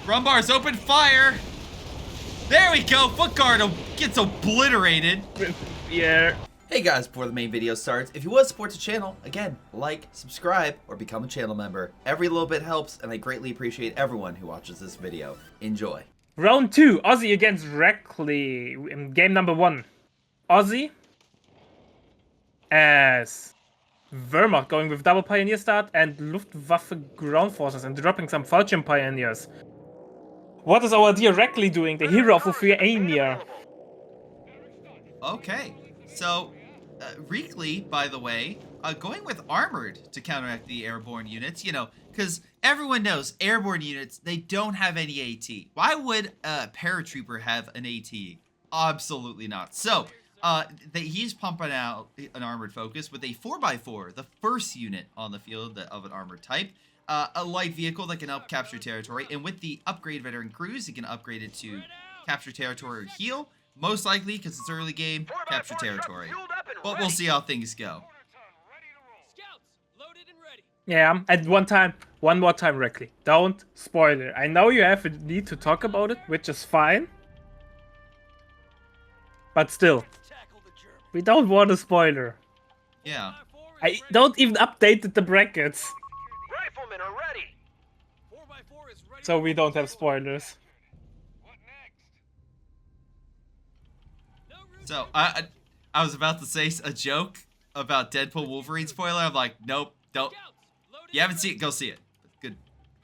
Rumbar's open fire. There we go. Footguard gets obliterated. Yeah. Hey guys, before the main video starts, if you want to support the channel, again, like, subscribe, or become a channel member. Every little bit helps, and I greatly appreciate everyone who watches this video. Enjoy. Round 2, Ozzy against REAKLY in game number 1. Ozzy as Wehrmacht going with double pioneer start and Luftwaffe ground forces and dropping some Falchion pioneers. What is our dear REAKLY doing, the hero of Aphyria? Okay, so REAKLY, by the way, going with armored to counteract the airborne units, you know, because everyone knows airborne units, they don't have any AT. Why would a paratrooper have an AT? Absolutely not. So he's pumping out an armored focus with a 4x4, the first unit on the field of an armored type. A light vehicle that can help capture territory, and with the upgrade veteran cruise, you can upgrade it to capture territory or heal. Most likely, because it's early game, capture territory. But we'll see how things go. Yeah, and one more time, REAKLY. Don't spoil it. I know you have a need to talk about it, which is fine. But still, we don't want a spoiler. Yeah. I don't even update the brackets. Riflemen are ready. So we don't have spoilers. So I was about to say a joke about Deadpool Wolverine spoiler. I'm like, nope, don't. You haven't seen it, go see it. Good,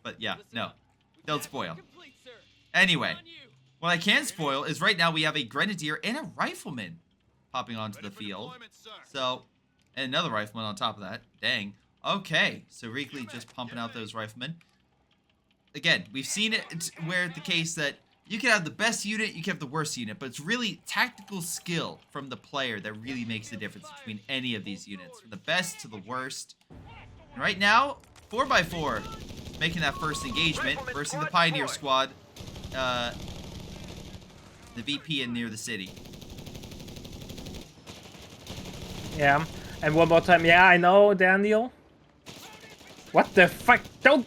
but yeah, no, don't spoil. Anyway, what I can spoil is right now we have a grenadier and a rifleman popping onto the field. So, and another rifleman on top of that. Dang. Okay, so REAKLY just pumping out those riflemen. Again, we've seen it where the case that you can have the best unit, you can have the worst unit, but it's really tactical skill from the player that really makes the difference between any of these units, from the best to the worst. And right now, 4x4 making that first engagement versus the Pioneer Squad, the VP in near the city. Yeah, and one more time. Yeah, I know, Daniel. What the fuck? Don't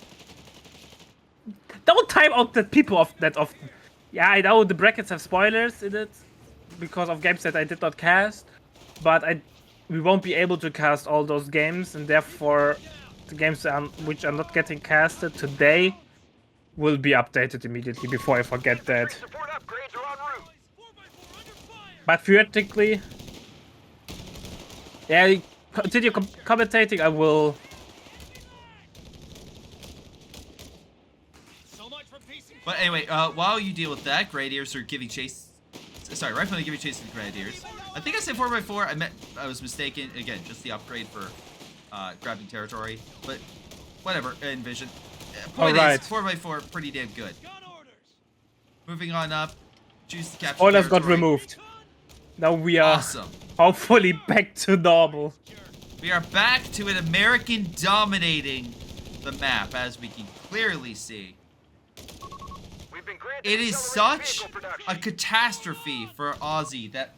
time out the people of that often. Yeah, I know the brackets have spoilers in it because of games that I did not cast, but we won't be able to cast all those games, and therefore the games which are not getting casted today will be updated immediately before I forget that. But theoretically, yeah, continue commentating. I will. But anyway, while you deal with that, Grenadiers are giving chase. Sorry, Riflemen are giving chase to the Grenadiers. I think I said 4x4. I was mistaken. Again, just the upgrade for grabbing territory. But whatever, Envision. Point is, 4x4, pretty damn good. Moving on up. Choose to capture Spoilers territory. got removed. Now we are awesome. Hopefully back to normal. We are back to an American dominating the map, as we can clearly see. It is such a catastrophe for Ozzy that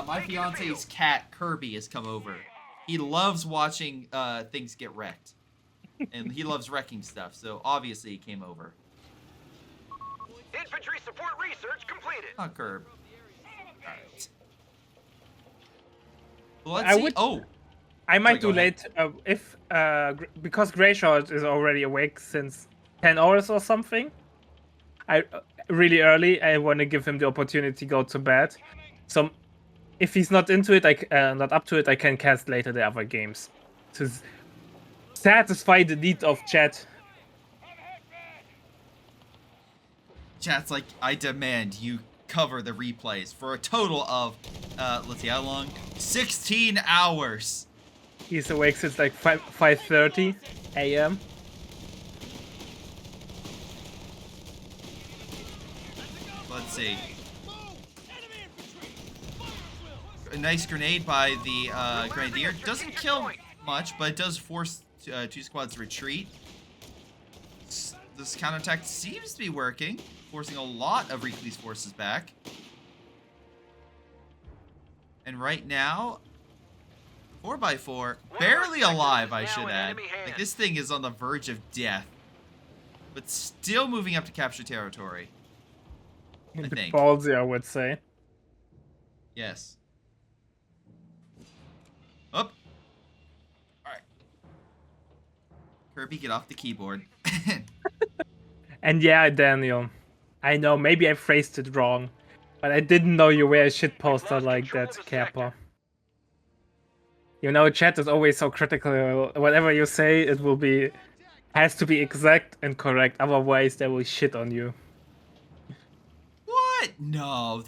my fiance's cat, Kirby, has come over. He loves watching things get wrecked. And he loves wrecking stuff, so obviously he came over. Infantry support research completed. Oh, Kirb. Alright. Well, let's see. I might do late if because Greyshot is already awake since 10 hours or something. Really early. I want to give him the opportunity to go to bed. So if he's not into it, not up to it, I can cast later the other games to satisfy the need of chat. Chat's like, I demand you cover the replays for a total of, let's see how long, 16 hours. He's awake since like 5:30 a.m. Let's see. A nice grenade by the Grenadier. Doesn't kill much, but it does force two squads to retreat. This counterattack seems to be working, forcing a lot of REAKLY's forces back. And right now, 4x4, barely alive, I should add. Like, this thing is on the verge of death. but still moving up to capture territory. I think. Ballsy, I would say. Yes. Up. Alright. Kirby, get off the keyboard. And yeah, Daniel, I know maybe I phrased it wrong, but I didn't know you were a shitposter like that, Kappa. You know, chat is always so critical. Whatever you say, it will be has to be exact and correct. Otherwise, they will shit on you. What? No,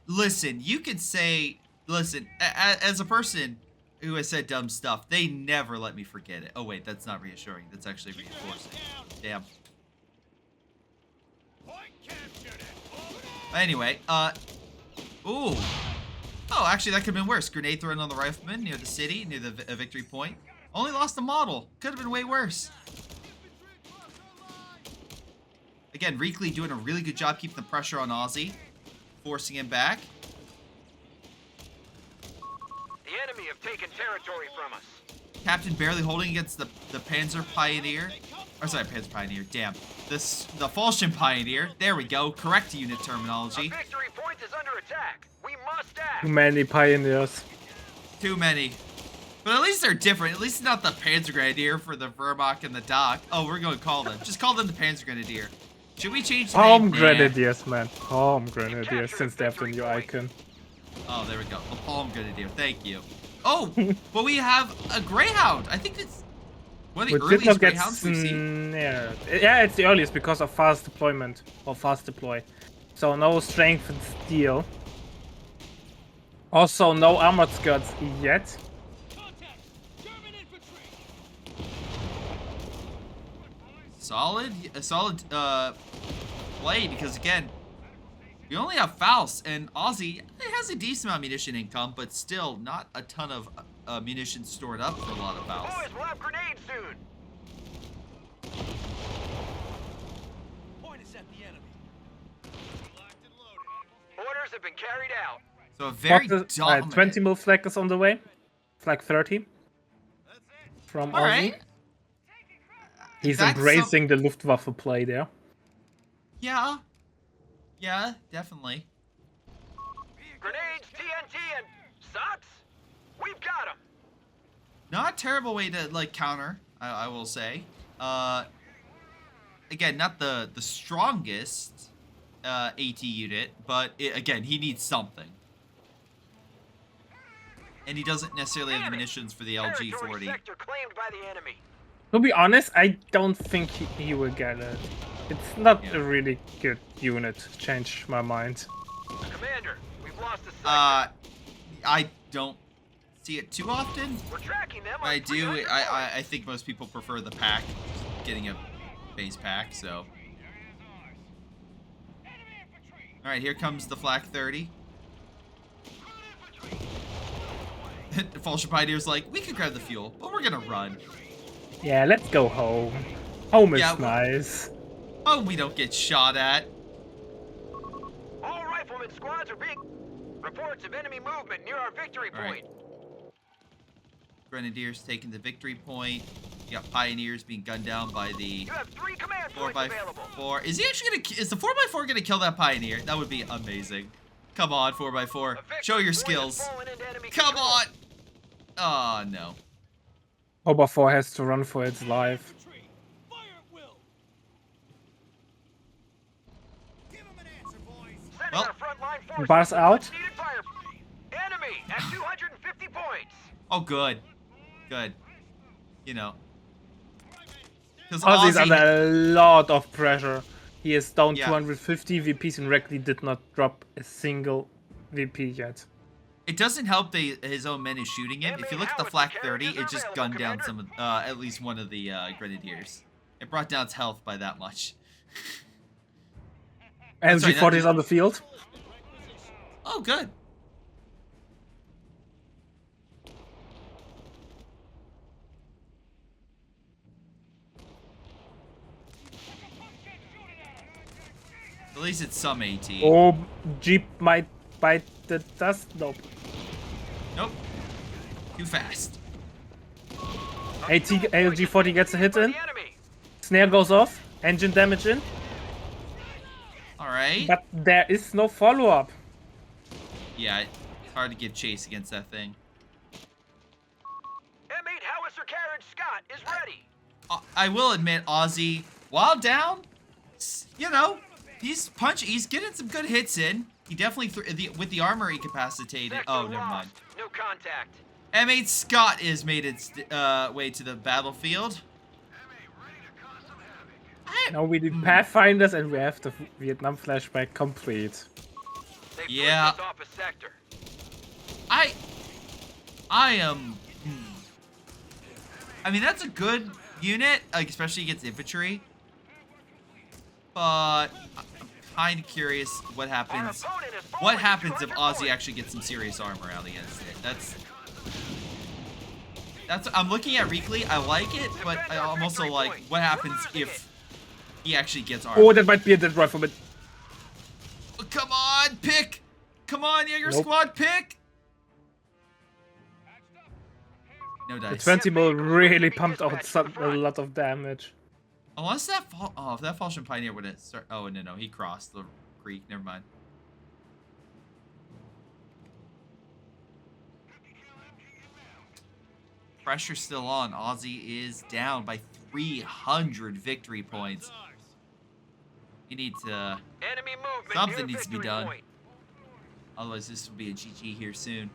listen. You could say, listen. As a person who has said dumb stuff, they never let me forget it. Oh wait, that's not reassuring. That's actually reinforcing. Damn. Anyway, ooh. Oh, actually, that could have been worse. Grenade thrown on the rifleman near the city, near the victory point. Only lost a model. Could have been way worse. Again, REAKLY doing a really good job keeping the pressure on Ozzy, forcing him back. The enemy have taken territory from us. Captain barely holding against the Panzer Pioneer. Or sorry, Panzer Pioneer. Damn. The Falchion Pioneer. There we go. Correct unit terminology. A victory point is under attack. We must act. Too many pioneers. Too many. But at least they're different. At least it's not the Panzer Grenadier for the Wehrmacht and the Dock. Oh, we're going to call them. Just call them the Panzer Grenadier. Should we change the Home name? Grenadiers, man. Home Grenadiers, since they have the new icon. Oh, there we go. The Palm Grenadier. Thank you. Oh, but we have a Greyhound. I think it's one of the earliest Greyhounds we've seen. Yeah, it's the earliest because of fast deployment or fast deploy. So no strength and steel. Also, no armored skirts yet. Solid play, because again, we only have Faust, and Ozzy has a decent amount of munition income, but still not a ton of munitions stored up for a lot of Faust. Boys, we'll have grenades soon. Point is at the enemy. Locked and loaded. Orders have been carried out. So a very dominant. 20 mil flag is on the way. Flag 30. From All Ozzy. right. He's That's embracing the Luftwaffe play there. Yeah. Yeah, definitely. Grenades, TNT, and socks? We've got them. Not a terrible way to like counter, I will say. Again, not the strongest AT unit, but again, he needs something. And he doesn't necessarily have the munitions for the LG-40. Sector claimed by the enemy. To be honest, I don't think he will get it. It's not a really good unit. Change my mind. Commander, we've lost a sector. I don't see it too often. We're tracking them. I do. I think most people prefer the pack, getting a base pack. So, all right, here comes the Flak 30. The Falchion Pioneer's like, we could grab the fuel, but we're gonna run. Yeah, let's go home. Home is Yeah, nice. Oh, we don't get shot at. All rifleman squads are being... Reports of enemy movement near our victory All right. point. Grenadiers taking the victory point. You got Pioneers being gunned down by the You have 3 command points available. 4x4. Is he actually gonna? Is the 4x4 gonna kill that Pioneer? That would be amazing. Come on, 4x4. Show your skills. Come on. Oh no. Oba 4 has to run for its life. Fire at will. Give him an answer, boys. Sending Well, our frontline forces Bars to out. needed fire. Enemy at 250 points. Oh, good. Good. You know. Because Ozzy's under a lot of pressure. He is down Yeah. 250 VPs and REAKLY did not drop a single VP yet. it doesn't help that his own men is shooting him. If you look at the Flak 30, it just gunned down some of, at least one of the Grenadiers. It brought down its health by that much. sorry, LG-40 is on the field. Oh, good. At least it's some AT. Oh, Jeep might bite the dust. Nope. Nope. Too fast. LG-40 gets a hit in. The enemy. Snare goes off. Engine damage in. Alright. But there is no follow-up. Yeah, it's hard to give chase against that thing. M8 howitzer carriage Scott is ready. I will admit, Ozzy, while down, you know, he's getting some good hits in. He definitely, with the armor incapacitated. Sector Oh, never lost. mind. No contact. M8 Scott is made its way to the battlefield. Now we did Pathfinders and we have the Vietnam flashback complete. They Yeah. pushed us off a sector. I am. I mean, that's a good unit, like, especially against infantry. But I'm kind of curious what happens. What happens if Ozzy actually gets some serious armor out against it? That's. I'm looking at REAKLY. I like it, but I'm also like, what happens if he actually gets armor? Oh, that might be a dead rifleman. Oh, come on, pick! Come on, Jaeger Nope. squad, pick! No The dice. 20 mil really pumped out a lot of damage. Unless that if that Falchion Pioneer would have start. Oh no, he crossed the creek. Never mind. Pressure's still on. Ozzy is down by 300 victory points. You need to. Enemy movement Something near needs to be victory done. point. Otherwise, this will be a GG here soon.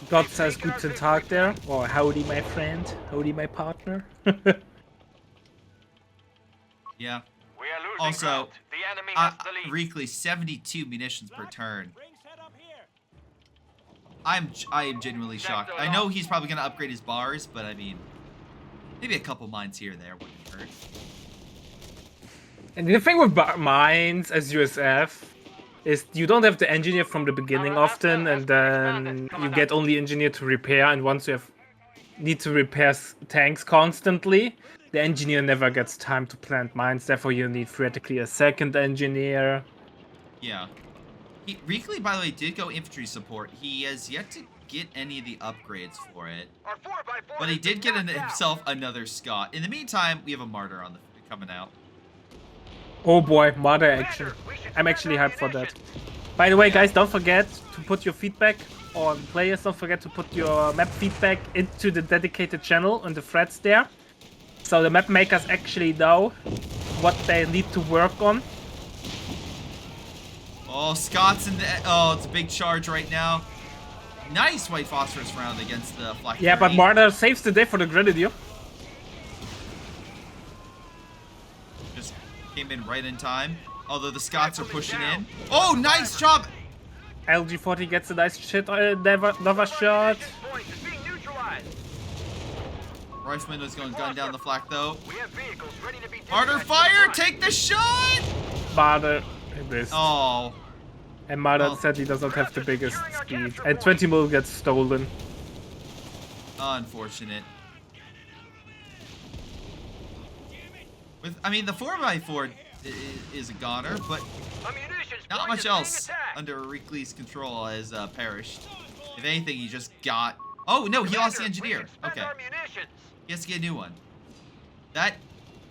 God says guten Tag there, or howdy my friend, howdy my partner. Yeah. We are losing Also, ground. The enemy has the lead. REAKLY 72 munitions per turn. Ring set up here. I am genuinely shocked. I know he's probably gonna upgrade his bars, but I mean, maybe a couple mines here or there wouldn't hurt. And the thing with mines as USF is you don't have to engineer from the beginning often, and then you get only engineer to repair, and once you need to repair tanks constantly, the engineer never gets time to plant mines, therefore you need theoretically a second engineer. Yeah. REAKLY, by the way, did go infantry support. He has yet to get any of the upgrades for it, Our 4x4 but he has did been get knocked out. himself another Scott. In the meantime, we have a martyr on coming out. Oh boy, mother action. I'm actually hyped for that. By the way, guys, don't forget to put your feedback, or players, don't forget to put your map feedback into the dedicated channel on the threads there. So the map makers actually know what they need to work on. Oh, Scott's in the. Oh, it's a big charge right now. Nice white phosphorus round against the Flak. Yeah, but 30. Martyr saves the day for the Grenadier. Just came in right in time. Although the Scots are pushing in. Oh, nice job! LG40 gets a nice shit, Nova shot. Point is being neutralized. Rifleman is going to gun down the flak though. We have vehicles ready to be Martyr dispatched fire! to the front. Take the shot! Martyr missed. Oh. And Martyr well. sadly does not have the biggest speed. And 20 mil gets stolen. Unfortunate. I mean, the 4x4 is a goner, but Ammunition's not point much is being else attacked. under REAKLY's control has perished. If anything, he just got... Oh, no, he lost the Commander, we engineer. can spend Okay. our munitions. He has to get a new one. That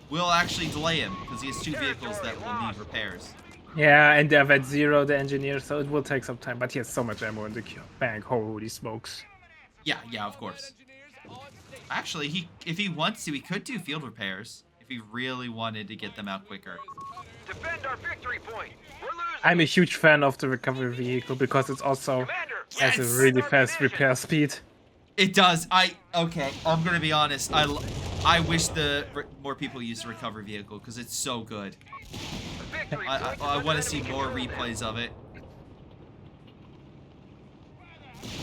will actually delay him, because he has two vehicles that will need repairs. Yeah, and they have at 0 the engineer, so it will take some time. But he has so much ammo in the bank. Holy smokes. Yeah, of course. Actually, if he wants to, he could do field repairs. If he really wanted to get them out quicker. Defend our victory point. We're losing. I'm a huge fan of the recovery vehicle because it's also Commander, has Yes! a really fast repair speed. It does. Okay, I'm gonna be honest. I wish more people used the recovery vehicle because it's so good. victory point I is want under to see enemy more control now. replays of it.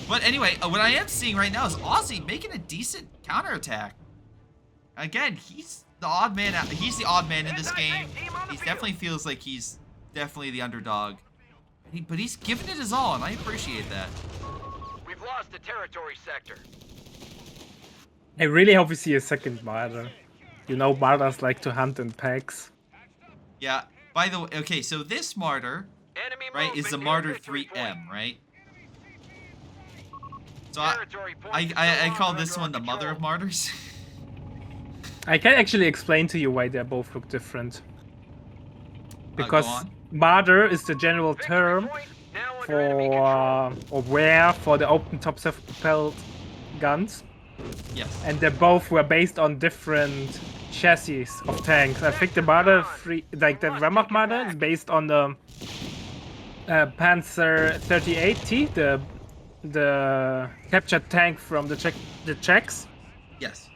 But anyway, what I am seeing right now is Ozzy making a decent counterattack. Again, he's the odd man. He's the odd man in this game. He definitely feels like he's definitely the underdog. But he's giving it his all, and I appreciate that. We've lost the territory sector. I really hope we see a second Martyr. You know, Martyrs like to hunt in packs. Yeah. By the way, okay, so this martyr, Enemy right, is the Martyr 3M, right? So I call this one the mother of martyrs. I can actually explain to you why they both look different. Go Because on. martyr is the general term for or wear for the open top self-propelled guns, Yes. and they both were based on different chassis of tanks. I think the Marder 3, like the Wehrmacht Marder, is based on the Panzer 38T, the captured tank from the Czechs, Yes.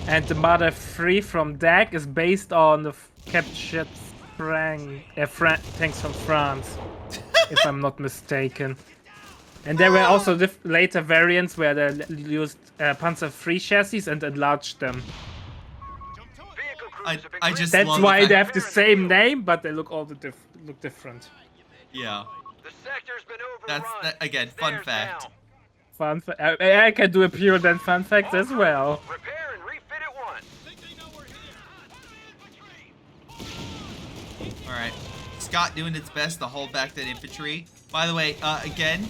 and the Marder 3 from DAG is based on the captured tanks from France, if I'm not mistaken. And there were also later variants where they used Panzer III chassis and enlarged them. I just That's love why the they fact- have the same name, but they look all look different. Yeah. The sector's been That's overrun. that, again, fun Stairs fact. down. Fun I can do a pure then fun fact as well. Repair and refit at once. Alright. Scott doing its best to hold back that infantry. By the way, again,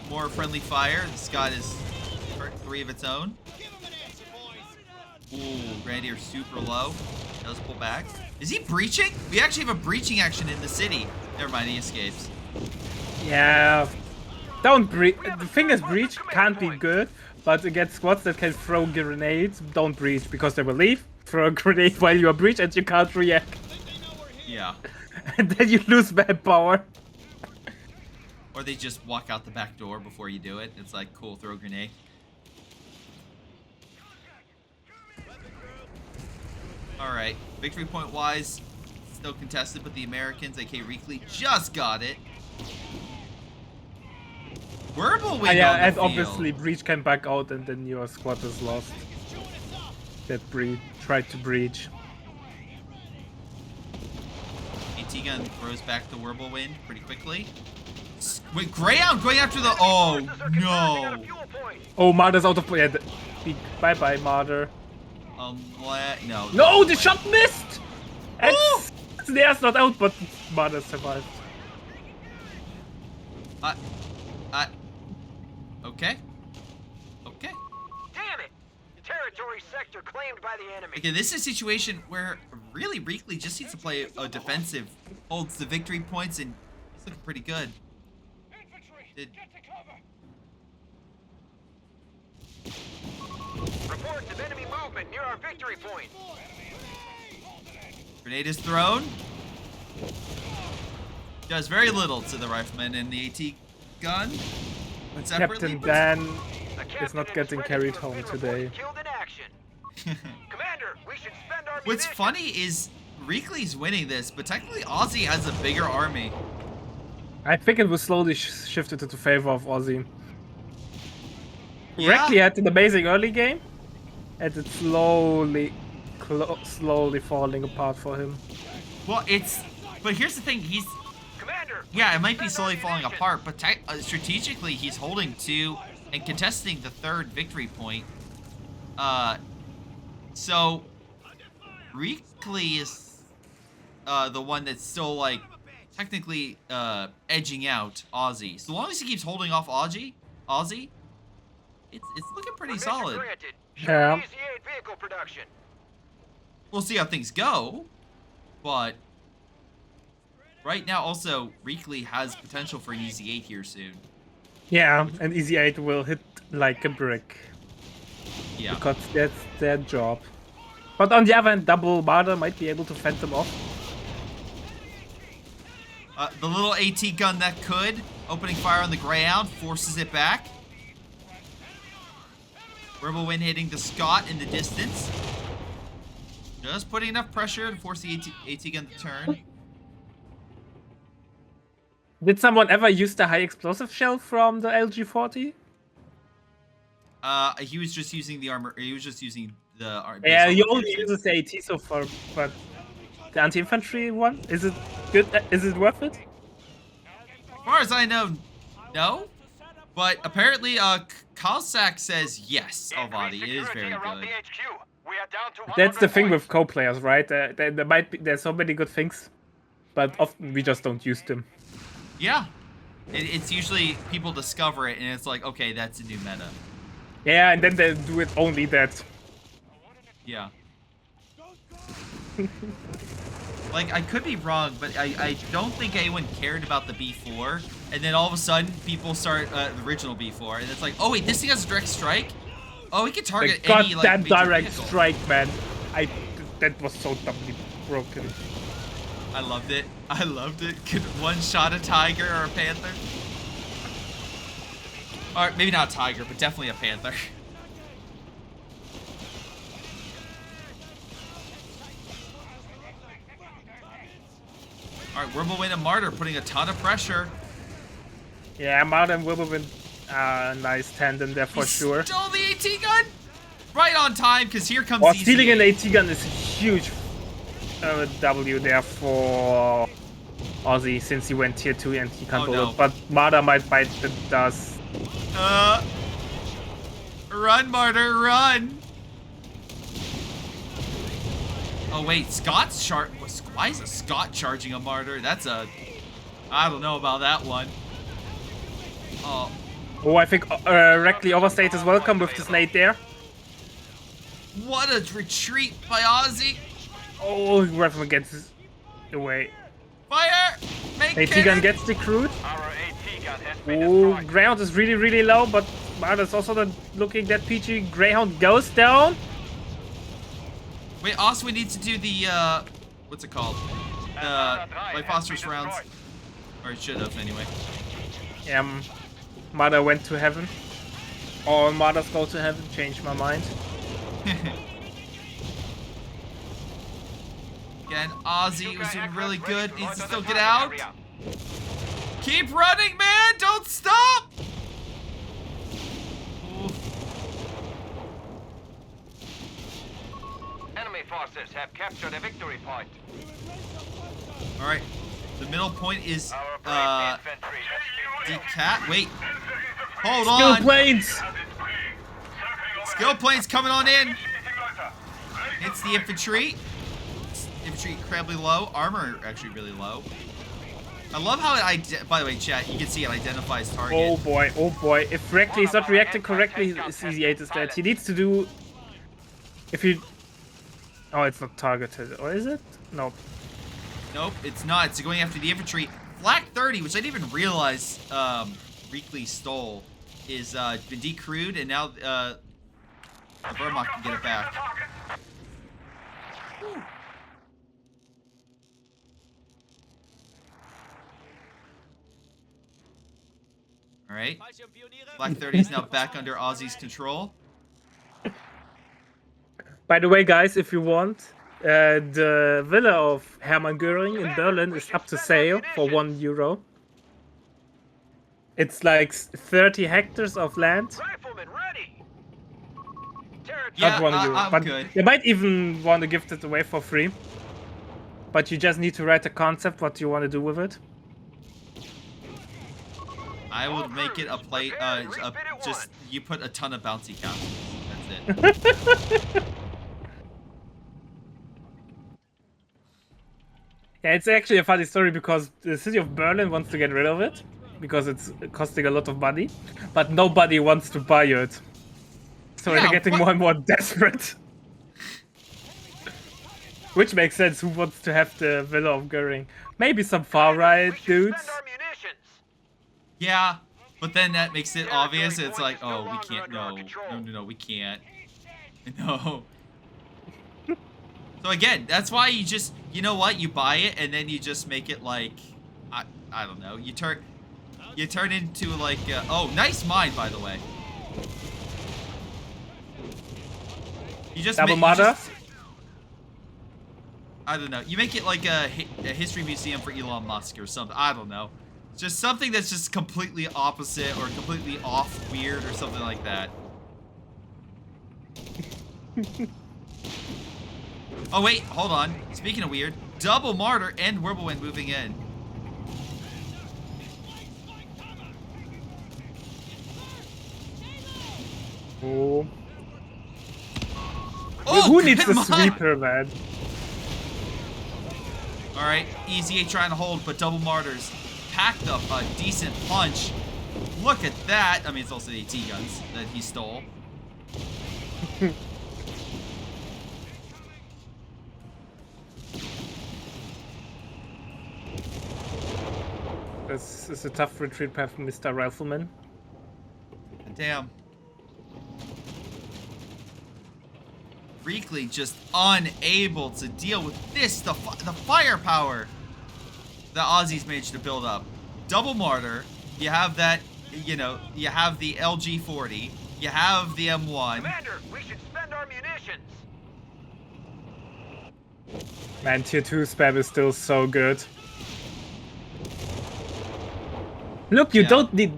more friendly fire. Scott is 3 of its own. Ooh, Grenadier super low. Does pull back. Is he breaching? We actually have a breaching action in the city. Never mind, he escapes. Yeah. Don't breach. The thing is, breach can't be good, but against squads that can throw grenades, don't breach because they will leave, throw a grenade while you are breach, and you can't react. Yeah. And then you lose manpower. Or they just walk out the back door before you do it. It's like, cool, throw a grenade. Alright, victory point wise, still contested, but the Americans, aka REAKLY, just got it. Whirlwind Yeah, on the and field. obviously breach came back out, and then your squad is lost. That tried to breach. AT gun throws back the Whirlwind pretty quickly. Wait, Greyhound going after the... Oh, no. Oh, Marder's out of play. Bye bye, Marder. No. No, the shot missed! And Snare's not out, but Marder survived. Okay. Okay. Damn it! Territory sector claimed by the enemy. Okay, this is a situation where really REAKLY just needs to play a defensive, holds the victory points, and it's looking pretty good. Reports of enemy movement near our victory point. Grenade is thrown. Does very little to the rifleman and the AT gun. But separately, Captain Dan The is captain not and getting his carried friends home were today. killed in action. Commander, we should spend our What's munitions. funny is REAKLY's winning this, but technically Aussie has a bigger army. I think it was slowly shifted into favor of Aussie. Yeah. REAKLY had an amazing early game, and it's slowly falling apart for him. Well, but here's the thing, Commander, yeah, it might be spend slowly our falling munitions. apart, but strategically he's holding 2 and contesting the 3rd victory point. So REAKLY is the one that's still like technically edging out Aussie. So long as he keeps holding off Aussie, it's looking pretty Permission solid. granted. Yeah. Easy 8 vehicle production. We'll see how things go, but right now also REAKLY has potential for an easy 8 here soon. Yeah, and Easy 8 will hit like a brick, Yeah. because that's their job. But on the other hand, Double Marder might be able to fend them off. The little AT gun that could, opening fire on the Greyhound, forces it back. Whirlwind hitting the Scott in the distance. Just putting enough pressure to force the AT gun to turn. Did someone ever use the high explosive shell from the LG-40? He was just using the armor. He was just using the armor. Yeah, he only uses the AT so far, but the anti-infantry one, is it good? Is it worth it? As far as I know, no. But apparently, Kalsak says yes, Olvadi. It is very Around good. the HQ. We are down to That's the 100 thing points. with co-players, right? There's so many good things, but often we just don't use them. Yeah. It's usually people discover it and it's like, okay, that's a new meta. Yeah, and then they do it only that. Yeah. Like, I could be wrong, but I don't think anyone cared about the B4. And then all of a sudden, people start the original B4. And it's like, oh wait, this thing has a direct strike? Oh, we can target The any, like, goddamn major direct vehicle. strike, man. That was so dumbly broken. I loved it. I loved it. Could one shot a tiger or a panther? Or maybe not a tiger, but definitely a panther. Alright, Wirbelwind and Martyr putting a ton of pressure. Yeah, Martyr and Wirbelwind, nice tandem there for sure. Stole the AT gun! Right on time, because here comes Well, the stealing an AT gun is a huge W there for Ozzy since he went tier 2 and he can't hold no. it. But Martyr might bite the dust. Run, Martyr, run! Oh wait, Scott's why is a Scott charging a Martyr? That's a... I don't know about that one. Oh. Oh, I think REAKLY overstayed is welcome with this nade there. What a retreat by Ozzy! Oh, Revan gets away. Fire! Make AT gun cannon! gets decrewed. Our AT gun has been Oh, destroyed. Greyhound is really, really low, but Martyr's also not looking that peachy. Greyhound goes down. Wait, also we need to do the, what's it called? Like phosphorus rounds. Or it should have, anyway. Martyr went to heaven. All Martyrs go to heaven. Changed my mind. Again, Ozzy was doing really good. Needs to still get out. Keep running, man! Don't stop! Oof. Enemy forces have captured a victory point. Alright. The middle point is, Our brave infantry has been Decat. Wait. Hold Skill on. planes. Skill planes coming on in. It's the infantry. Infantry incredibly low. Armor actually really low. I love how it, by the way, chat, you can see it identifies target. Oh boy, oh boy. If REAKLY is not reacting correctly, his EZ8 is dead. He needs to do... If he... Oh, it's not targeted. Or is it? Nope. Nope, it's not. It's going after the infantry. Flak 30, which I didn't even realize REAKLY stole, is been decrewed, and now Vermont can get it back. Whew. Alright. Flak 30 is now back under Ozzy's control. By the way, guys, if you want, the villa of Hermann Göring in Berlin is up to sale for €1. It's like 30 hectares of land. Riflemen ready. Yeah, Not €1, I'm but good. you might even want to gift it away for free. But you just need to write a concept what you want to do with it. I would make it a play. Just you put a ton of bouncy castles. That's it. Yeah, it's actually a funny story because the city of Berlin wants to get rid of it because it's costing a lot of money, but nobody wants to buy it. So Yeah, they're getting more and more desperate. Which makes sense. Who wants to have the villa of Göring? Maybe some far right dudes. Spend our munitions. Yeah, but then that makes it obvious. It's like, Territory oh, we points no can't. longer under our No, control. no, we can't. No. So again, that's why you just, you know what? You buy it and then you just make it like, I don't know. You turn into like, oh, nice mine, by the way. You just Double you mother? just- I don't know. You make it like a history museum for Elon Musk or something. I don't know. Just something that's just completely opposite or completely off weird or something like that. Oh wait, hold on. Speaking of weird, double Martyr and Wirbelwind moving in. Oh. Oh, Who needs come the on! sweeper, man? Alright, Easy 8 trying to hold, but double Martyrs. packed up a decent punch. Look at that. I mean, it's also the AT guns that he stole. This is a tough retreat path for Mr. Rifleman. Damn. Reakly just unable to deal with this, the firepower the Aussies managed to build up. Double mortar, you have that, you know, you have the LG-40, you have the M1. Commander, we should spend our munitions. Man, tier 2 spam is still so good. Look, you Yeah. don't need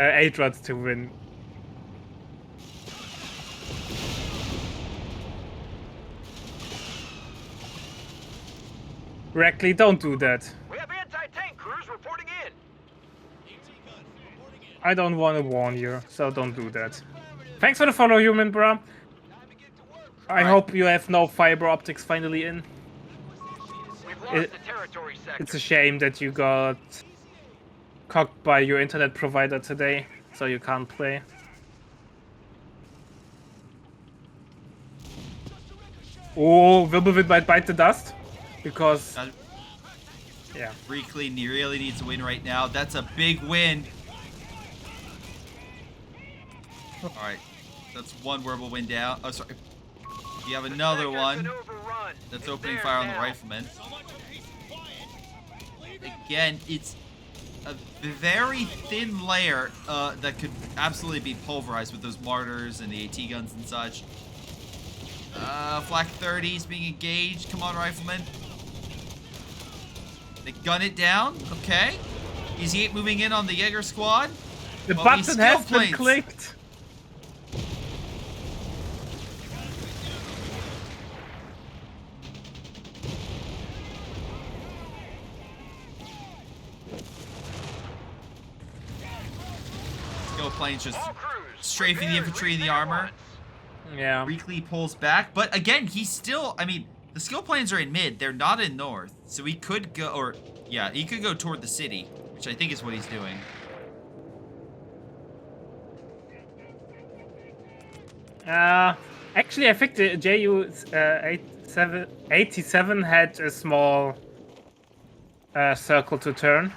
8 rods to win. Reakly, don't do that. We have anti-tank crews reporting in. I don't want to warn you, so don't do that. Thanks for the follow, human bro. I hope you have no fiber optics finally in. We've lost It- the territory sector. It's a shame that you got cocked by your internet provider today, so you can't play. Oh, Wirbelwind might bite the dust, because yeah. Reakly really needs to win right now. That's a big win. Alright, that's one Wirbelwind down. Oh, sorry. You have another Sector's one been overrun. that's It's opening theirs fire on the now. Rifleman. Again, it's a very thin layer that could absolutely be pulverized with those mortars and the AT guns and such. Flak 30's being engaged. Come on, Rifleman. They gun it down. Okay. Easy 8 moving in on the Jaeger squad. The Well, these button has skill been plates. clicked. Skill planes just All crews, strafing the repairs, infantry and the reset armor. once. Yeah. Reakly pulls back, but again, he's still, I mean, the skill planes are in mid, they're not in north. So he could go, or yeah, he could go toward the city, which I think is what he's doing. Actually, I think the JU 87 had a small circle to turn,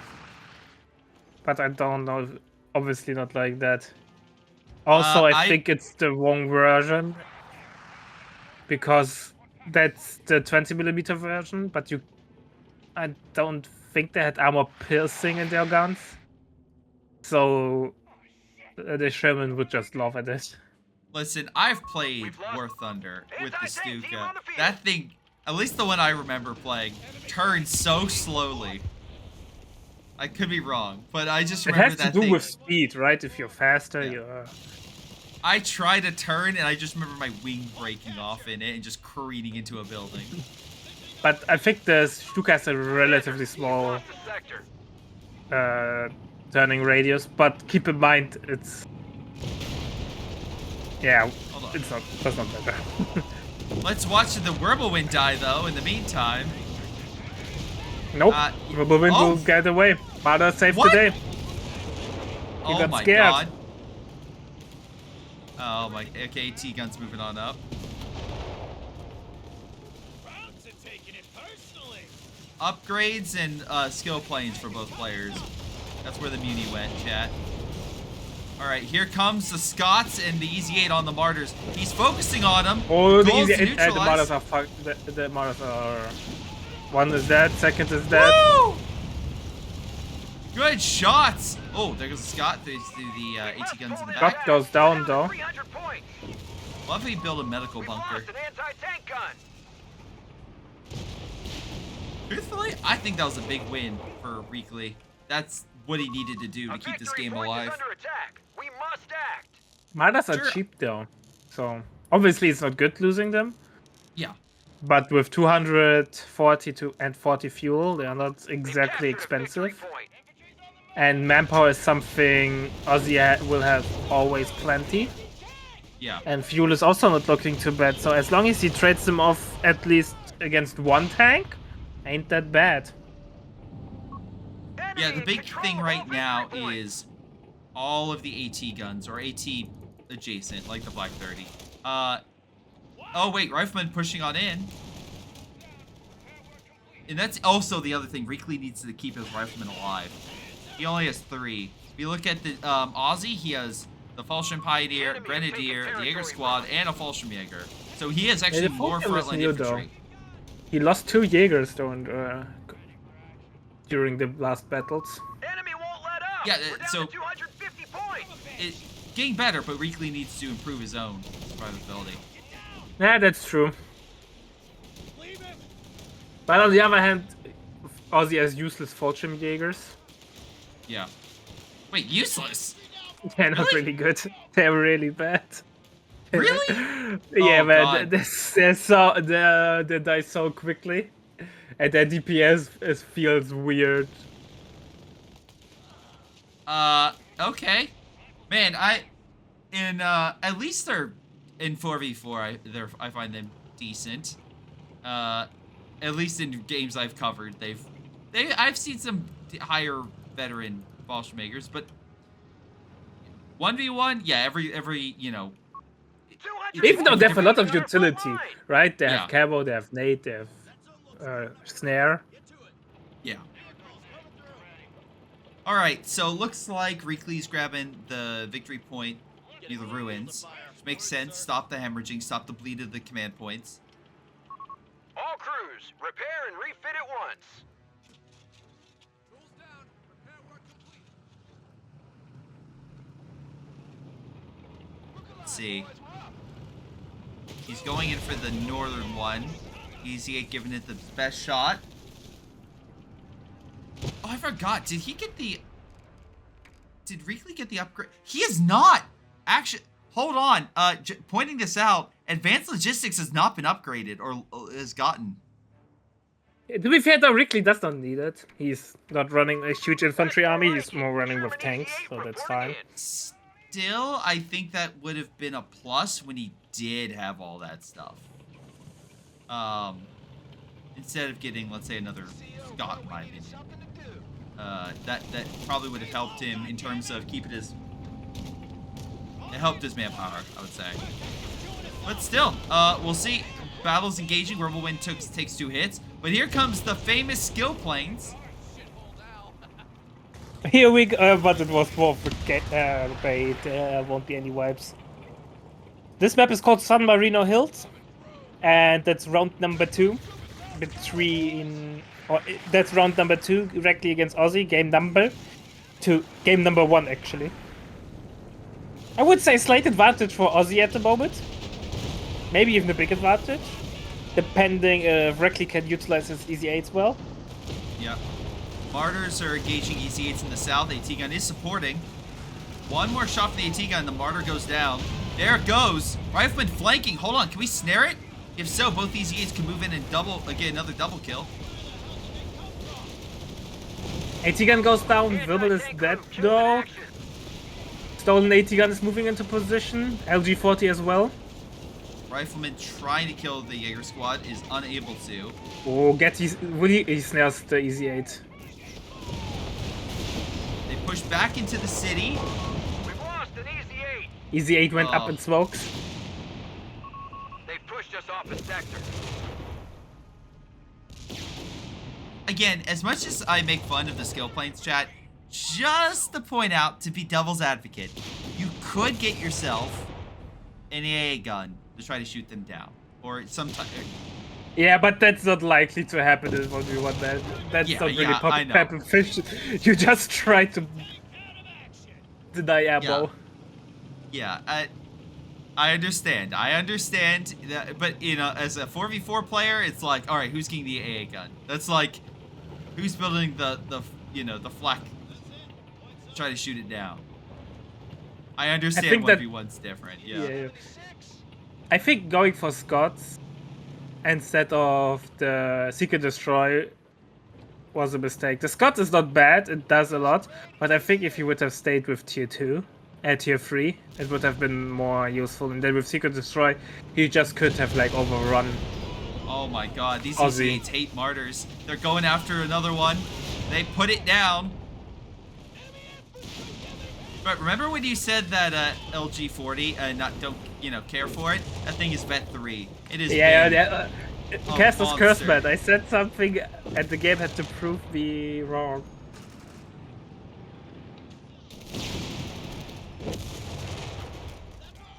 but I don't know. Obviously, not like that. Also, I think it's the wrong version because that's the 20mm version. But I don't think they had armor piercing in their guns, so the Sherman would just laugh at it. Listen, I've played We've lost War Thunder with the anti-tank team Stuka. on the field. That thing, at least the one I remember playing, turns so slowly. I could be wrong, but I just It remember has to that do thing. with speed, right? If you're faster, Yeah. you're. I tried to turn, and I just remember my wing breaking off in it and just careening into a building. But I think the Stuka has a relatively small Lost the sector. turning radius. But keep in mind, it's yeah, Hold on. it's not. That's not better. Let's watch the Wirbelwind die, though, in the meantime. Nope. Uh, Wirbelwind oh. will get away. Mother saved What? today. Oh got my scared. god. Oh my, okay, T-gun's moving on up. Rounds are taking it personally. Upgrades and skill planes for both players. That's where the Muni went, chat. Alright, here comes the Scots and the Easy 8 on the Martyrs. He's focusing on them. Oh, the Goals easy. to The neutralize. Martyrs are fucked. The Martyrs are. One is dead. Second is dead. Woo! Good shots. Oh, there goes the Scot. There's the AT guns in the back. Scott goes down though. 300 points. Love how you build a medical We've bunker. lost an anti-tank gun. Truthfully, I think that was a big win for Reakly. That's what he needed to do A to keep this victory game point is alive. under attack. We must act. Martyrs are Sure. cheap though, so obviously it's not good losing them. Yeah. But with 240 and 40 fuel, they are not exactly We've captured a victory expensive. point. And manpower is something Aussie will have always plenty. Yeah. And fuel is also not looking too bad. So as long as he trades them off at least against one tank, ain't that bad. Yeah, the big thing right now is all of the AT guns, or AT adjacent, like the Black 30. Oh wait, Rifleman pushing on in. And that's also the other thing. REAKLY needs to keep his Rifleman alive. He only has 3. If you look at the Aussie, he has the Fallschirm Pioneer, Grenadier, the Jaeger Squad, and a Fallschirm Jaeger. So he has actually more frontline infantry. He lost 2 Jaegers during the last battles. Enemy won't let up. Yeah, We're down so- to 250 points. Getting better, but REAKLY needs to improve his own survivability. Yeah, that's true. But on the other hand, Aussie has useless Fallschirm Jaegers. Yeah. Wait, useless? They're not really good. They're really bad. Really? Yeah, Oh, man. God. They die so quickly, and their DPS feels weird. Okay. Man, at least they're in 4v4. I find them decent. At least in games I've covered, I've seen some higher veteran Fallschirmjägers, but 1v1, yeah, every you know. Even though they have a lot of Different utility, line. right? They Yeah. have Cabo, they have Nade, they have Snare. Yeah. All right, so looks like REAKLY's grabbing the victory point near the ruins, which makes sense. Stop the hemorrhaging, stop the bleed of the command points. All crews, repair and refit at once. Let's see. He's going in for the northern one. Easy 8 giving it the best shot. Oh, I forgot. Did REAKLY get the upgrade? He is not! Actually, hold on. Pointing this out, Advanced Logistics has not been upgraded or has gotten. To be fair though, REAKLY does not need it. He's not running a huge infantry army, he's more running with tanks, so that's fine. Still, I think that would have been a plus when he did have all that stuff. Instead of getting, let's say, another Scott, in my opinion. That probably would have helped him in terms of keeping his... It helped his manpower, I would say. But still, we'll see. Battle's engaging. Whirlwind takes 2 hits. But here comes the famous skill planes. Here we go, but it was more for bait, won't be any wipes. This map is called San Marino Hills, and that's round number 2. That's round number 2 directly against Aussie, game number 2. Game number 1, actually. I would say slight advantage for Aussie at the moment. Maybe even a big advantage. Depending if REAKLY can utilize his Easy 8s well. Yeah. Martyrs are engaging Easy 8s in the south. AT gun is supporting. One more shot from the AT gun. The Martyr goes down. There it goes. Rifleman flanking. Hold on. Can we snare it? If so, both Easy 8s can move in and get another double kill. AT gun goes down. Verbal is dead though. Stolen AT gun is moving into position. LG-40 as well. Rifleman trying to kill the Jaeger squad is unable to. Oh, he snares the Easy 8. They push back into the city. We've lost an Easy 8. Easy 8 went up Oh. in smokes. They've pushed us off the sector. Again, as much as I make fun of the skill planes chat, just to point out, to be devil's advocate, you could get yourself an AA gun to try to shoot them down. Or sometimes... Yeah, but that's not likely to happen in 1v1, man. That's Yeah, not really yeah, I know. pepper fish. You just try to deny ammo. Yeah, I understand. I understand that, but you know, as a 4v4 player, it's like, all right, who's getting the AA gun? That's like, who's building the flak to try to shoot it down? I understand think that- 1v1's different. Yeah. Yeah. I think going for Scots instead of the Seek and Destroy was a mistake. The Scott is not bad, it does a lot, but I think if he would have stayed with tier 2 and tier 3, it would have been more useful. And then with Seek and Destroy, he just could have like overrun. Oh my god, these Aussie. EC8s hate martyrs. They're going after another one. They put it down. But remember when you said that LG40 don't care for it? That thing is vet 3. It is. Caster's curse, monster. man. I said something, and the game had to prove me wrong.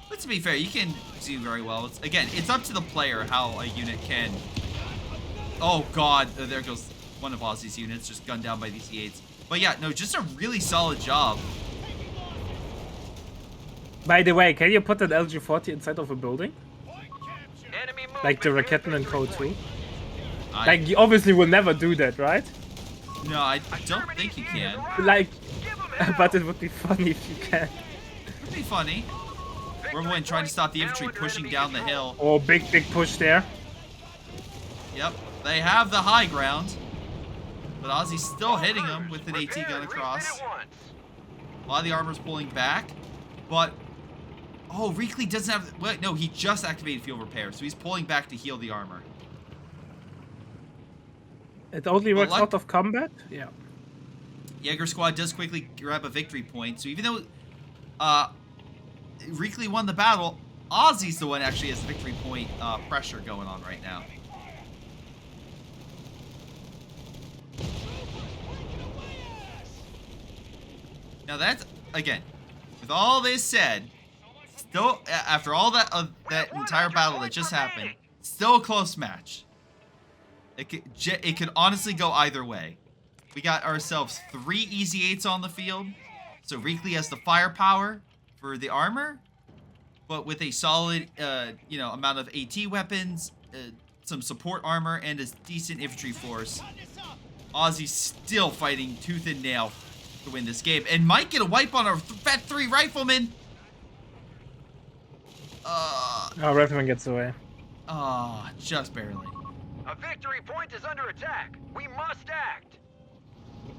But to be fair, you can do very well. It's up to the player how a unit can. Oh god, there goes one of Ozzy's units, just gunned down by these E8s. But yeah, no, just a really solid job. By the way, can you put an LG40 inside of a building? Enemy Like the movement Raketten near in Code 2? I- Like, you obviously will never do that, right? No, I don't think you can. Like, Give 'em hell. but it would be funny if you can. It'd be funny. Wormwind trying to stop the infantry pushing down the hill. Oh, big push there. Yep, they have the high ground. But Ozzy's still hitting him with an AT gun across. A lot of the armor's pulling back. But, oh, REAKLY doesn't have, wait, no, he just activated field repair. So he's pulling back to heal the armor. It only Well, works like- out of combat? Yeah. Jaeger Squad does quickly grab a victory point. So even though REAKLY won the battle, Ozzy's the one actually has the victory point pressure going on right now. Now that's, again, with all this said, still, after all that entire battle that just happened, still a close match. It could honestly go either way. We got ourselves 3 easy 8s on the field. So REAKLY has the firepower for the armor, but with a solid, amount of AT weapons, some support armor, and a decent infantry force. Ozzy's still fighting tooth and nail to win this game, and might get a wipe on our vet 3 rifleman. Oh, Rifleman gets away. Just barely. A victory point is under attack. We must act.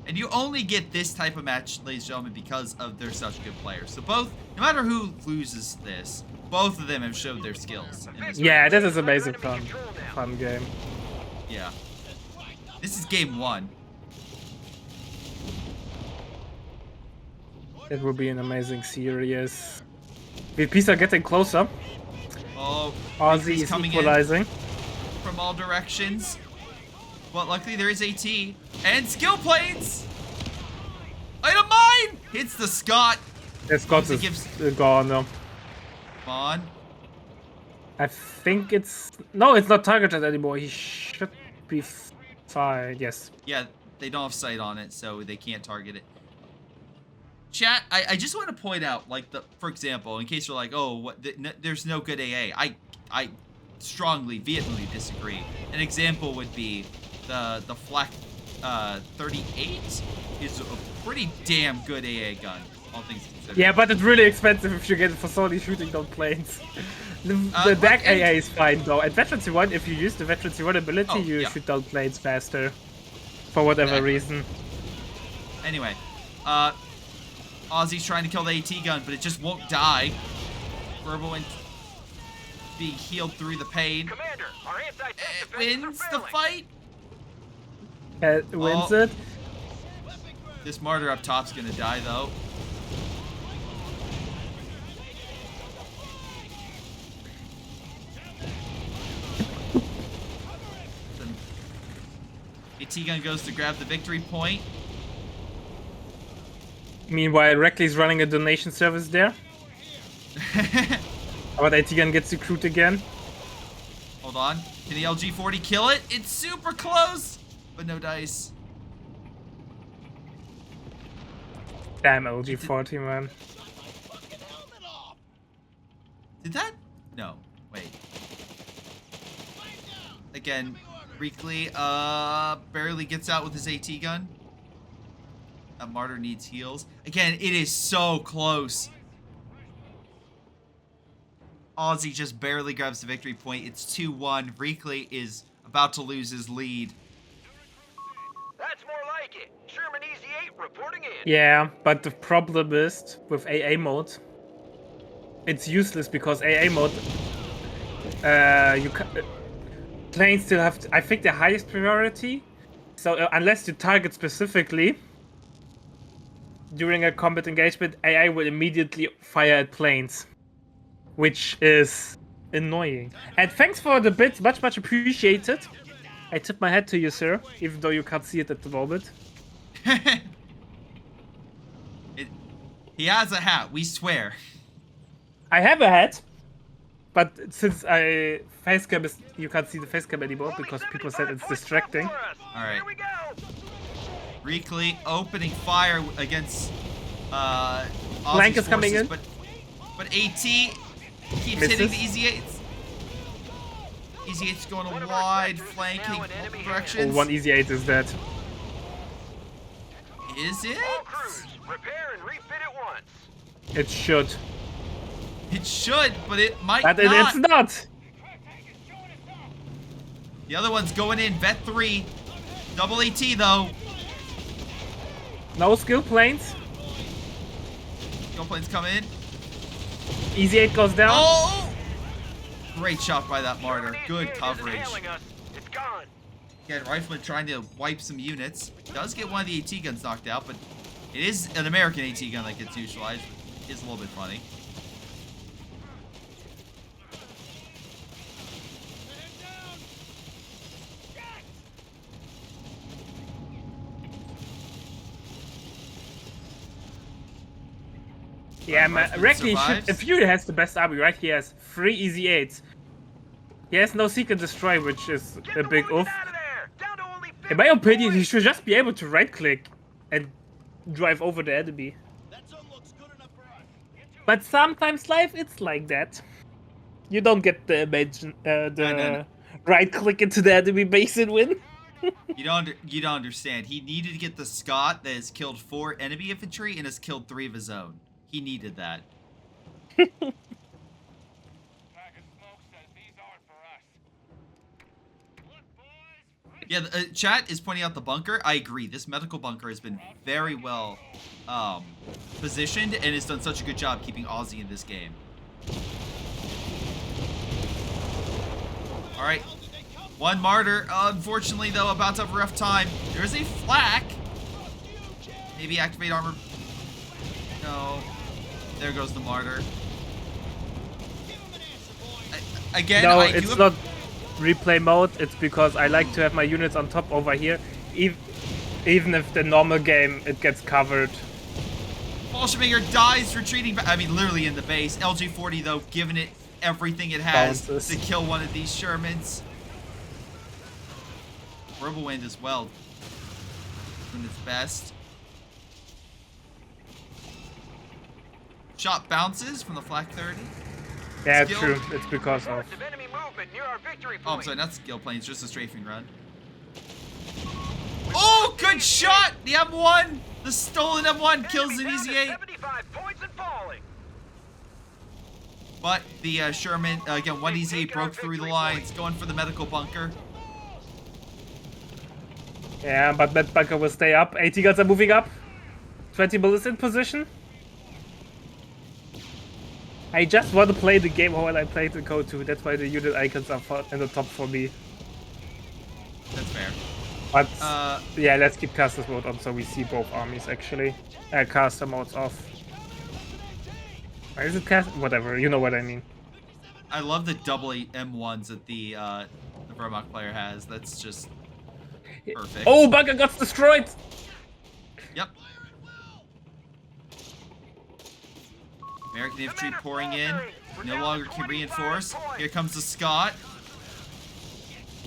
And you only get this type of match, ladies and gentlemen, because of they're such good players. So both, no matter who loses this, both of them have showed their skills. In this Yeah, match. this is amazing fun game. Yeah. This is game 1. It will be an amazing series. VPs are getting closer. Oh, Ozzy he's is coming equalizing. in from all directions. But luckily there is AT. And skill planes! Item mine! Hits the Scott. The Scots It is gives- gone now. Come on. I think it's... No, it's not targeted anymore. He should be fine. Yes. Yeah, they don't have sight on it, so they can't target it. Chat, I just want to point out, like, for example, in case you're like, oh, there's no good AA. I strongly, vehemently disagree. An example would be the Flak 38 is a pretty damn good AA gun, all things considered. Yeah, but it's really expensive if you get it for solely shooting down planes. The back AA is fine though. At Veterancy 1, if you use the Veterancy 1 ability, you shoot down planes faster. For whatever reason. Anyway, Ozzy's trying to kill the AT gun, but it just won't die. Verbalin being healed through the pain. Commander, our anti-tank It defenses wins are the failing. fight. It wins Oh. it. This martyr up top's gonna die though. AT gun goes to grab the victory point. Meanwhile, REAKLY's running a donation service there. But AT-Gun gets recruit again. Hold on. Can the LG40 kill it? It's super close, but no dice. Damn LG40, man. Did that? No. Wait. Again, REAKLY barely gets out with his AT gun. That martyr needs heals. Again, it is so close. Ozzy just barely grabs the victory point. It's 2-1. REAKLY is about to lose his lead. That's more like it. Sherman Easy 8 reporting in. Yeah, but the problem is with AA mode, it's useless because AA mode, planes still have, I think, the highest priority. So unless you target specifically, during a combat engagement, AI will immediately fire at planes, which is annoying. And thanks for the bits, much appreciated. I tip my hat to you, sir, even though you can't see it at the moment. He has a hat, we swear. I have a hat, but since I facecam is, you can't see the facecam anymore because people said it's distracting. Alright. REAKLY opening fire against Flank Ozzy's is coming forces, in. But AT keeps Misses. hitting the Easy 8s. Easy 8's going wide, flanking Oh, directions. one Easy 8 is dead. Is it? All crews, repair and refit at once. It should. It should, but it might But not. it's not. The other one's going in, Vet 3. Double AT though. No skill planes. Skill planes come in. Easy 8 goes down. Oh! Great shot by that martyr. Good Isn't coverage. hailing us. It's gone. Again, Rifleman trying to wipe some units. Does get one of the AT guns knocked out, but it is an American AT gun that gets utilized. It is a little bit funny. Yeah, Rifleman REAKLY survives. should. Aphyria has the best army, right? He has 3 Easy 8s. He has no Seek and Destroy, which is Get a the big wounded oof. out of there. Down to only 50 In my opinion, he points. should just be able to right-click and drive over the enemy. That zone looks good enough for us. But sometimes life, it's like that. You don't get the no. right-click into the enemy base and win. You don't understand. He needed to get the Scot that has killed 4 enemy infantry and has killed 3 of his own. He needed that. Pack of smoke says these aren't for us. Look, boys. Yeah, the, chat is pointing out the bunker. I agree. This medical bunker has been very well positioned and has done such a good job keeping Ozzy in this game. All right, one martyr. Unfortunately, though, about to have a rough time. There's a flak. Maybe activate armor. No. There goes the martyr. Again, No, I do it's have- not replay mode. It's because I like to have my units on top over here. Even if the normal game, it gets covered. Bolshevik dies retreating back. I mean, literally in the base. LG-40, though, giving it everything it has Bounces. to kill one of these Shermans. Whirlwind as well. Doing its best. Shot bounces from the flak 30. Yeah, Skill. true. It's because of. Reports of enemy movement near our victory Oh, I'm point. sorry, not skill plane. It's just a strafing run. Oh, good shot! The M1! The stolen M1 kills an Enemy Easy down to 8. 75 points and falling. But the Sherman, again, one Easy 8 broke through the lines, going for the medical bunker. Yeah, but that bunker will stay up. 80 guns are moving up. 20 bullets in position. I just want to play the game while I play the code 2. That's why the unit icons are in the top for me. That's fair. But Uh, yeah, let's keep caster mode on so we see both armies actually. Caster mode's off. Or is it cast? Whatever, you know what I mean. I love the double M1s that the Vermont player has. That's just perfect. Oh, bunker got destroyed! Yep. American infantry pouring in. No longer can reinforce. Here comes the Scot.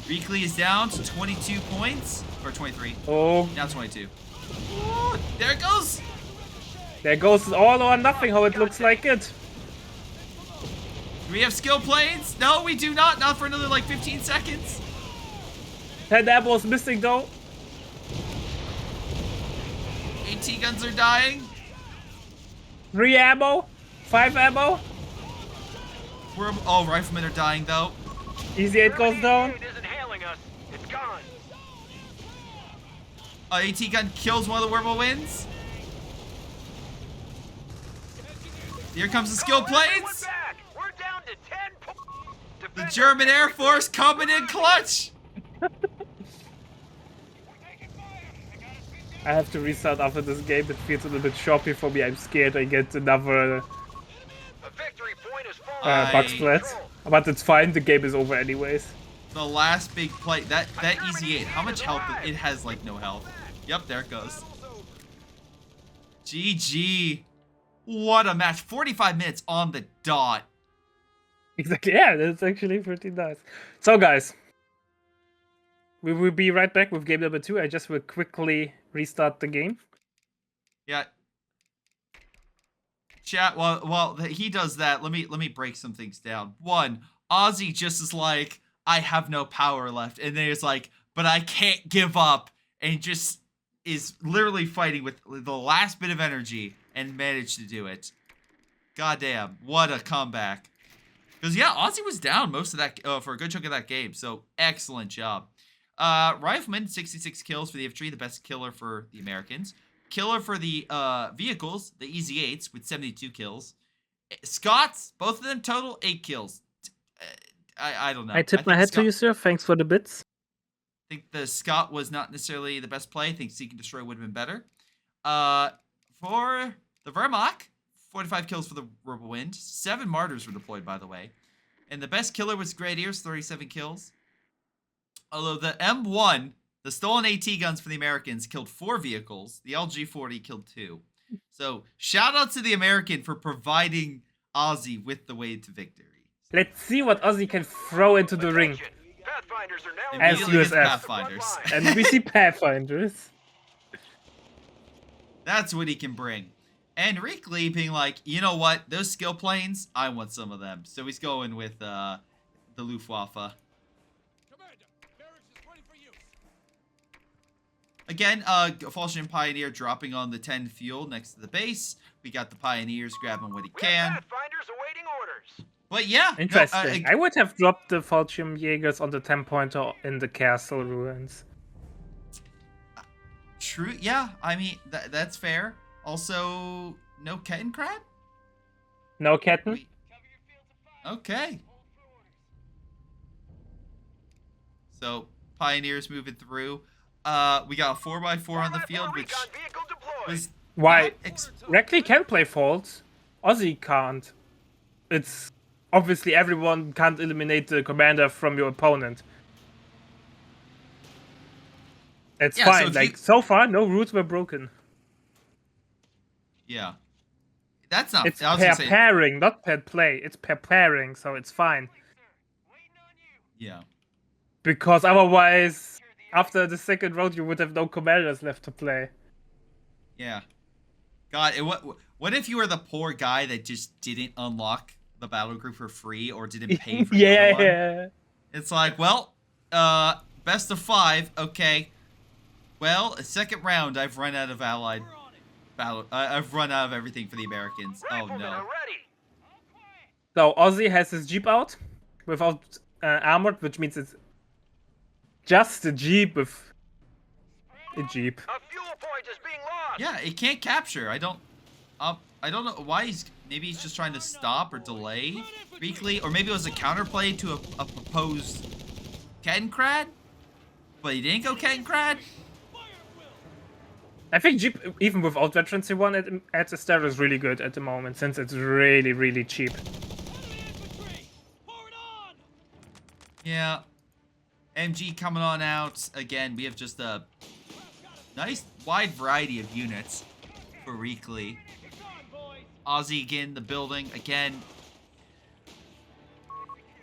REAKLY is down to 22 points. Or 23. Oh, Now 22. Ooh, there it goes! there goes all or nothing how it looks like it. Do we have skill planes? No, we do not. Not for another like 15 seconds. 10 apples missing though. AT guns are dying. 3 ammo. 5 ammo. Oh, riflemen are dying though. Easy 8 goes down. Isn't hailing us. It's gone. AT gun kills one of the Whirlwinds. Here comes the skill Everyone planes. back. We're down to 10 points. The German Air Force coming in clutch. I have to restart after this game. It feels a little bit choppy for me. I'm scared I get another A victory point is falling. bug split. But it's fine. The game is over anyways. The last big play, that easy 8, how much health? It has like no health. Yep, there it goes. GG. What a match. 45 minutes on the dot. Exactly. Yeah, that's actually pretty nice. So, guys, we will be right back with game number 2. I just will quickly restart the game. Yeah. Chat, while he does that, let me break some things down. One, Ozzy just is like, I have no power left. And then it's like, but I can't give up. And just is literally fighting with the last bit of energy and managed to do it. Goddamn, what a comeback. Because, yeah, Ozzy was down most of that, for a good chunk of that game. So, excellent job. Rifleman, 66 kills for the infantry, the best killer for the Americans. Killer for the vehicles, the Easy 8s, with 72 kills. Scots, both of them total, 8 kills. I don't know. I tip my head to you, sir. Thanks for the bits. I think the Scot was not necessarily the best play. I think Seek and Destroy would have been better. For the Wehrmacht, 45 kills for the Whirlwind. 7 Martyrs were deployed, by the way. And the best killer was Grenadiers, 37 kills. Although the M1, the stolen AT guns for the Americans, killed 4 vehicles. The LG-40 killed 2. So, shout out to the American for providing Ozzy with the way to victory. Let's see what Ozzy can throw into the ring. Pathfinders are now As Immediately against USF. Pathfinders. And we see Pathfinders. That's what he can bring. And REAKLY being like, you know what? Those skill planes, I want some of them. So he's going with the Luftwaffe. Commander, barracks is ready for use. Again, Falchion Pioneer dropping on the 10 fuel next to the base. We got the Pioneers grabbing what he We can. have Pathfinders awaiting orders. But yeah. Interesting. I would have dropped the Fallschirm Jägers on the 10-pointer in the castle ruins. True. Yeah, I mean, that's fair. Also, no Kettenkrad? No Ketten? Okay. So, Pioneers moving through. We got a 4x4 on the field, which Recon vehicle deployed. was Why? not REAKLY can play Faults. Ozzy can't. It's obviously everyone can't eliminate the commander from your opponent. It's Yeah, so fine. if Like you- so far, no rules were broken. Yeah. That's not... It's I was pair gonna say, pairing, not pair play. It's pair pairing, so it's fine. yeah. Because otherwise, after the second round, you would have no commanders left to play. Yeah. God, what if you were the poor guy that just didn't unlock the battle group for free or didn't pay for the other one? Yeah. It's like, well, best of 5, okay. Well, second round, I've run out of allied battle. I've run out of everything for the Americans. Oh Riflemen no. are ready. So Ozzy has his Jeep out without armored, which means it's just a Jeep with a Jeep. A fuel point is being lost. Yeah, it can't capture. I don't know why maybe he's just trying to stop or delay REAKLY, or maybe it was a counterplay to a proposed Kettenkrad, but he didn't go Kettenkrad. I think Jeep, even without Veterancy 1 at the start, is really good at the moment, since it's really, really cheap. Yeah. MG coming on out. Again, we have just a nice wide variety of units for REAKLY. Ozzy again in the building. Again.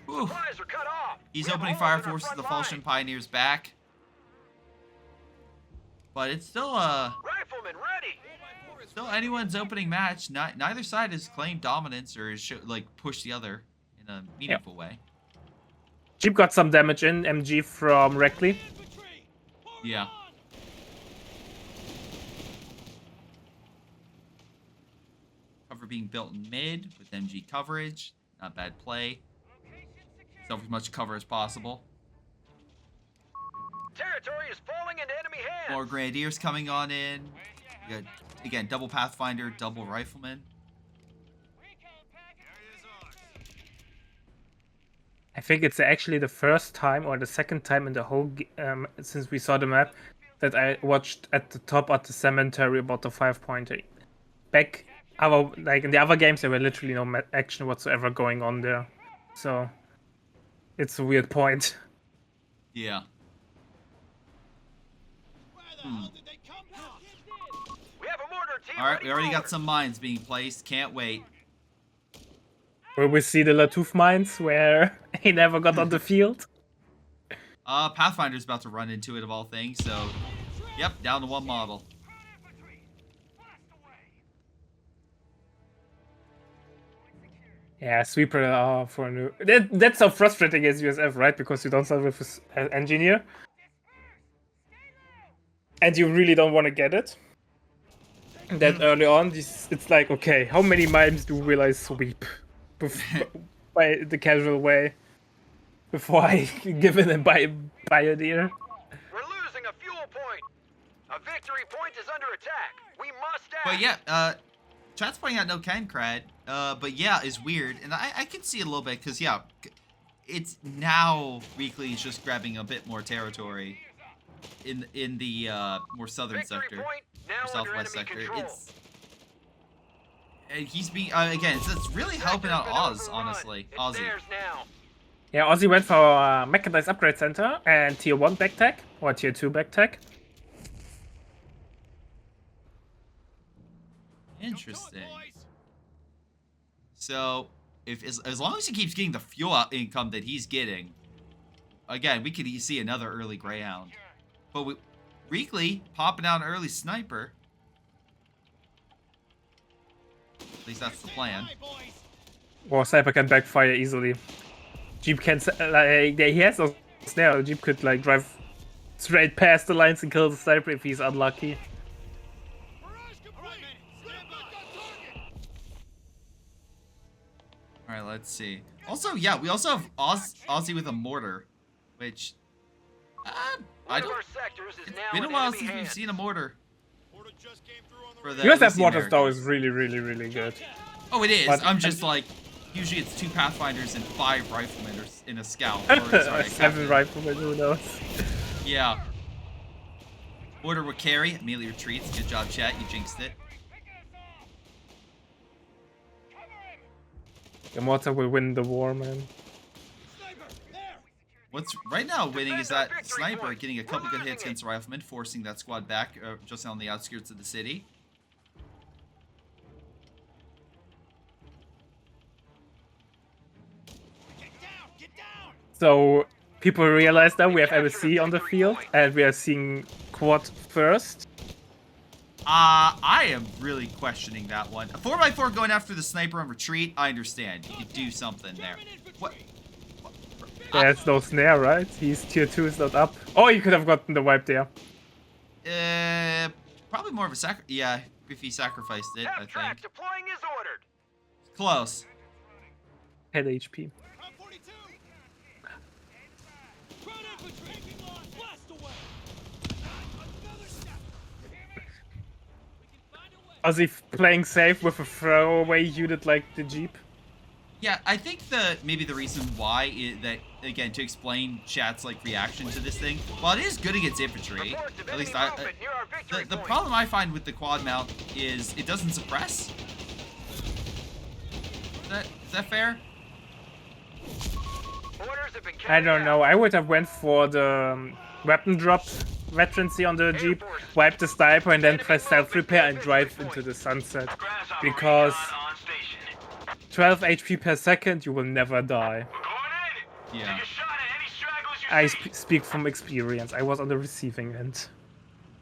Whew. Supplies are cut off. He's We have opening holes fire in our forces, front the line. Falchion Pioneers back. But it's still Riflemen ready. anyone's opening match. Neither side has claimed dominance or has pushed the other in a meaningful way. Jeep got some damage in, MG from REAKLY. Yeah. Cover being built in mid with MG coverage. Not bad play. Still as much cover as possible. Territory is falling into enemy hands. More Grenadiers coming on in. We got, again, double Pathfinder, double Rifleman. I think it's actually the first time or the second time in the whole since we saw the map that I watched at the top at the cemetery about the 5-pointer. Back, like in the other games, there were literally no action whatsoever going on there. So, it's a weird point. Yeah. Where the hell did they come from? We have a mortar team. Alright, ready we already got forward. some mines being placed. Can't wait. Will we see the Latouf mines where he never got on the field? Pathfinder's about to run into it of all things, so... Yep, down to one model. Yeah, sweeper for a new... That's so frustrating as USF, right? Because you don't start with an engineer. And you really don't want to get it. And then early on, it's like, okay, how many mimes will I sweep? By the casual way. Before I give it a pioneer. We're losing a fuel point. A victory point is under attack. We must act. But yeah, chat's pointing out no can crad. But yeah, is weird. And I can see it a little bit, because yeah, it's now REAKLY is just grabbing a bit more territory in the more southern Victory sector. point now Or under southwest enemy sector. control. And he's being again. It's really helping out Sector's been Oz, overrun. honestly. It's Ozzy. theirs now. Yeah, Ozzy went for a mechanized upgrade center and tier 1 backtech, or tier 2 backtech. Interesting. So, if as long as he keeps getting the fuel income that he's getting, again, we could see another early Greyhound. But REAKLY popping out an early sniper. At least that's the plan. Or sniper can backfire easily. Jeep can like he has no snare. Jeep could like drive straight past the lines and kill the sniper if he's unlucky. All right, let's see. Also, yeah, we also have Ozzy with a mortar, which I One of don't. our sectors is It's now been a in while enemy since we've hands. seen a mortar. For the, USF at least the mortars though Americans. is really good. Oh, it is. But- I'm just like, usually it's 2 Pathfinders and 5 riflemen in a scout. Or, sorry, a 7 captain. riflemen, who knows? Yeah. Mortar will carry, immediately retreats. Good job, chat. You jinxed it. The mortar will win the war, man. What's right now winning is that sniper getting a couple good hits against the rifleman, forcing that squad back just on the outskirts of the city. So people realize that we have MSC on the field and we are seeing quad first. I am really questioning that one. A 4x4 going after the sniper on retreat, I understand. You could do something there. What? There's no snare, right? He's tier 2 is not up. Oh, you could have gotten the wipe there. Probably more of a yeah, if he sacrificed it, I Tap track think. deploying is ordered. Close. 10 HP. Ozzy playing safe with a throwaway unit like the Jeep. Yeah, I think maybe the reason why is that, again, to explain chat's like reaction to this thing, while it is good against infantry, at least the problem I find with the quad mount is it doesn't suppress. Is that fair? I don't know. I would have went for the weapon drop veterancy on the Jeep, wipe the sniper, and then press self repair and drive into the sunset. Because 12 HP per second, you will never die. Yeah. I speak from experience. I was on the receiving end.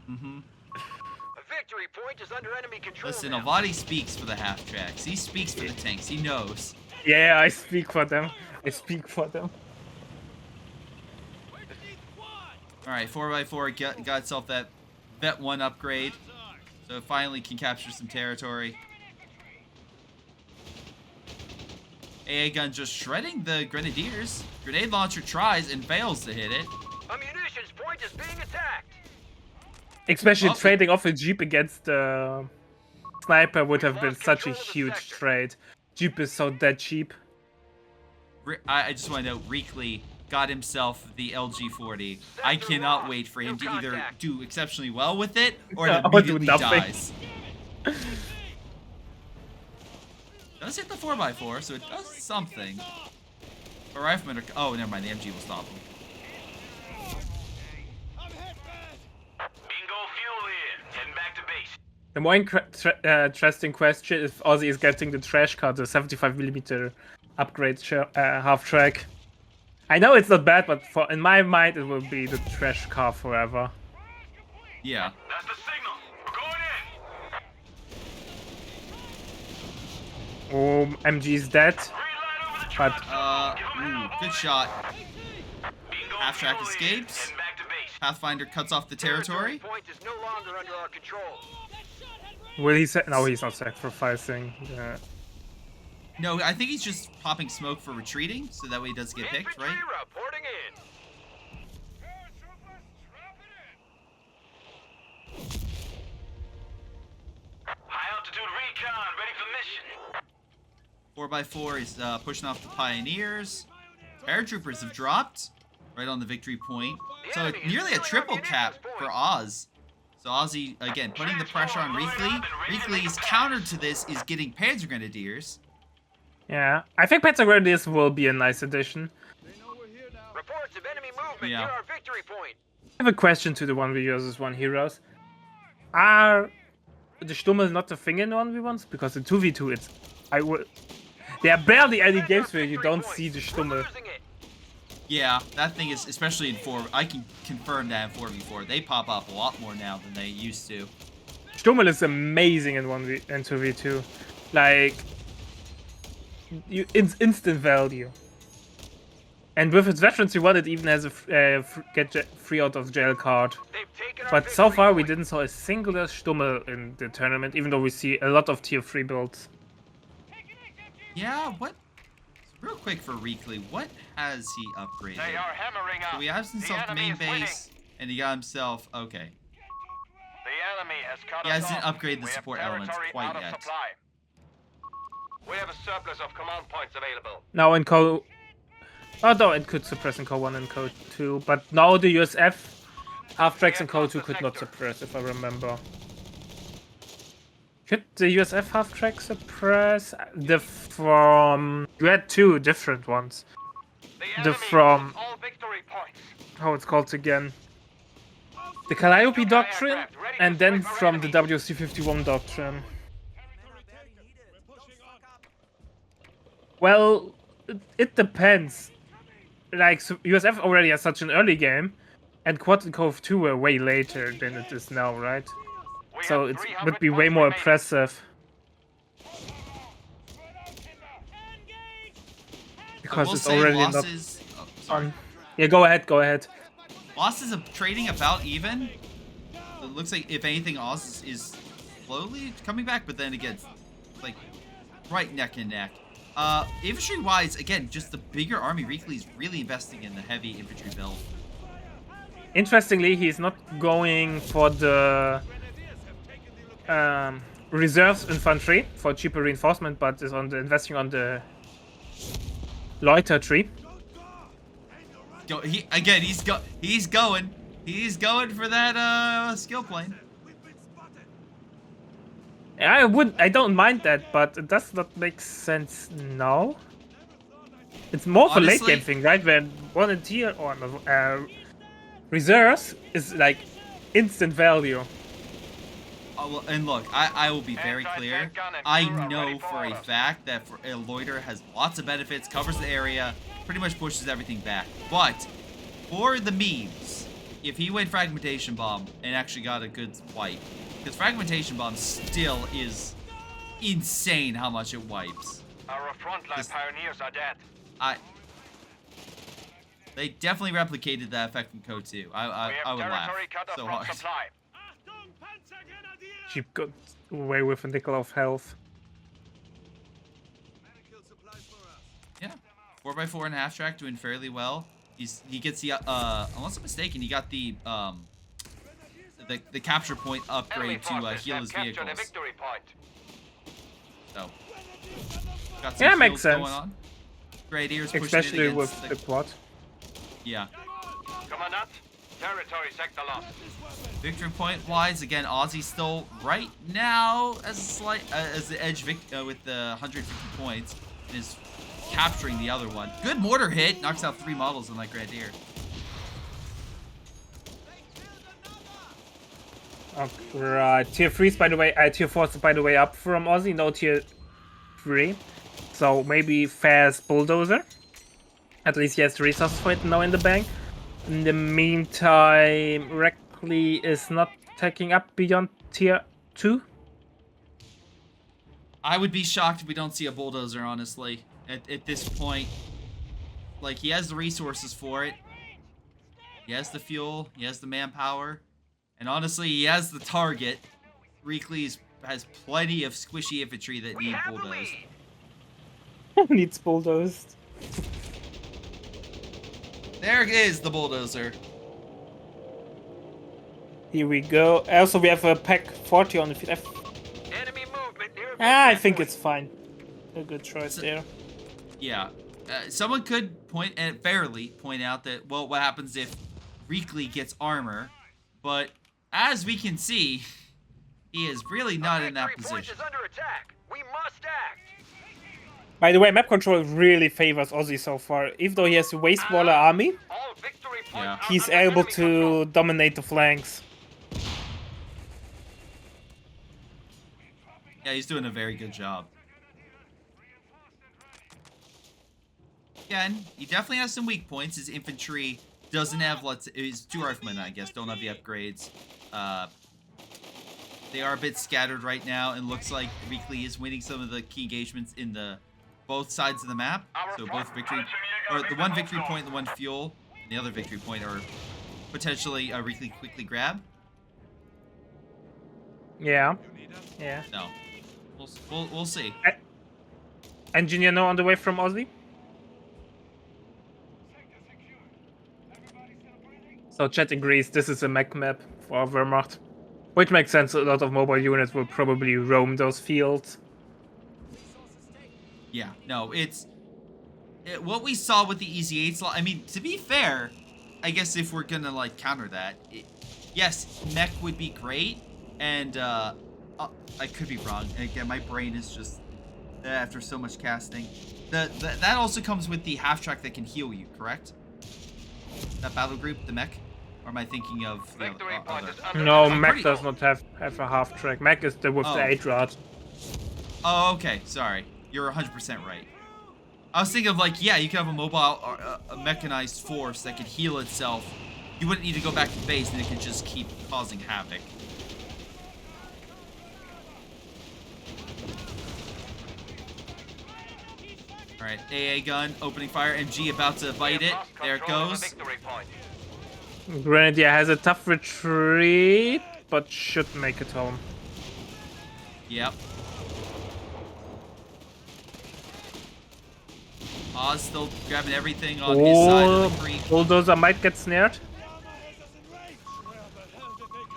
Mm-hmm. A victory point is under enemy control. Listen, now. Olvadi speaks for the half tracks. He speaks for the tanks. He knows. Yeah, I speak for them. I speak for them. All right, 4x4 got itself that Vet 1 upgrade, so it finally can capture some territory. AA gun just shredding the grenadiers. Grenade launcher tries and fails to hit it. A munitions point is being attacked. Especially Oh. trading off a Jeep against the sniper would have been such a huge trade. Jeep is so dead cheap. I just want to note, REAKLY got himself the LG40. I cannot wait for him to either do exceptionally well with it or it Or do immediately nothing. dies. Does hit the 4x4, so it does something. A rifleman are, oh, never mind, the MG will stop him. Bingo fuel in. Heading back to base. The more interesting question is if Ozzy is getting the trash car, the 75mm upgrade half track. I know it's not bad, but in my mind it will be the trash car forever. Yeah. That's the signal. We're going in. MG's dead, Green light over the but truck. Good shot. Bingo Half track fuel in. escapes. Heading back to base. Pathfinder cuts off the territory. Point is no longer under our control. will he no, he's not sacrificing. No, I think he's just popping smoke for retreating, so that way he does get picked, Infantry right? reporting in. High altitude recon, ready for mission. 4x4 is pushing off the Pioneers. Paratroopers have dropped right on the victory point. So it's nearly a triple cap for Oz. So Ozzy, again, putting the pressure on REAKLY. REAKLY's counter to this is getting Panzer Grenadiers. Yeah, I think Pentagrandis will be a nice addition. Reports of enemy movement Yeah. near our victory point. I have a question to the 1v versus 1 heroes. Are the Stummel not a thing in 1v1s? Because in 2v2 it's... There are barely any games where you don't see the Stummel. Losing it. Yeah, that thing is, especially in 4, I can confirm that in 4v4. They pop up a lot more now than they used to. Stummel is amazing in 1v and 2v2. Like... It's instant value. And with its veterans reward, it even has a get free out of jail card. They've taken our But so victory far we point. didn't saw a singular Stummel in the tournament, even though we see a lot of tier 3 builds. Yeah, what? Real quick for REAKLY, what has he upgraded? They are hammering us. So he has himself the main base, and he got himself, okay. The enemy has cut He us hasn't off. upgraded the We have support elements territory quite out of yet. supply. We have a surplus of command points available. Now in Co... Although it could suppress in Co 1 and Co 2, but now the USF half-tracks in Co 2 could not suppress, if I remember. Could the USF half-track suppress? You had 2 different ones. The from- all victory points. How it's called again? The Calliope Doctrine, and then from the WC-51 Doctrine. Well, it depends. Like, USF already has such an early game, and Quad and Cove 2 were way later than it is now, right? We So have it 300 would be way points more remaining. impressive. Because I will it's say already not losses. Oh, sorry. on. Yeah, go ahead. Losses of trading about even. It looks like if anything, Oz is slowly coming back, but then again, like right neck and neck. Infantry wise, again, just the bigger army. REAKLY is really investing in the heavy infantry build. Interestingly, he's not going for the reserves infantry for cheaper reinforcement, but is investing on the loiter tree. He's going for that skill plane. I don't mind that, but it does not make sense now. It's more for late Honestly- game thing, right? When volunteer or reserves is like instant value. Well, and look, I will be very clear. Anti-tank gun and I crew are know ready for for a orders. fact that a loiter has lots of benefits, covers the area, pretty much pushes everything back. But for the memes, if he went fragmentation bomb and actually got a good wipe, because fragmentation bomb still is insane how much it wipes. Our frontline Just- pioneers are dead. They definitely replicated that effect from Code 2. We I have would laugh territory cut off so from hard. supply. She got away with a nickel of health. Yeah, 4x4 and half track doing fairly well. He gets the unless I'm mistaken, he got the capture point Enemy upgrade to forces heal have his captured a vehicles. victory point. So got some Yeah, kills makes sense. going on. Grenadiers pushing it Especially against with the quad. Yeah. Commandant, territory sector lost. Victory point wise, again, Ozzy still right now as a slight as the edge with the 150 points, and is capturing the other one. Good mortar hit, knocks out 3 models on that Grenadier. Right, tier 3's by the way, tier 4's by the way up from Ozzy, no tier 3. So maybe fast bulldozer. At least he has the resources for it now in the bank. In the meantime, REAKLY is not taking up beyond tier 2. I would be shocked if we don't see a bulldozer, honestly, at this point. Like, he has the resources for it. He has the fuel, he has the manpower. And honestly, he has the target. REAKLY has plenty of squishy infantry that need bulldozed. Needs bulldozed. There is the bulldozer. Here we go. Also, we have a pack 40 on the field. Enemy movement near. I think it's fine. A good choice there. Yeah. Someone could fairly point out that, well, what happens if REAKLY gets armor? But as we can see, he is really not in that Victory point position. is under attack. We must act. By the way, map control really favors Ozzy so far. Even though he has a way smaller army, All victory points Yeah. are he's under able enemy control. to dominate the flanks. Yeah, he's doing a very good job. Again, he definitely has some weak points. His infantry doesn't have, his 2 riflemen, I guess, don't have the upgrades. They are a bit scattered right now, and looks like REAKLY is winning some of the key engagements in both sides of the map. So both victory, or the one victory point and the one fuel, and the other victory point are potentially REAKLY quickly grab. Yeah. Yeah. No, we'll see. Engineer now on the way from Ozzy. So chat agrees this is a mech map for Wehrmacht. Which makes sense, a lot of mobile units will probably roam those fields. Yeah, no, what we saw with the Easy 8 slot. I mean, to be fair, I guess if we're gonna like counter that, yes, mech would be great, and I could be wrong. And again, my brain is just after so much casting. That also comes with the half track that can heal you, correct? That battle group, the mech. Or am I thinking of the Victory point other? is under No, attack. mech does not have a half track. Mech is the with Oh. the 8 rod. Oh, okay. Sorry. You're 100% right. I was thinking of like, yeah, you could have a mobile or a mechanized force that could heal itself. You wouldn't need to go back to base, and it could just keep causing havoc. All right, AA gun, opening fire, MG about to bite it. Lost There it control of goes. the victory point. Grenadier has a tough retreat, but should make it home. Yep. Oz still grabbing everything on his side of the creek. Bulldozer might get snared.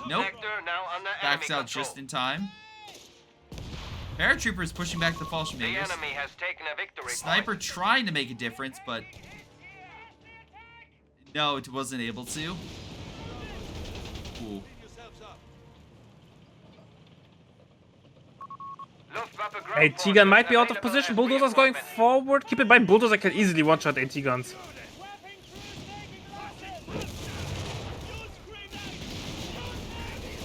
Nope. Sector now under Backs enemy out control. just in time. Paratroopers pushing back the The Fallschirmjägers. enemy has taken a victory Sniper point. trying to make a difference, but no, it wasn't able to. Ooh. Luftwaffe ground Hey, forces T-gun might be out of available position. as Bulldozer's going re-equipment. forward. Keep in mind, Bulldozer can easily one-shot AT-guns.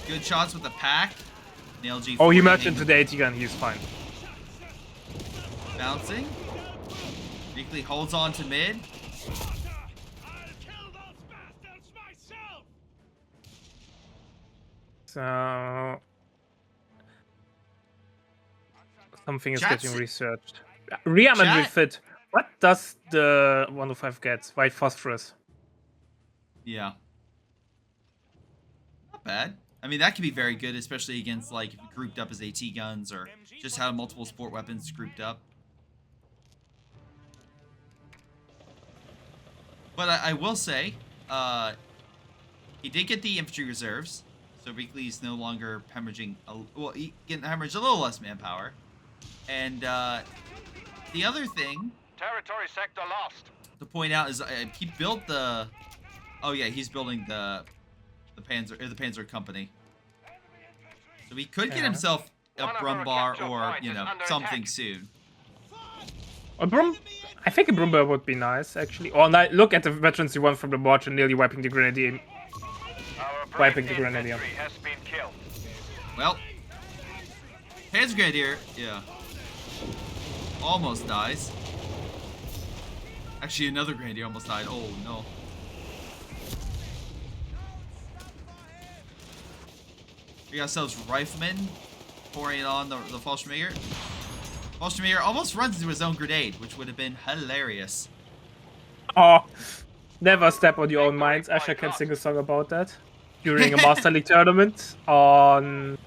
Good shots with the pack. Nail G. Oh, he merged into the AT-gun. He's fine. Bouncing. REAKLY holds on to mid. So... something is Chat's- getting researched. Rearmament Chat- refit. What does the 105 get? White phosphorus. Yeah. Not bad. I mean, that could be very good, especially against, like, if you grouped up as AT guns or just had multiple sport weapons grouped up. But I will say, he did get the infantry reserves, so REAKLY's no longer hemorrhaging, well, he can hemorrhage a little less manpower. And the other thing, Territory sector lost. to point out is he built the. Oh yeah, he's building the Panzer Company. So he could get himself a Brumbar or something soon. A I think a Brumbar would be nice actually. Oh, now look at the veterans you won from the march and nearly wiping the Grenadier. Wiping the Grenadier. Has been killed. Well, Panzer Grenadier, yeah, almost dies. Actually, another Grenadier almost died. Oh no. We got ourselves Rifleman pouring on the Fallschirmjäger. Fallschirmjäger almost runs into his own grenade, which would have been hilarious. Oh, never step on your own mines. Asher can sing a song about that. During a Master League tournament on...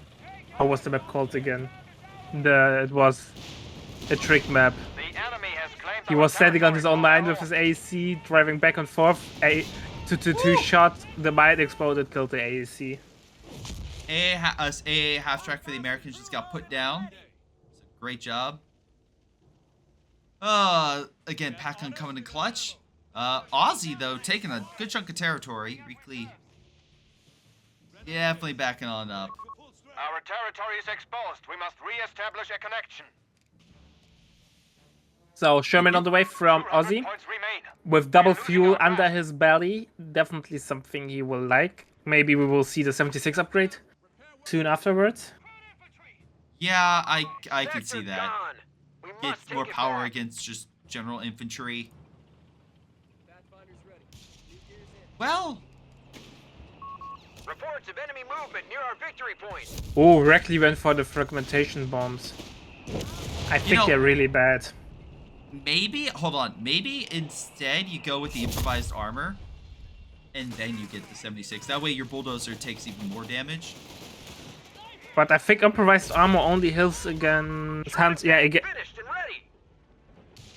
How was the map called again? It was a trick map. The enemy has claimed He was standing on his own mine with his AC, driving back and forth. Two shots, the mine exploded, killed the AAC. AA half track for the Americans just got put down. Great job. Again, Pac-Man coming in clutch. Aussie, though, taking a good chunk of territory. REAKLY definitely backing on up. Our territory is exposed. We must re-establish a connection. So, Sherman on the way from 200 Aussie. points remain. With double fuel under his belly. Definitely something he will like. Maybe we will see the 76 upgrade soon afterwards. Yeah, I can see Sector's that. gone. We Get must take more it power back. against just general infantry. Well, Reports of enemy movement near our victory point. Oh, REAKLY went for the fragmentation bombs. I think know- they're really bad. maybe, hold on, maybe instead you go with the improvised armor, and then you get the 76. That way your bulldozer takes even more damage. But I think improvised armor only heals against hands. Yeah, again. Finished and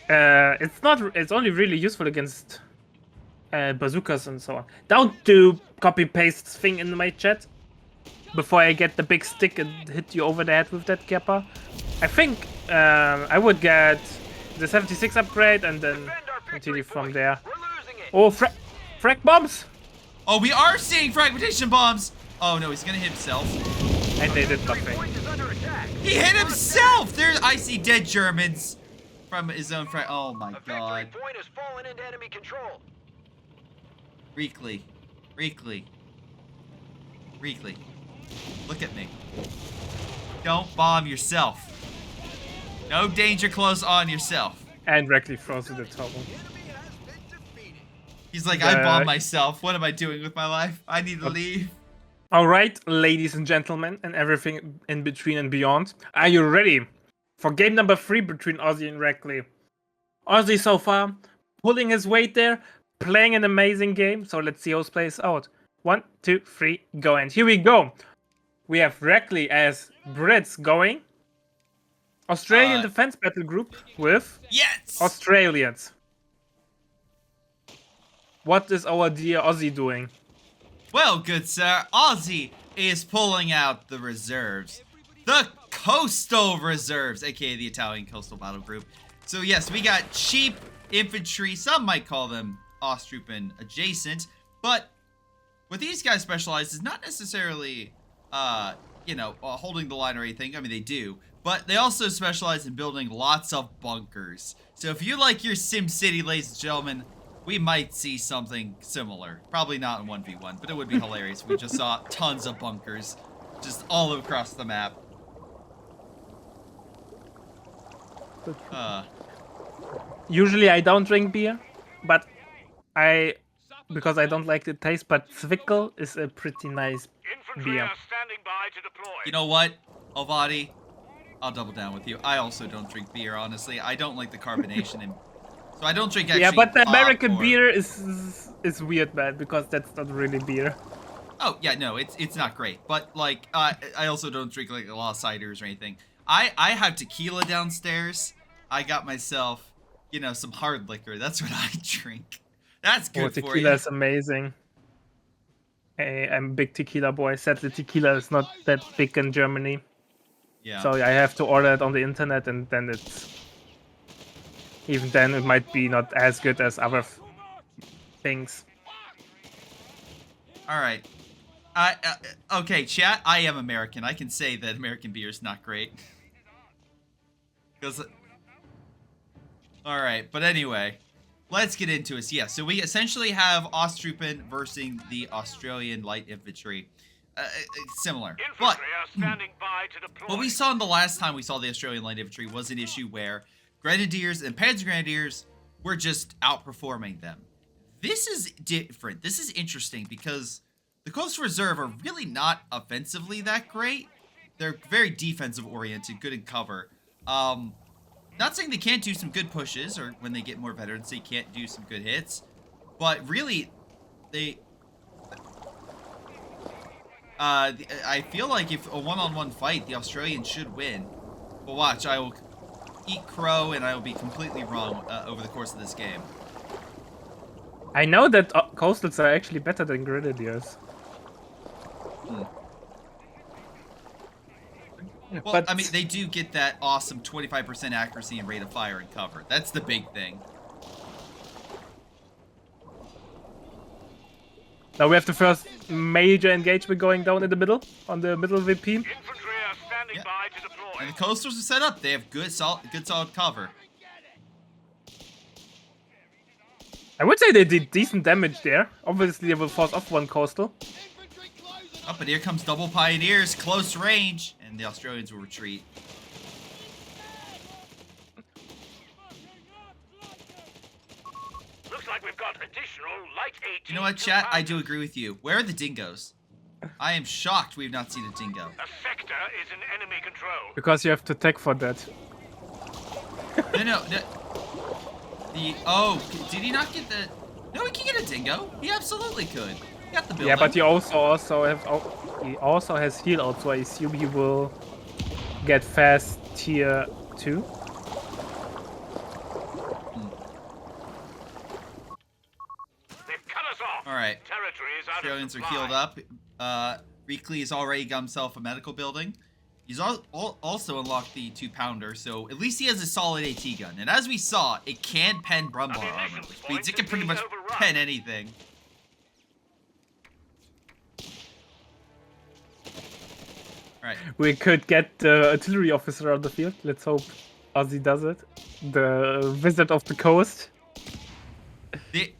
ready. It's only really useful against bazookas and so on. Don't do copy paste thing in my chat before I get the big stick and hit you over the head with that Kappa. I think I would get the 76 upgrade and then Defend our victory continue from point. there. We're losing it. Oh, frag bombs! Oh, we are seeing fragmentation bombs! Oh no, he's gonna hit himself. And they did nothing. Point is under attack. He hit himself! I see dead Germans from his own Oh my A god. victory point has fallen into enemy control. REAKLY. Look at me. Don't bomb yourself. No danger close on yourself. And REAKLY throws to the top. He's like, I bombed myself. What am I doing with my life? I need to leave. Alright, ladies and gentlemen, and everything in between and beyond. Are you ready for game number 3 between Aussie and REAKLY? Aussie so far, pulling his weight there, playing an amazing game. So let's see how it plays out. 1, 2, 3, go. And here we go. We have REAKLY as Brits going. Australian defense battle group with Yes! Australians. What is our dear Aussie doing? Well, good sir, Aussie is pulling out the reserves. The Coastal Reserves, aka the Italian Coastal Battle Group. So yes, we got cheap infantry. Some might call them Ostrupen adjacent. But what these guys specialize is not necessarily, holding the line or anything. I mean, they do. But they also specialize in building lots of bunkers. So if you like your Sim City, ladies and gentlemen, we might see something similar. Probably not in 1v1, but it would be hilarious if we just saw tons of bunkers just all across the map. Usually I don't drink beer, but because I don't like the taste, but Zwickel is a pretty nice Infantry beer. are standing by to deploy. You know what, Olvadi? I'll double down with you. I also don't drink beer, honestly. I don't like the carbonation in... So I don't drink actually. Yeah, but the American or... beer is weird, man, because that's not really beer. Oh yeah, no, it's not great. But like, I also don't drink like a lot of ciders or anything. I have tequila downstairs. I got myself, some hard liquor. That's what I drink. That's good for you. Tequila is amazing. Hey, I'm a big tequila boy. Sadly, tequila is not that big in Germany. Yeah. So I have to order it on the internet, and then it's Even then, it might be not as good as other things. All right. Okay, chat. I am American. I can say that American beer is not great. Because. All right, but anyway, let's get into it. Yeah, so we essentially have Ostrupen versus the Australian light infantry. Similar, but Infantry are standing by to deploy. what we saw in the last time we saw the Australian light infantry was an issue where Grenadiers and Panzer Grenadiers were just outperforming them. This is different. This is interesting because the Coastal Reserve are really not offensively that great. They're very defensive oriented, good in cover. Not saying they can't do some good pushes, or when they get more veterans, they can't do some good hits. But really, I feel like if a one-on-one fight, the Australians should win. But watch, I will eat crow, and I will be completely wrong over the course of this game. I know that Coastals are actually better than Grenadiers. Well, But I mean, they do get that awesome 25% accuracy and rate of fire and cover. That's the big thing. now we have the first major engagement going down in the middle, on the middle VP. Infantry are standing by to deploy. And the Coastals are set up. They have good solid cover. I would say they did decent damage there. Obviously, they will force off one Coastal. Up, and here comes double Pioneers, close range, and the Australians will retreat. Looks like we've got additional light 18. You know what, chat? I do agree with you. Where are the dingoes? I am shocked we've not seen a dingo. A sector is in enemy control. Because you have to tech for that. No. Did he not get the... No, he can get a dingo. He absolutely could. He got the building. Yeah, but he he also has heal out, so I assume he will get fast tier 2. They've cut us off. All right. Territory is out Australians of are supply. healed up. REAKLY has already got himself a medical building. He's also unlocked the 2-pounder, so at least he has a solid AT gun. And as we saw, it can pen Brumbar armor, which means it can pretty much pen anything. Alright. We could get the artillery officer on the field. Let's hope Ozzy does it. The Wizard of the Coast. The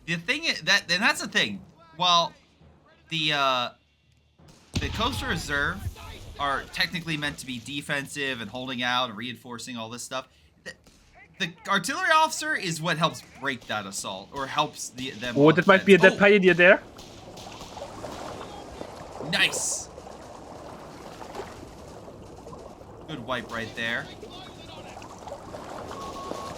thing is and that's the thing. While the Coastal Reserve are technically meant to be defensive and holding out and reinforcing all this stuff, the artillery officer is what helps break that assault or helps them. Oh, that might be a dead pioneer there. Nice. Good wipe right there.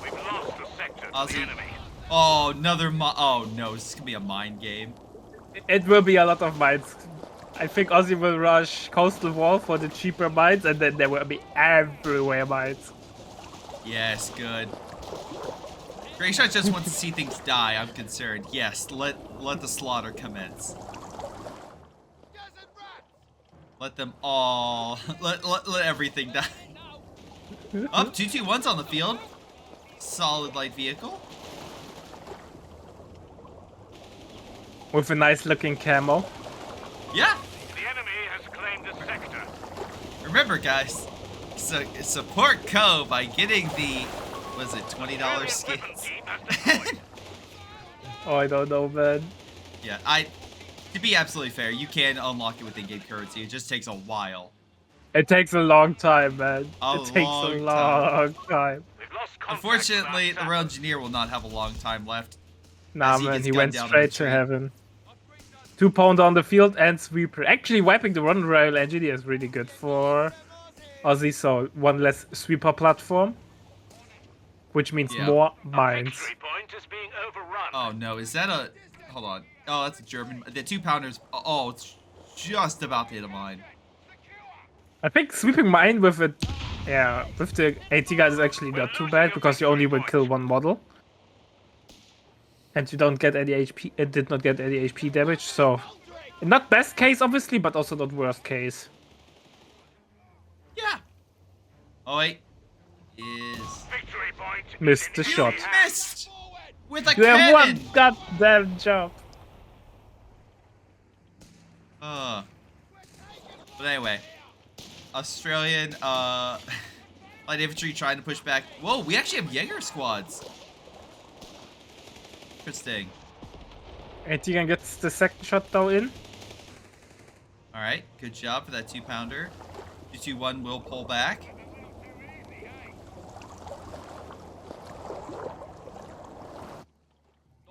We've lost the sector to Ozzy. the enemy. Oh, another oh no, this is gonna be a mind game. It will be a lot of mines. I think Ozzy will rush Coastal Wall for the cheaper mines, and then there will be everywhere mines. Yes, good. Greyshot just wants to see things die, I'm concerned. Yes, let the slaughter commence. Let them all let everything die. Up, 221's on the field. Solid light vehicle. With a nice looking camo. Yeah. The enemy has claimed the sector. Remember, guys, so support Co by getting the was it $20 skins? Oh, I don't know, man. Yeah, to be absolutely fair, you can unlock it with in-game currency. It just takes a while. It takes a long time, man. A It takes a long long time. We've lost contact Unfortunately, with the our Royal Engineer will not have a long time left. Nah, As he man, gets he gunned went down straight on the to tree. heaven. 2-pounder on the field and sweeper. Actually, wiping the one Royal Engineer is really good for Ozzy, so one less sweeper platform. Which means Yeah. more A mines. victory point is being overrun. Oh no, is that a... Hold on. Oh, that's a German... The 2-pounders... Oh, it's just about to hit a mine. I think sweeping mine with it, yeah, with the AT guys is actually not too bad because you only will kill one model. And you don't get any HP, it did not get any HP damage, so... Not best case, obviously, but also not worst case. Yeah. Oh, wait. is Victory point. Missed the shot. missed with a You have cannon. one goddamn job. But anyway, Australian light infantry trying to push back. Whoa, we actually have Jaeger squads. Interesting. And Tegan gets the second shot though in. All right, good job for that 2-pounder. 221 will pull back.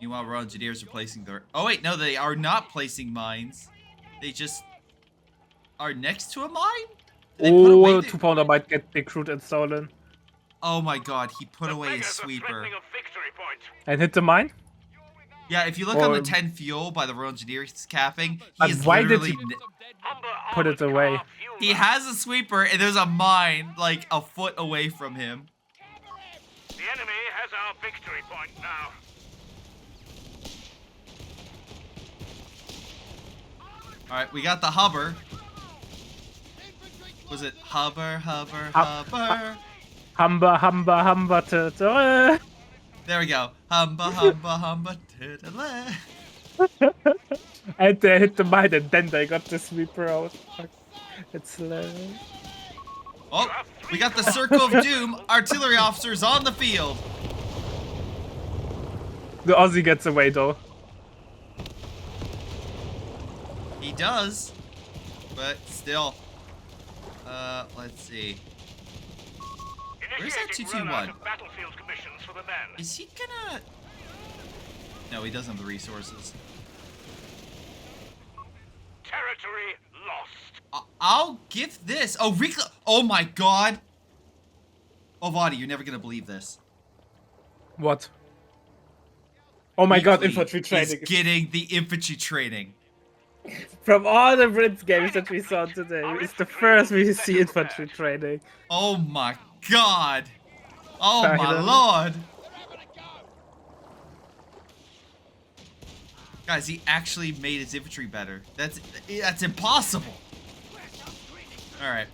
Meanwhile, our engineers are placing their... Oh wait, no, they are not placing mines. They just are next to a mine? Did they put Oh, away the- 2-pounder might get recruit and stolen. Oh my god, he put The away his beggars are sweeper. threatening a victory point. And hit the mine? Yeah, if you look on Or- the 10 fuel by the Royal Engineers capping, he But is why did literally... he- Humber Put it armored away. car fuel He has a sweeper and there's a mine like a foot away from him. The enemy has our victory point now. Alright, we got the hubber. Was it hubber, hubber? Humber, turtle. There we go. Humber, tiddle. And they hit the mine and then they got the sweeper out. Fuck. It's hilarious. Oh, we got the Circle of Doom artillery officers on the field. The Aussie gets away though. He does. But still. Let's see. Where's that Initiating 221? rollout of battlefield commissions for the men. Is he gonna... No, he doesn't have the resources. Territory lost. I'll give this. Oh, REAKLY. Oh my god. Olvadi, you're never gonna believe this. What? Oh my god, REAKLY infantry is training. getting the infantry training. From all the Prince games that we saw today, it's the first we see infantry training. Oh my god. Oh Back my it up. lord. Guys, he actually made his infantry better. That's impossible. Alright.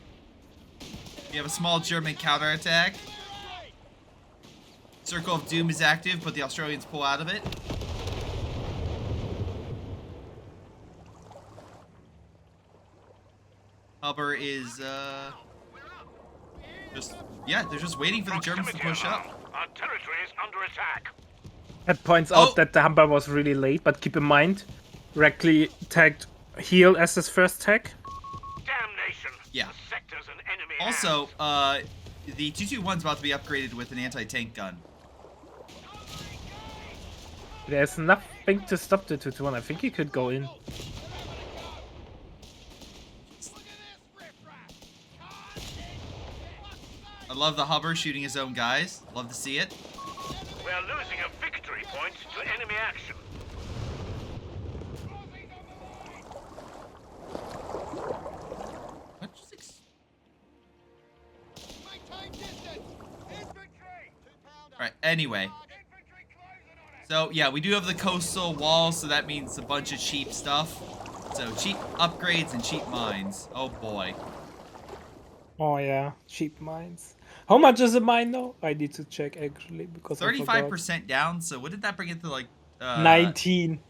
We have a small German counterattack. Circle of Doom is active, but the Australians pull out of it. Hubber is, they're just waiting for the Germans to push up. Our territory is under attack. That points Oh. out that the Humber was really late, but keep in mind, REAKLY tagged heal as his first tag. Damnation. Yeah. The sector's an enemy Also, hands. the 221's about to be upgraded with an anti-tank gun. There's nothing to stop the 221. I think he could go in. I love the Hubber shooting his own guys. Love to see it. We're losing a victory point to enemy action. What just ex- Alright, anyway. So, yeah, we do have the coastal wall, so that means a bunch of cheap stuff. So, cheap upgrades and cheap mines. Oh boy. Oh yeah, cheap mines. How much is a mine though? I need to check actually because I forgot. 35% down, so what did that bring it to, like... 19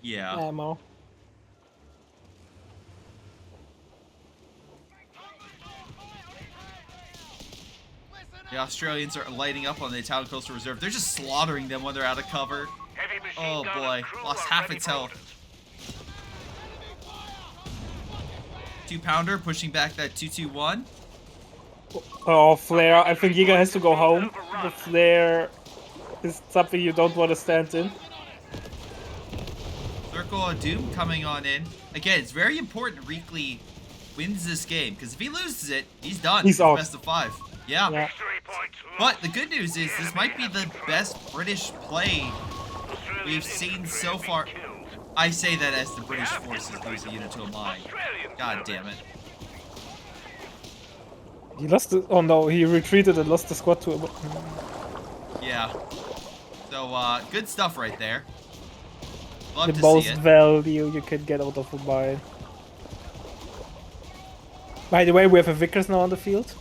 Yeah. ammo. Oh. The Australians are lighting up on the Italian Coastal Reserve. They're just slaughtering them when they're out of cover. Heavy machine Oh gun boy, and crew lost are half ready its for health. orders. 2-pounder pushing back that 221. Oh, flare. I think Giga has to go home. The flare is something you don't want to stand in. Circle of Doom coming on in. Again, it's very important REAKLY wins this game, because if he loses it, he's done. He's out. Best of 5. Yeah. Yeah. Victory point But the good news is this might be the best British play we've seen so far. I say that as the British forces lose a unit to a mine. God damn it. He lost the. Oh no, he retreated and lost the squad to a. Yeah. So, good stuff right there. Love The to most see it. value you can get out of a mine. By the way, we have a Vickers now on the field.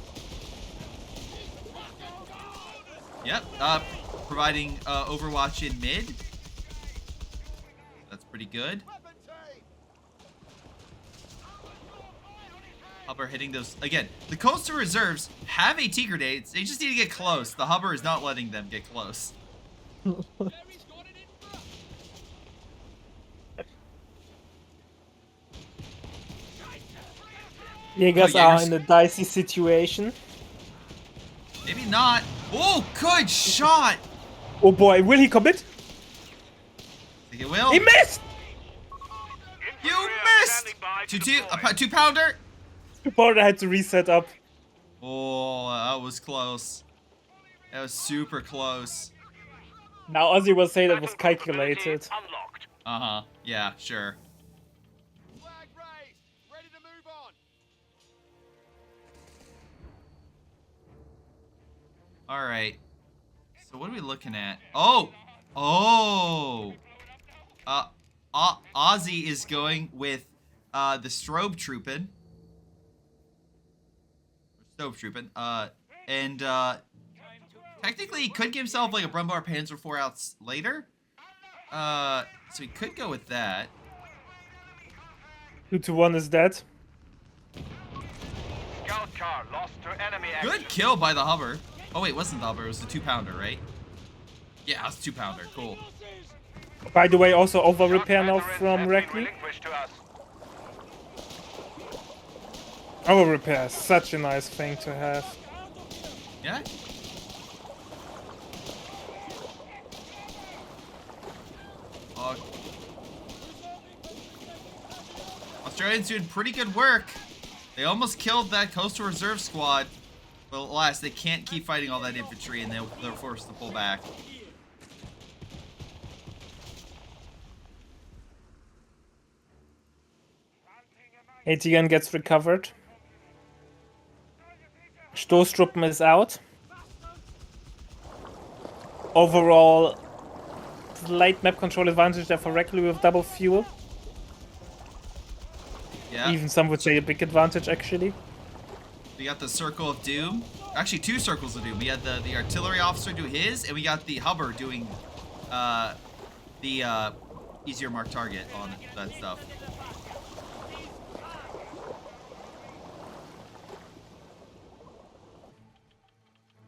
Yep. Providing Overwatch in mid. That's pretty good. Hubber hitting those again. The coastal reserves have AT grenades. They just need to get close. The Hubber is not letting them get close. Jaegers Oh, are Jaegers. in a dicey situation. Maybe not. Oh, good shot. Oh boy, will he commit? Think it will. He missed! You missed. 2-pounder. Border had to reset up. Oh, that was close. That was super close. Now Ozzy will say that was calculated. Unlocked. Uh-huh. Yeah, sure. Flag raised. Ready to move on. All right. So what are we looking at? Oh! Oh! Ozzy is going with the Strobe Troopin'. And technically he could give himself like a Brumbar Panzer 4 outs later. So he could go with that. 2-1 is dead. Scout car lost to enemy action. Good kill by the Hubber. Oh wait, it wasn't the Hubber, it was the 2-pounder, right? Yeah, it was 2-pounder, cool. By the way, also over Scout repair now veterans from have been REAKLY. relinquished to us. Over repair is such a nice thing to have. Yeah? Australians doing pretty good work. They almost killed that Coastal Reserve squad. But alas, they can't keep fighting all that infantry and they're forced to pull back. ATN gets recovered. Stoßtruppen is out. Overall, slight map control advantage there for REAKLY with double fuel. Yeah. Even some would say a big advantage, actually. We got the Circle of Doom. Actually, 2 Circles of Doom. We had the artillery officer do his, and we got the Hubber doing the easier mark target on that stuff.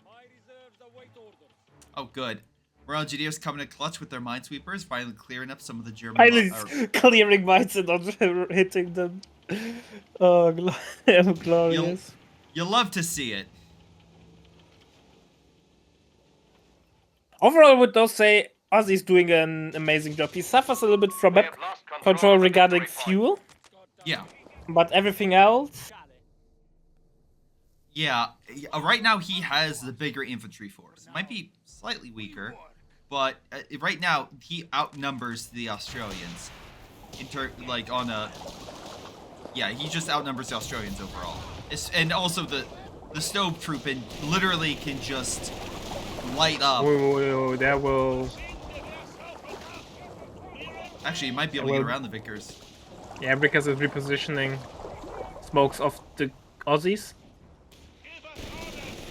My reserves await orders. Oh, good. Royal Engineers coming in clutch with their minesweepers, finally clearing up some of the German... Finally clearing mines and not hitting them. Oh, glorious. You'll love to see it. Overall, I would though say Ozzy's doing an amazing job. He suffers a little bit from We map have lost control of the regarding victory fuel, Yeah. but everything else... Yeah. Right now, he has the bigger infantry force. Might be slightly weaker, but right now, he outnumbers the Australians. Yeah, he just outnumbers the Australians overall. And also the Stove Troopin' literally can just light up. Oh, that will... Actually, he might be able to get around the Vickers. Yeah, because it's repositioning smokes of the Aussies.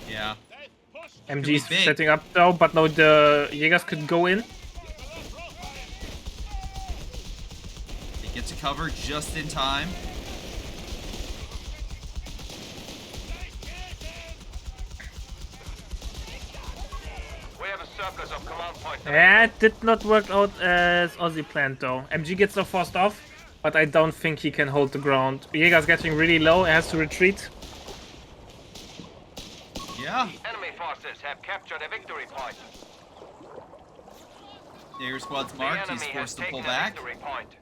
Yeah. MG's big. setting up though, but no, the Jaegers could go in. He gets to cover just in time. We have a surplus of command points. That did not work out as Aussie planned though. MG gets no forced off, but I don't think he can hold the ground. Jaeger's getting really low, he has to retreat. Yeah. Enemy forces have captured a victory point. Jaeger squad's The marked. He's enemy has forced to pull taken a back. victory point.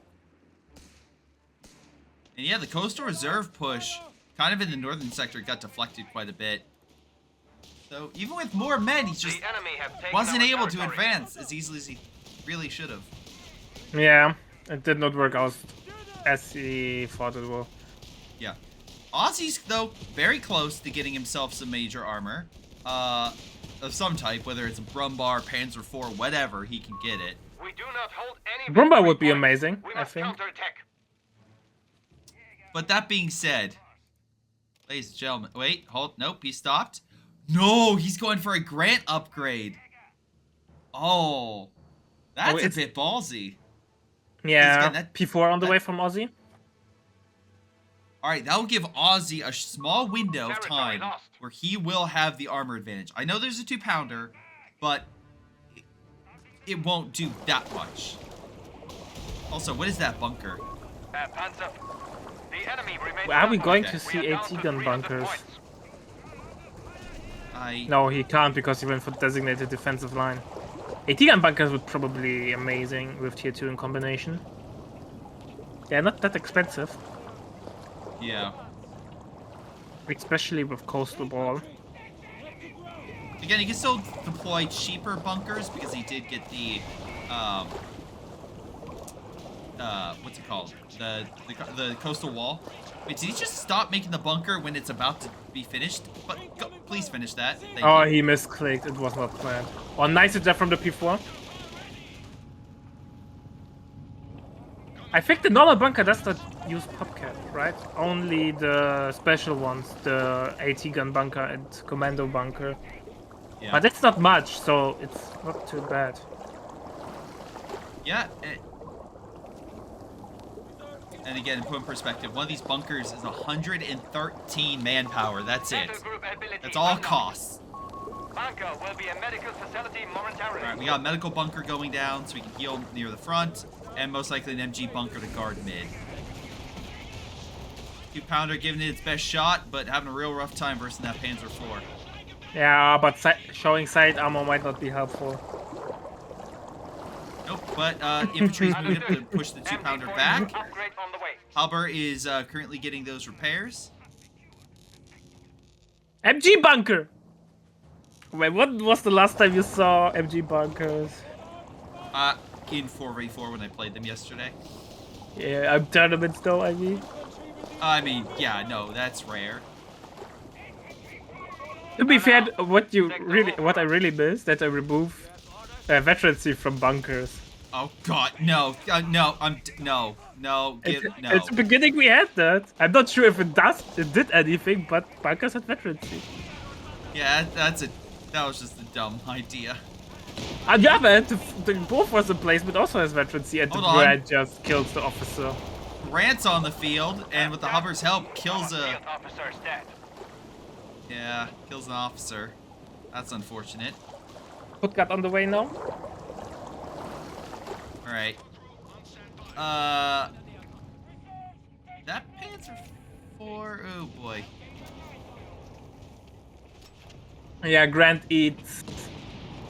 And yeah, the Coastal Reserve push, kind of in the northern sector, got deflected quite a bit. So even with more men, he just The enemy have taken wasn't our able to territory. advance as easily as he really should have. Yeah, it did not work out as he thought it will. Yeah. Aussie's, though, very close to getting himself some major armor. Of some type, whether it's a Brumbar, Panzer IV, whatever, he can get it. We do not hold any Brumbar victory would be points. amazing, We I must think. counterattack. But that being said, ladies and gentlemen, wait, hold, nope, he stopped. No, he's going for a Grant upgrade. Oh, that's a it's- bit ballsy. Yeah, again, that- P4 on the that- way from Aussie. All right, that will give Ozzy a small window of Territory time lost. where he will have the armor advantage. I know there's a 2-pounder, but it won't do that much. Also, what is that bunker? Panzer. The enemy remains. Are we going Okay. to see We are down AT to gun 300 bunkers? points. No, he can't because he went for designated defensive line. AT gun bunkers would probably be amazing with tier 2 in combination. They're not that expensive, Yeah. especially with coastal ball. Again, he can still deploy cheaper bunkers because he did get the, what's it called? The coastal wall. Wait, did he just stop making the bunker when it's about to be finished? But please finish that. Thank Oh, you. he misclicked. It was not planned. Oh, nice attack from the P4. I think the normal bunker does not use popcat, right? Only the special ones, the AT gun bunker and commando bunker. Yeah. But it's not much, so it's not too bad. Yeah. And again, put in perspective, one of these bunkers is 113 manpower. That's it. Battle group ability That's all it unlocked. costs. Bunker will be a medical facility momentarily. All right, we got a medical bunker going down, so we can heal near the front, and most likely an MG bunker to guard mid. 2-pounder giving it its best shot, but having a real rough time versus that Panzer IV. Yeah, but showing side armor might not be helpful. Nope, but infantry's moving up to push the 2-pounder back. Upgrade on the way. Halber is currently getting those repairs. MG bunker! Wait, what was the last time you saw MG bunkers? In 4v4 when I played them yesterday. Yeah, I'm tournaments though, I mean. I mean, yeah, no, that's rare. To be fair, what I really miss that I remove veterancy from bunkers. Oh God, no, no, no. At No. the beginning we had that. I'm not sure if it did anything, but bunkers had veterancy. Yeah, that was just a dumb idea. On the other hand, the both was in place, but also has veterancy, and the Hold on. Brad just kills the officer. Grant's on the field, and with the Hubber's help, kills a... Field officer's dead. Yeah, kills an officer. That's unfortunate. Putgat on the way now. Alright. That Panzer IV... Oh boy. Yeah, Grant eats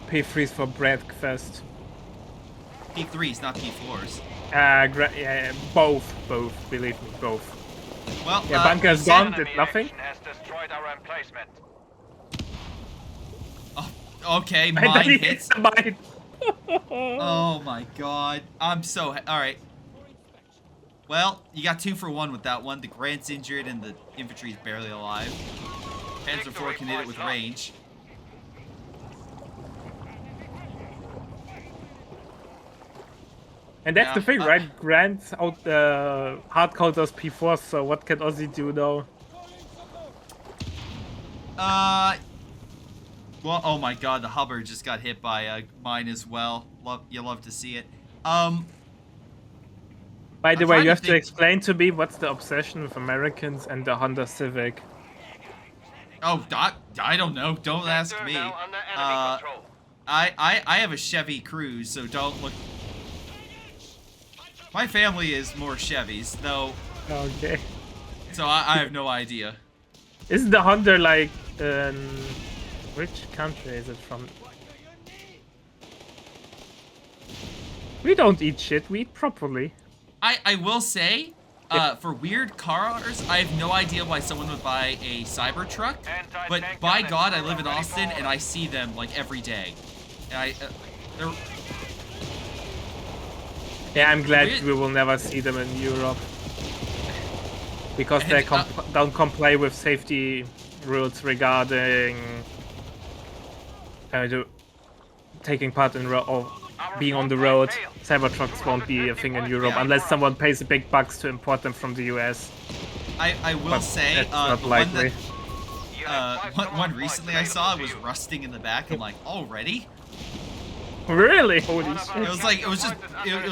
P3s for breakfast. P3s, not P4s. Yeah, both, believe me, both. Well, Yeah, bunker's he gone, said- did nothing. Action has destroyed our emplacement. Oh, okay, And then mine he hits. the mine. Oh my god. I'm so... Alright. Well, you got 2 for 1 with that one. The Grant's injured and the infantry's barely alive. Panzer IV can hit it with range. And that's Yeah, the thing, right? Grant's out hard counters P4, so what can Aussie do now? Well, oh my god, the Hubbard just got hit by mine as well. You love to see it. By the I'm way, trying you to have to think- explain to me what's the obsession with Americans and the Honda Civic. Oh, I don't know. Don't ask Sector me. now under enemy control. I have a Chevy Cruze, so don't look. My family is more Chevys, though, Okay. so I have no idea. Isn't the Honda like which country is it from? We don't eat shit, we eat properly. I will say, for weird cars, I have no idea why someone would buy a Cybertruck, but by God, I live in Austin and I see them like every day. And they're Yeah, I'm glad Weird- we will never see them in Europe. Because And, they don't comply with safety rules regarding taking part in or being on the road. Cybertrucks won't be a thing in Europe Yeah. unless someone pays the big bucks to import them from the US. I will But say, that's not the one likely. that one recently I saw was rusting in the back. I'm like, already? Really? Holy It shit. was like, it was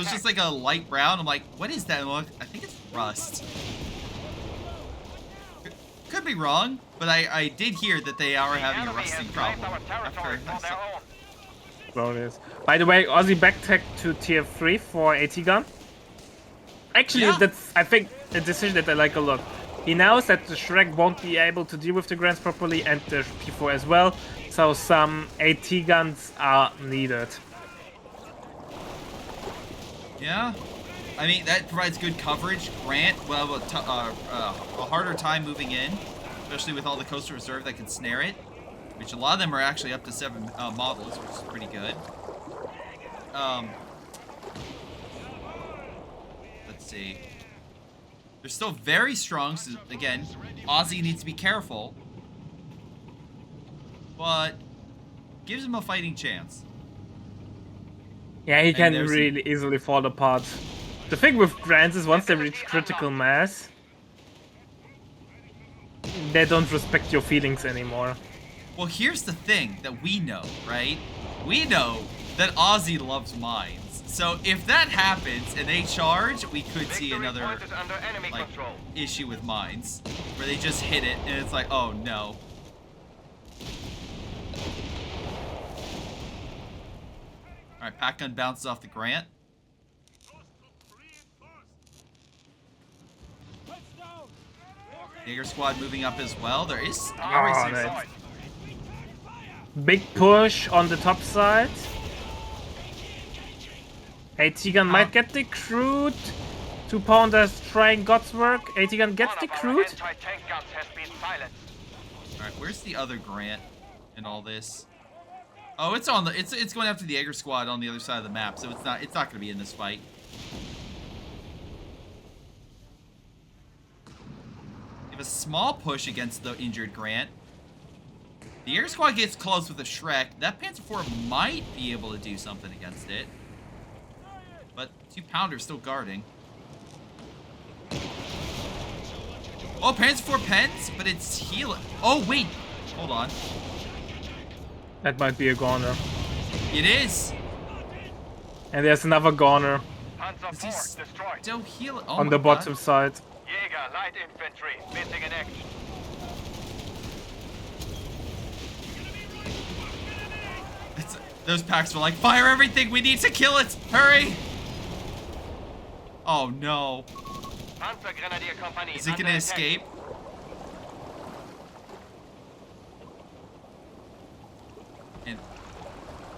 just like a light brown. I'm like, what is that? I'm like, I think it's rust. Could be wrong, but I did hear that they are having a rusting problem. Glorious. By the way, Ozzy backtacked to tier 3 for AT gun. Actually, Yeah. that's, I think, a decision that I like a lot. He knows that the Shrek won't be able to deal with the grants properly and the P4 as well, so some AT guns are needed. Yeah, I mean, that provides good coverage. Grant will have a harder time moving in, especially with all the coastal reserve that can snare it, which a lot of them are actually up to 7 models, which is pretty good. Let's see. They're still very strong, so again, Ozzy needs to be careful, but gives him a fighting chance. Yeah, he can there's really easily fall apart. The thing with grants is once they reach critical mass, they don't respect your feelings anymore. Well, here's the thing that we know, right? We know that Ozzy loves mines. So if that happens and they charge, we could see another like issue with mines where they just hit it and it's like, oh no. All right, pack gun bounces off the Grant. Jaeger squad moving up as well. There is nice. Big push on the top side. AT-gun might get decrued. 2 pounders trying God's work. AT-gun gets decrued. Alright, where's the other Grant in all this? Oh, it's on the it's going after the Jaeger squad on the other side of the map, so it's not gonna be in this fight. They have a small push against the injured Grant. The Jaeger squad gets close with a Shrek. That Panzer IV might be able to do something against it. But 2 pounders still guarding. Oh, Panzer IV pens, but it's healing. Oh, wait. Hold on. That might be a goner. It is. And there's another goner Is he still healing? Oh on my the God. bottom side. Jäger, light infantry, missing in action. Those packs were like, fire everything, we need to kill it, hurry! Oh no. Panzergrenadier Company. Is it gonna escape? And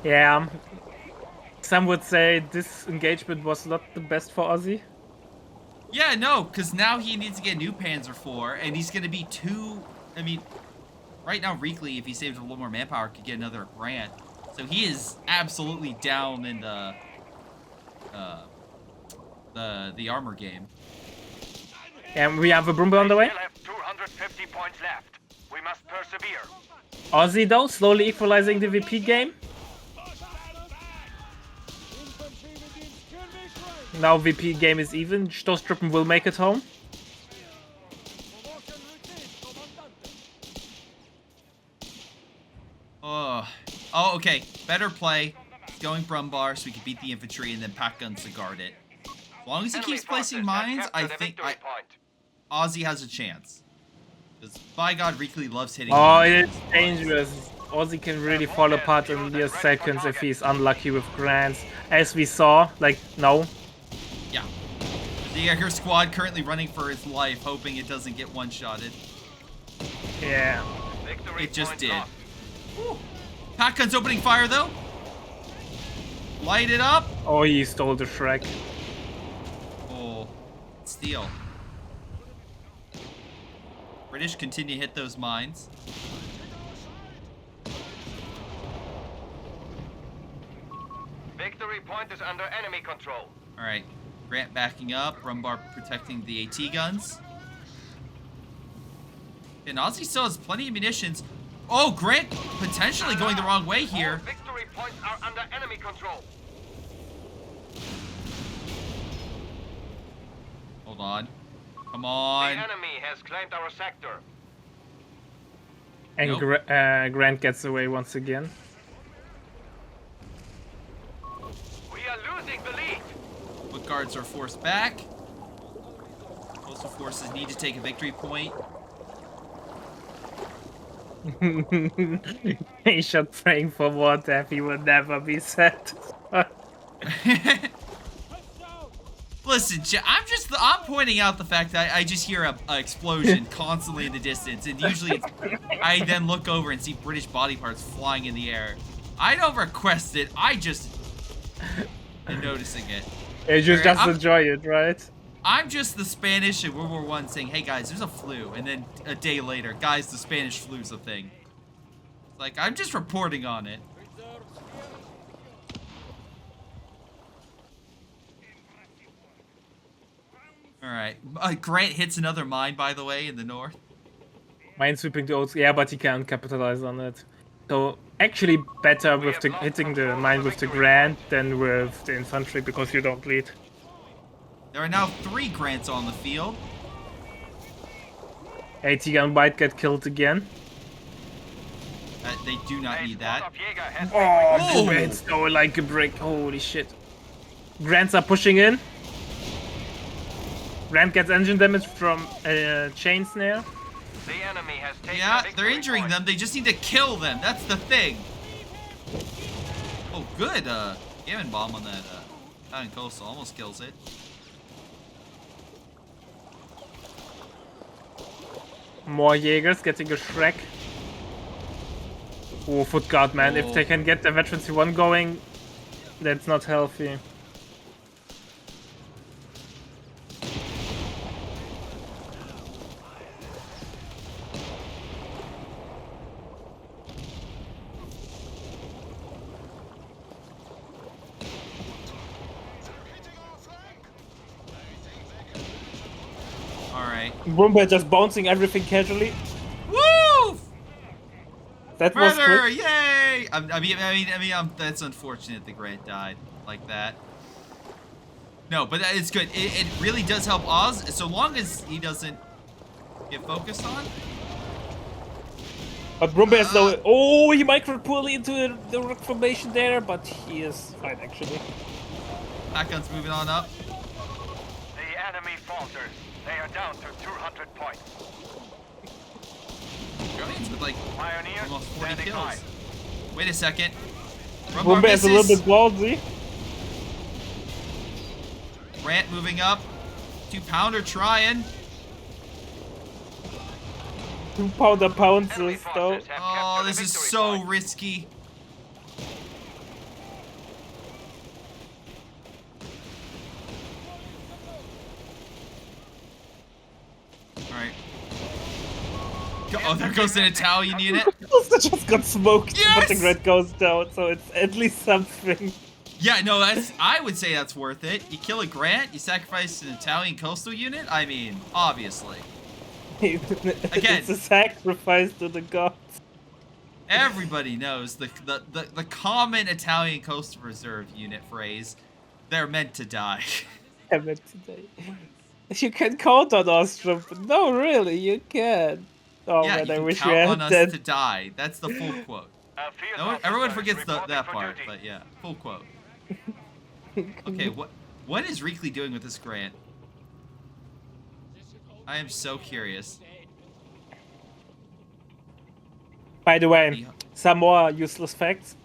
Yeah. Some would say this engagement was not the best for Ozzy. yeah, no, because now he needs to get a new Panzer IV, and he's gonna be I mean, right now REAKLY, if he saves a little more manpower, could get another Grant. So he is absolutely down in the armor game. And we have a Brumble on the way. Still have 250 points left. We must persevere. Ozzy though, slowly equalizing the VP game. Now VP game is even. Stoßtruppen will make it home. Oh, okay. Better play. Going Brumbar so we can beat the infantry and then pack guns to guard it. As long as he keeps placing mines, I think Ozzy has a chance. Because by God, REAKLY loves hitting Oh, mines. it's dangerous. Ozzy can really fall apart in mere seconds if he's unlucky with grants. As we saw, like, no. Yeah. The Jaeger squad currently running for its life, hoping it doesn't get one-shotted. Yeah. It just did. Woo. Pack gun's opening fire, though. Light it up. Oh, he stole the Shrek. Oh, steal. British continue to hit those mines. Victory point is under enemy control. All right, Grant backing up. Brumbar protecting the AT guns. And Ozzy still has plenty of munitions. Oh, Grant potentially going the wrong way here. All victory points are under enemy control. Hold on. Come The on. enemy has claimed our sector. And Nope. Grant gets away once again. Foot guards are forced back. Coastal forces need to take a victory point. Greyshot praying for more death, he will never be satisfied. Listen, I'm pointing out the fact that I just hear a explosion constantly in the distance, and usually I then look over and see British body parts flying in the air. I don't request it, I just am noticing it. You just enjoy it, right? I'm just the Spanish in World War I saying, hey guys, there's a flu, and then a day later, guys, the Spanish flu's a thing. Like, I'm just reporting on it. Alright. Grant hits another mine, by the way, in the north. Minesweeping the old, yeah, but he can't capitalize on it. So, actually better with the hitting the mine with the Grant than with the infantry, because you don't lead. There are now 3 Grants on the field. AT and White get killed again. They do not need that. Oh, the Grants go like a brick. Holy shit. Grants are pushing in. Grant gets engine damage from chain snare. The enemy has taken Yeah, a victory they're injuring point. them. They just need to kill them. That's the thing. Oh, good. Gammon bomb on that Italian coastal almost kills it. More Jaegers getting a Shrek. Oh, foot guard, man. If they can get the Veterancy 1 going, that's not healthy. Alright. Brumbear just bouncing everything casually. Woo! That was Murder! quick. Yay! I mean, that's unfortunate the Grant died like that. No, but it's good. It really does help Oz, so long as he doesn't get focused on. But Brumbear is though. Oh, he microed poorly into the rock formation there, but he is fine actually. Pack-gun's moving on up. The enemy falters. They are down to 200 points. Guardians with like Pioneers almost 40 standing kills. by. Wait a second. Brumbear is a little bit ballsy. Grant moving up. 2-pounder trying. 2-pounder pounces Enemy though. forces have Oh, captured this a is victory so point. risky. Alright. Oh, there goes an Italian unit. They just got smoked, but the Yes! Grant goes down, so it's at least something. Yeah, no, I would say that's worth it. You kill a Grant, you sacrifice an Italian coastal unit? I mean, obviously. It's a sacrifice to the gods. Everybody knows the common Italian coastal reserve unit phrase. They're meant to die. Damn it today. You can count on Austria, but no, really, you can. Oh Yeah, man, you I can wish we count had on us that. to die. That's the full quote. No one, everyone forgets that part, but yeah, full quote. Okay, what is REAKLY doing with this Grant? I am so curious. By the way, some more useless facts.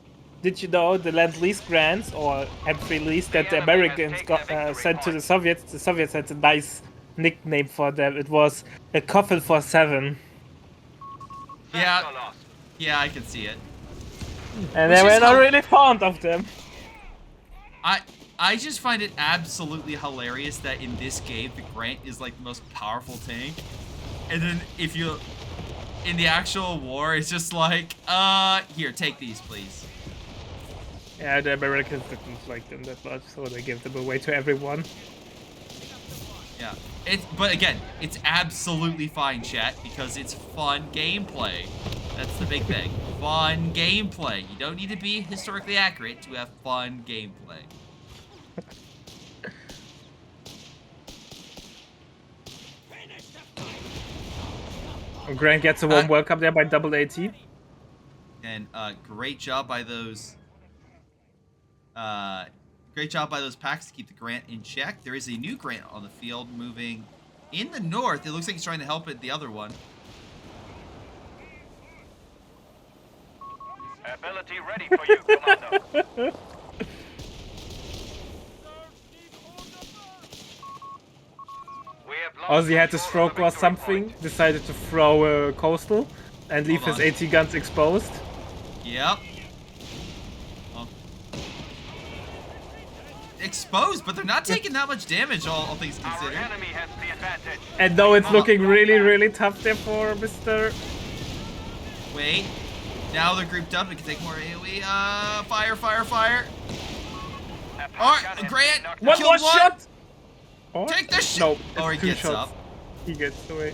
Did you know the Lend-Lease grants or M3 lease that the Americans got sent to the Soviets? The Soviets had a nice nickname for them. It was a coffin for 7. Yeah, yeah, I can see it. And Which they is were not how- really fond of them. I just find it absolutely hilarious that in this game the Grant is like the most powerful tank, and then if you in the actual war it's just like here, take these please. Yeah, the Americans didn't like them that much, so they gave them away to everyone. Yeah, but again, it's absolutely fine, chat, because it's fun gameplay. That's the big thing. Fun gameplay. You don't need to be historically accurate to have fun gameplay. Grant gets a warm welcome there by double AT. And great job by those. Great Great job by those packs to keep the Grant in check. There is a new Grant on the field moving in the north. It looks like he's trying to help it the other one. Ability ready for you, Commander. We have lost Ozzy had a control stroke of the or victory something, point. decided to throw a coastal and leave Hold his on. AT guns exposed. Yep. Oh. Exposed, but they're not taking that much damage, all things Our considered. enemy has the advantage. And though it's looking really, really tough there for Mr. Wait. Now they're grouped up. We can take more AoE. Fire, fire, fire. Alright, Grant, One kill more one. shot! Or? Take the shot. No, Or it's he two gets shots. up. He gets away.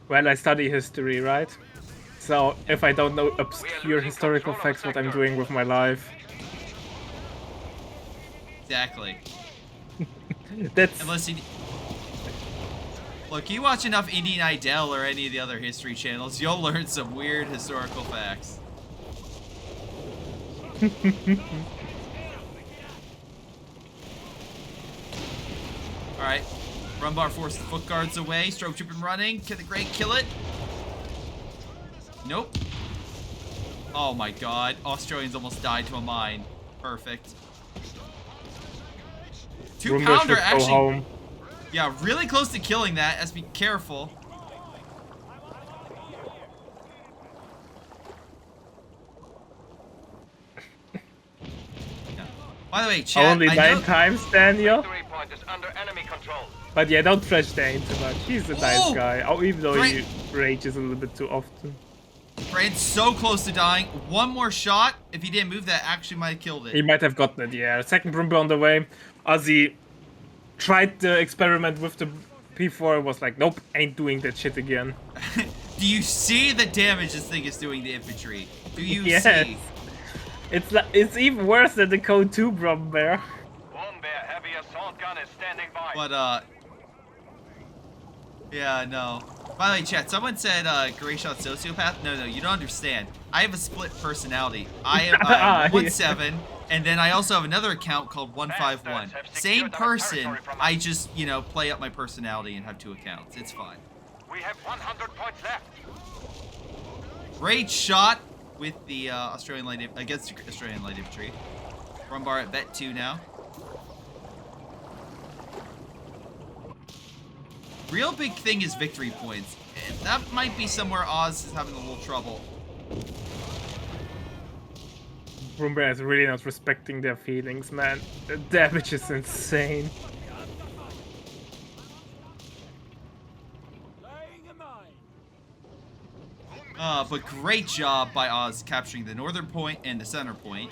Well, I study history, right? So if I don't know obscure historical facts, what I'm doing with my life. Exactly. That's Unless you... Look, you watch enough Indian Idol or any of the other history channels, you'll learn some weird historical facts. Alright. Rumbar forces foot guards away. Stroke trooping running. Can the Grant kill it? Nope. Oh my god. Australians almost died to a mine. Perfect. Rumba should Two-pounder go actually... home. Yeah, really close to killing that. Has to be careful. Yeah. By the way, chat, Only I 9 know... times, Daniel. Victory point is under enemy control. But yeah, don't trash Dane too much. He's a nice Oh! guy. Oh, even though Great. he rages a little bit too often. Grant's so close to dying. One more shot. If he didn't move, that actually might have killed He it. might have gotten it, yeah. Second Brumba on the way. Ozzy tried the experiment with the P4, was like, nope, ain't doing that shit again. Do you see the damage this thing is doing to infantry? Do you Yes. see? It's even worse than the Code 2 Brumbear. One bear heavy assault gun is standing by. But, yeah, no. By the way, chat, someone said, Greyshot sociopath. No, you don't understand. I have a split personality. I am 117, and then I also have another account called 151. Same person, I just, you know, play up my personality and have 2 accounts. It's fine. We have 100 points left. Great shot with the Australian light against the Australian light infantry. Rumbar at bet 2 now. Real big thing is victory points. And that might be somewhere Oz is having a little trouble. Brumbear is really not respecting their feelings, man. The damage is insane. But great job by Oz capturing the northern point and the center point.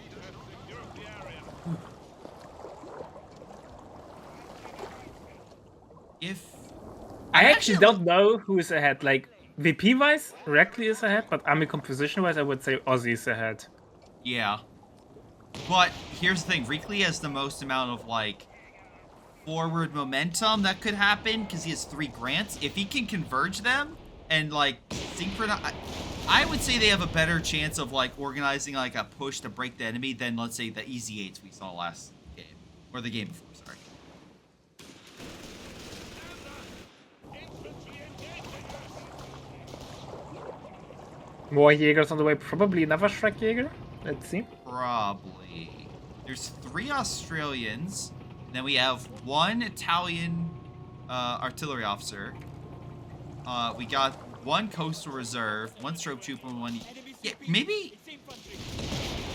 I actually don't know who is ahead. Like, VP-wise, REAKLY is ahead, but army composition-wise, I would say Ozzy is ahead. Yeah. But here's the thing, REAKLY has the most amount of, like, forward momentum that could happen, because he has 3 grants. If he can converge them and, like, synchronize... I would say they have a better chance of, like, organizing, like, a push to break the enemy than, let's say, the Easy 8s we saw last game. Or the game before, sorry. More Jaegers on the way, probably another Shrek Jaeger. Let's see. Probably. There's 3 Australians. And then we have 1 Italian artillery officer. We got 1 coastal reserve, 1 stroke trooper, and 1... Yeah, maybe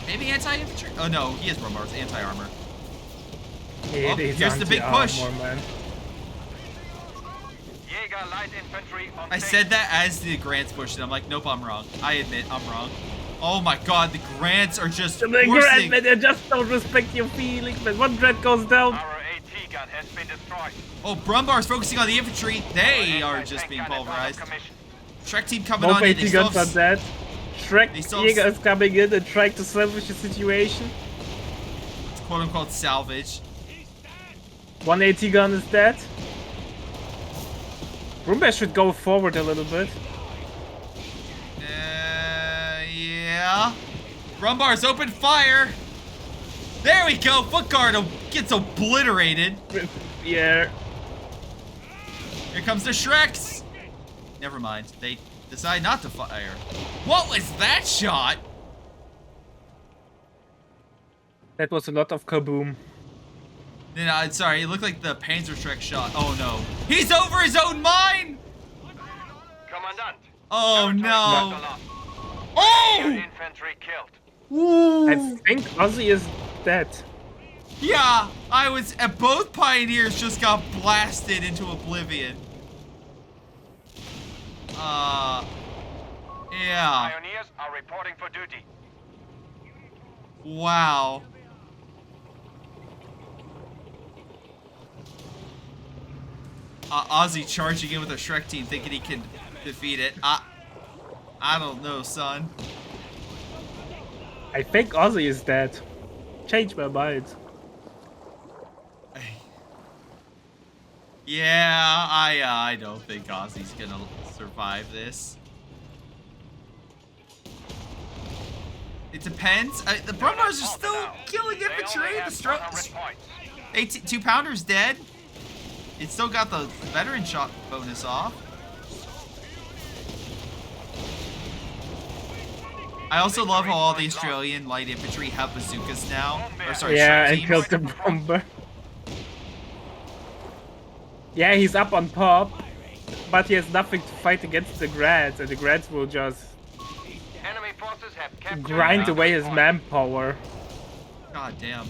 anti-infantry? Oh no, he has Romar's anti-armor. It is here's the big push. anti-armor, man. Jaeger light infantry on I said that as the Grants pushed it. I'm like, nope, I'm wrong. I admit, I'm wrong. Oh my god, the Grants are just The Grant, forcing... man, they just don't respect your feelings, man. One Dread goes down. Our AT gun has been destroyed. Oh, Brumbar's focusing on the infantry. They are just being pulverized. Shrek team coming Both on in. AT guns are dead. Shrek they still- Jaeger is coming in and trying to salvage the situation. It's quote-unquote salvage. 1 AT gun is dead. Brumbear should go forward a little bit. Brumbars, open fire. There we go. Footguard gets obliterated. Yeah. Here comes the Shreks. Never mind. They decide not to fire. What was that shot? That was a lot of kaboom. No, sorry. It looked like the Panzer Shrek shot. Oh no. He's over his own mine. Commandant. Oh no. Oh! Oh! Infantry killed. I think Ozzy is dead. Yeah, both Pioneers just got blasted into oblivion. Yeah. Pioneers are reporting for duty. Wow. Ozzy charging in with a Shrek team thinking he can defeat it. I don't know, son. I think Ozzy is dead. Change my mind. Yeah, I don't think Ozzy's gonna survive this. It depends. The Brumbars are still killing infantry. The strokes. 2-pounder's dead. It still got the veteran shot bonus off. I also love how all the Australian light infantry have bazookas now. Or sorry, yeah, Shrek and teams. killed the bomber. Yeah, he's up on top, but he has nothing to fight against the Grads, and the Grads will just Enemy forces have captured grind away his manpower. God damn.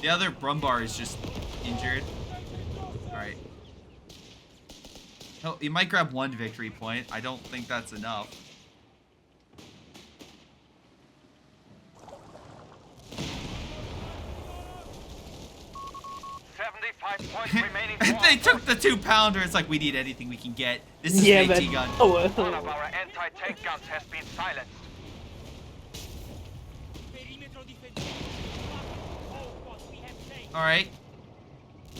The other Brumbar is just injured. Alright. Oh, he might grab 1 victory point. I don't think that's enough. Points remaining. They took the 2-pounder. It's like, we need anything we can get. This is Yeah, an AT but gun. One of our anti-tank guns has been silenced. Alright.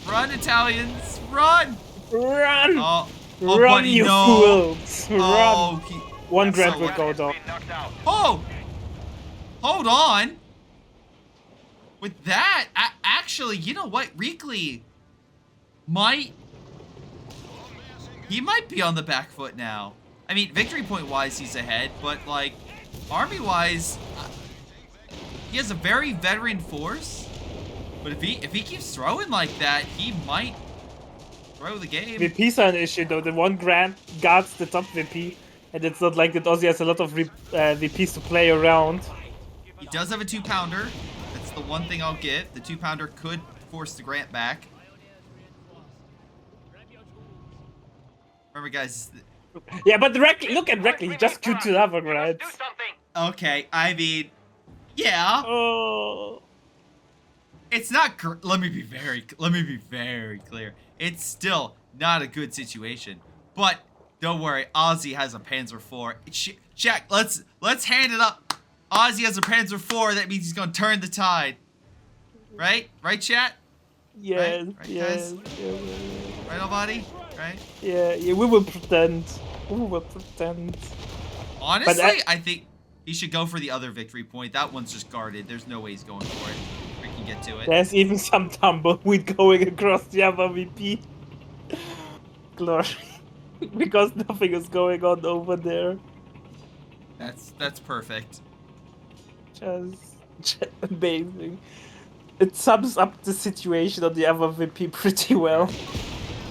Run, Italians. Run! Run! Oh, Run, buddy, you no. fools! Oh, Run! One that's Grad not will what- go down. Been knocked out. Oh! Hold on. With that, actually, you know what? REAKLY he might be on the back foot now. I mean, victory point wise, he's ahead, but like, army wise, he has a very veteran force. But if he keeps throwing like that, he might throw the game. VPs are an issue though. The one Grad guards the top VP, and it's not like that Ozzy has a lot of VPs to play around. He does have a 2-pounder. That's the one thing I'll give. The 2-pounder could force the Grant back. Remember, guys. Yeah, but look at REAKLY. He just queued to the other Grads. Do something. Okay, I mean, yeah. Oh. It's not. Let me be very clear. It's still not a good situation. But don't worry, Ozzy has a Panzer IV. Check. Let's hand it up. Ozzy has a Panzer IV. That means he's gonna turn the tide. Right? Right, chat? Yes, Right, yes, guys? yeah, Right, Olvadi? Right? yeah, we will pretend. We will pretend. Honestly, I think he should go for the other victory point. That one's just guarded. There's no way he's going for it. We can get to it. There's even some tumbleweed going across the other VP. Glory. Because nothing is going on over there. That's perfect. Just amazing. It sums up the situation on the other VP pretty well.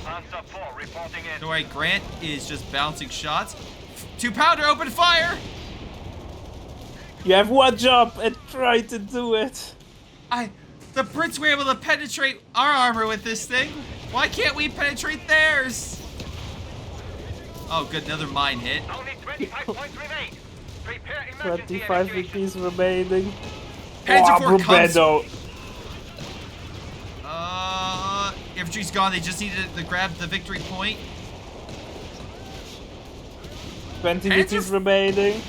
Panzer IV reporting in. Don't worry, Grant is just bouncing shots. 2-pounder, open fire! You have one job and try to do it. The Brits were able to penetrate our armor with this thing. Why can't we penetrate theirs? Oh, good, another mine hit. Only 25 points remain. Prepare emergency 25 evacuation. VPs remaining. Panzer IV comes. Brubedo. Infantry's gone. They just needed to grab the victory point. 20 Panzer VPs remaining.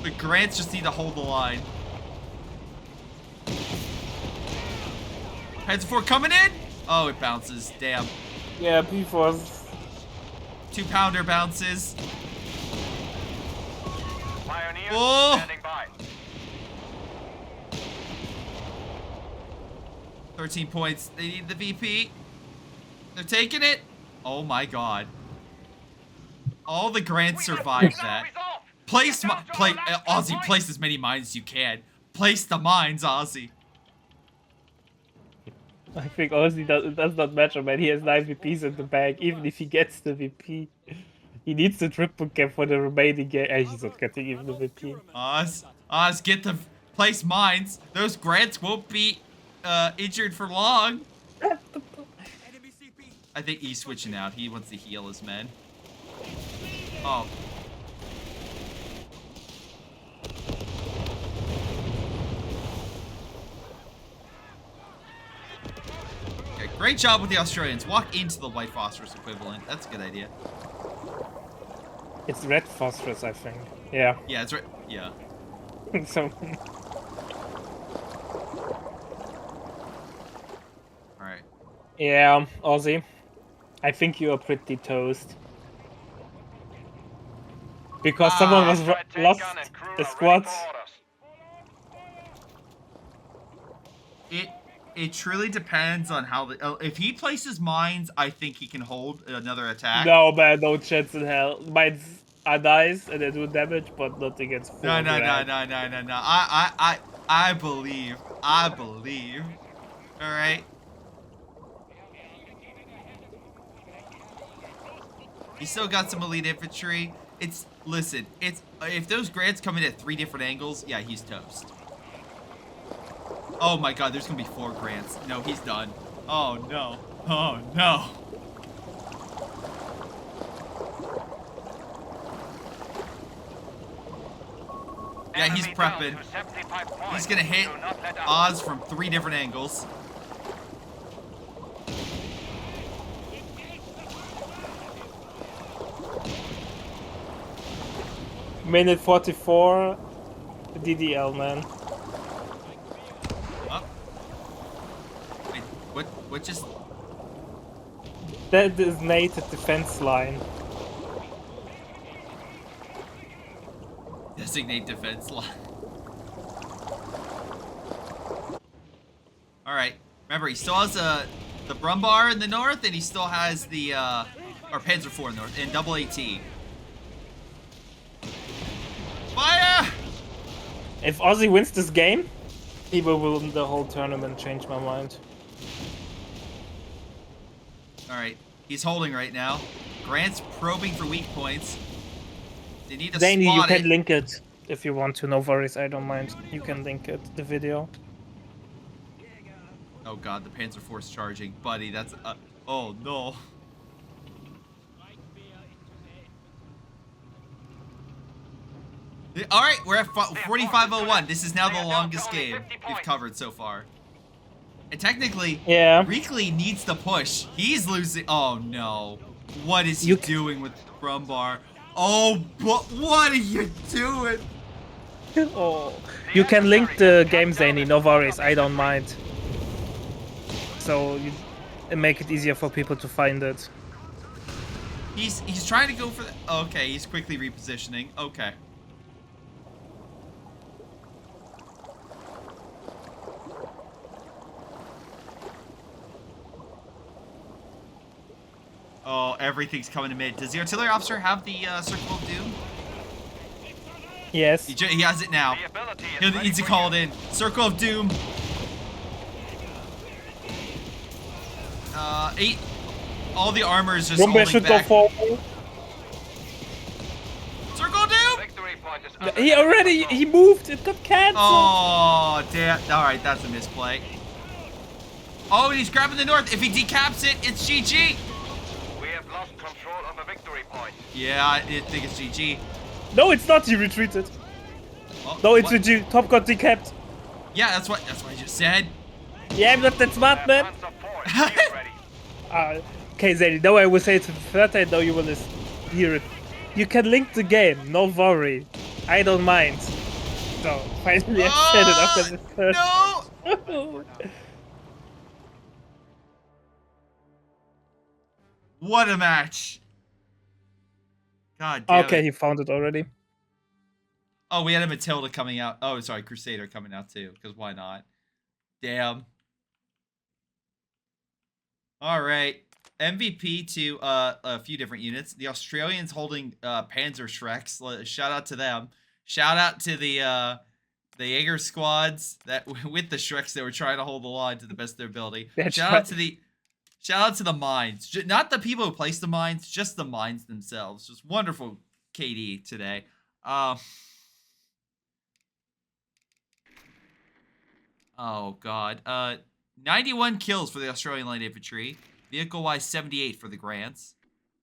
The Grants just need to hold the line. Panzer IV coming in. Oh, it bounces. Damn. Yeah, P4s. 2-pounder bounces. Engineers Oh! standing by. 13 points. They need the VP. They're taking it. Oh my god. All the grants survived that. Place Ozzy, place as many mines as you can. Place the mines, Ozzy. I think honestly it does not matter, man. He has 9 VPs in the bag, even if he gets the VP. He needs the triple cap for the remaining game. He's not getting even the VP. Oz, get the place mines. Those grants won't be injured for long. I think he's switching out. He wants to heal his men. Oh. Okay, great job with the Australians. Walk into the white phosphorus equivalent. That's a good idea. It's red phosphorus, I think. Yeah. Yeah, it's right. Yeah. So. Alright. Yeah, Ozzy. I think you are pretty toast. Because someone was lost the squad. It truly depends on how the if he places mines, I think he can hold another attack. No man, no chance in hell. Mines are nice and they do damage, but not against full No. I believe. All right. He still got some elite infantry. Listen. If those grants come in at 3 different angles, yeah, he's toast. Oh my god, there's gonna be 4 grants. No, he's done. Oh no. Oh no. Yeah, he's prepping. He's gonna hit Oz from 3 different angles. Minute 44. DDL, man. What just... That is native defense line. Designate defense line. Alright. Remember, he still has the Brumbar in the north, and he still has the, or Panzer IV in the north, and double AT. Fire! If Ozzy wins this game, he will win the whole tournament, change my mind. Alright, he's holding right now. Grant's probing for weak points. They need to Danny, you spot can it. link it if you want to. No worries, I don't mind. You can link it, the video. Oh god, the Panzer IV's charging. Buddy, that's... oh no. Alright, we're at 45:01. This is now the longest game we've covered so far. And technically, yeah, REAKLY needs the push. He's losing. Oh no. What is he doing with Brumbar? Oh, but what are you doing? Oh. You can link the game, Zany, no worries, I don't mind. So you make it easier for people to find it. He's trying to go for the... Okay, he's quickly repositioning. Okay. Oh, everything's coming to mid. Does the artillery officer have the Circle of Doom? Yes. He has it now. He needs to call it in. Circle of Doom. 8. All the armor is just holding should back. go forward. Circle of Doom! He moved. It got cancelled. Oh, damn. All right, that's a misplay. Oh, he's grabbing the north. If he decaps it, it's GG. We have lost control of a victory point. Yeah, I think it's GG. No, it's not. He retreated. Oh, No, it's what? GG. Top got decapped. Yeah, that's what I just said. Yeah, I'm not that smart, man. Okay, Zany, now I will say it to the third time, now you will hear it. You can link the game, no worry. I don't mind. So, finally I said it after the first. No! What a match. God damn Okay, it. he found it already. Oh, we had a Matilda coming out. Oh, sorry, Crusader coming out too, because why not? Damn. All right. MVP to a few different units. The Australians holding Panzer Shreks. Shout out to them. Shout out to the Jaeger squads that with the Shreks that were trying to hold the line to the best of their ability. Shout out to the mines. Not the people who place the mines, just the mines themselves. Just wonderful KD today. Oh god. 91 kills for the Australian Light Infantry. Vehicle-wise, 78 for the Grants.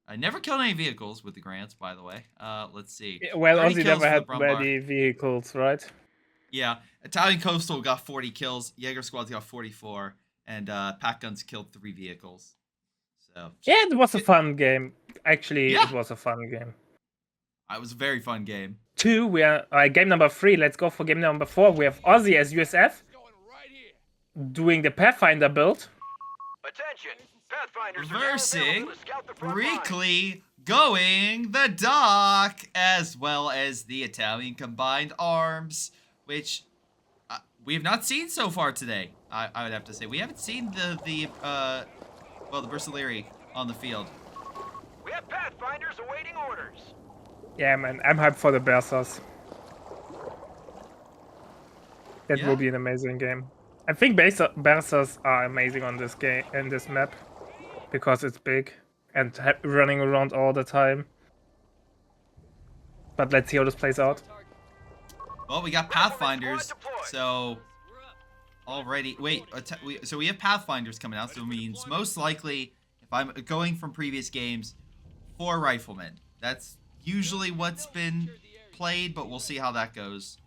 I never killed any vehicles with the Grants, by the way. Let's see. Well, Aussie never had many vehicles, right? Yeah. Italian Coastal got 40 kills. Jaeger Squad's got 44. And Pack Guns killed 3 vehicles. So yeah, it was a fun game. Actually, yeah. It was a fun game. It was a very fun game. 2, we are game number 3. Let's go for game number 4. We have Aussie as USF doing the Pathfinder build. Attention! Pathfinders are now Reversing. available to scout the front line. REAKLY going the dock, as well as the Italian Combined Arms, which we have not seen so far today. I would have to say we haven't seen the Bersaglieri on the field. We have Pathfinders awaiting orders. Yeah, man, I'm hyped for the Bersas. That will be an amazing game. I think Bersas are amazing on this game and this map because it's big and running around all the time. But let's see how this plays out. Well, we got Pathfinders, so already so we have Pathfinders coming out, so it means most likely, if I'm going from previous games, 4 riflemen. That's usually what's been played, but we'll see how that goes.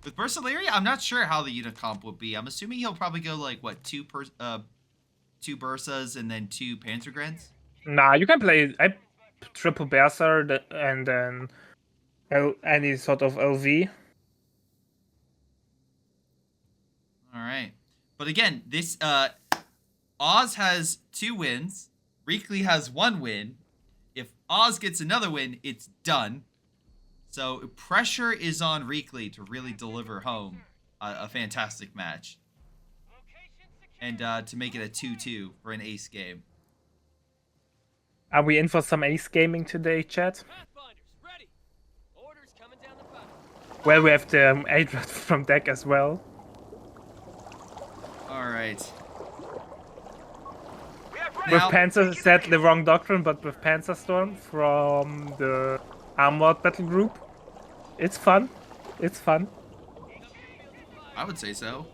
With Bersaglieri, I'm not sure how the unit comp would be. I'm assuming he'll probably go like what, 2 Bersas and then 2 Panzergrens. Nah, you can play triple Berser and then any sort of LV. All right, but again, this Oz has 2 wins. REAKLY has 1 win. If Oz gets another win, it's done. So pressure is on REAKLY to really deliver home a fantastic match. And to make it a 2-2 for an ace game. Are we in for some ace gaming today, chat? Well, we have the Adrat from deck as well. Alright. With Panzer said the wrong doctrine, but with Panzer Storm from the Armored Battle Group. It's fun. It's fun. I would say so.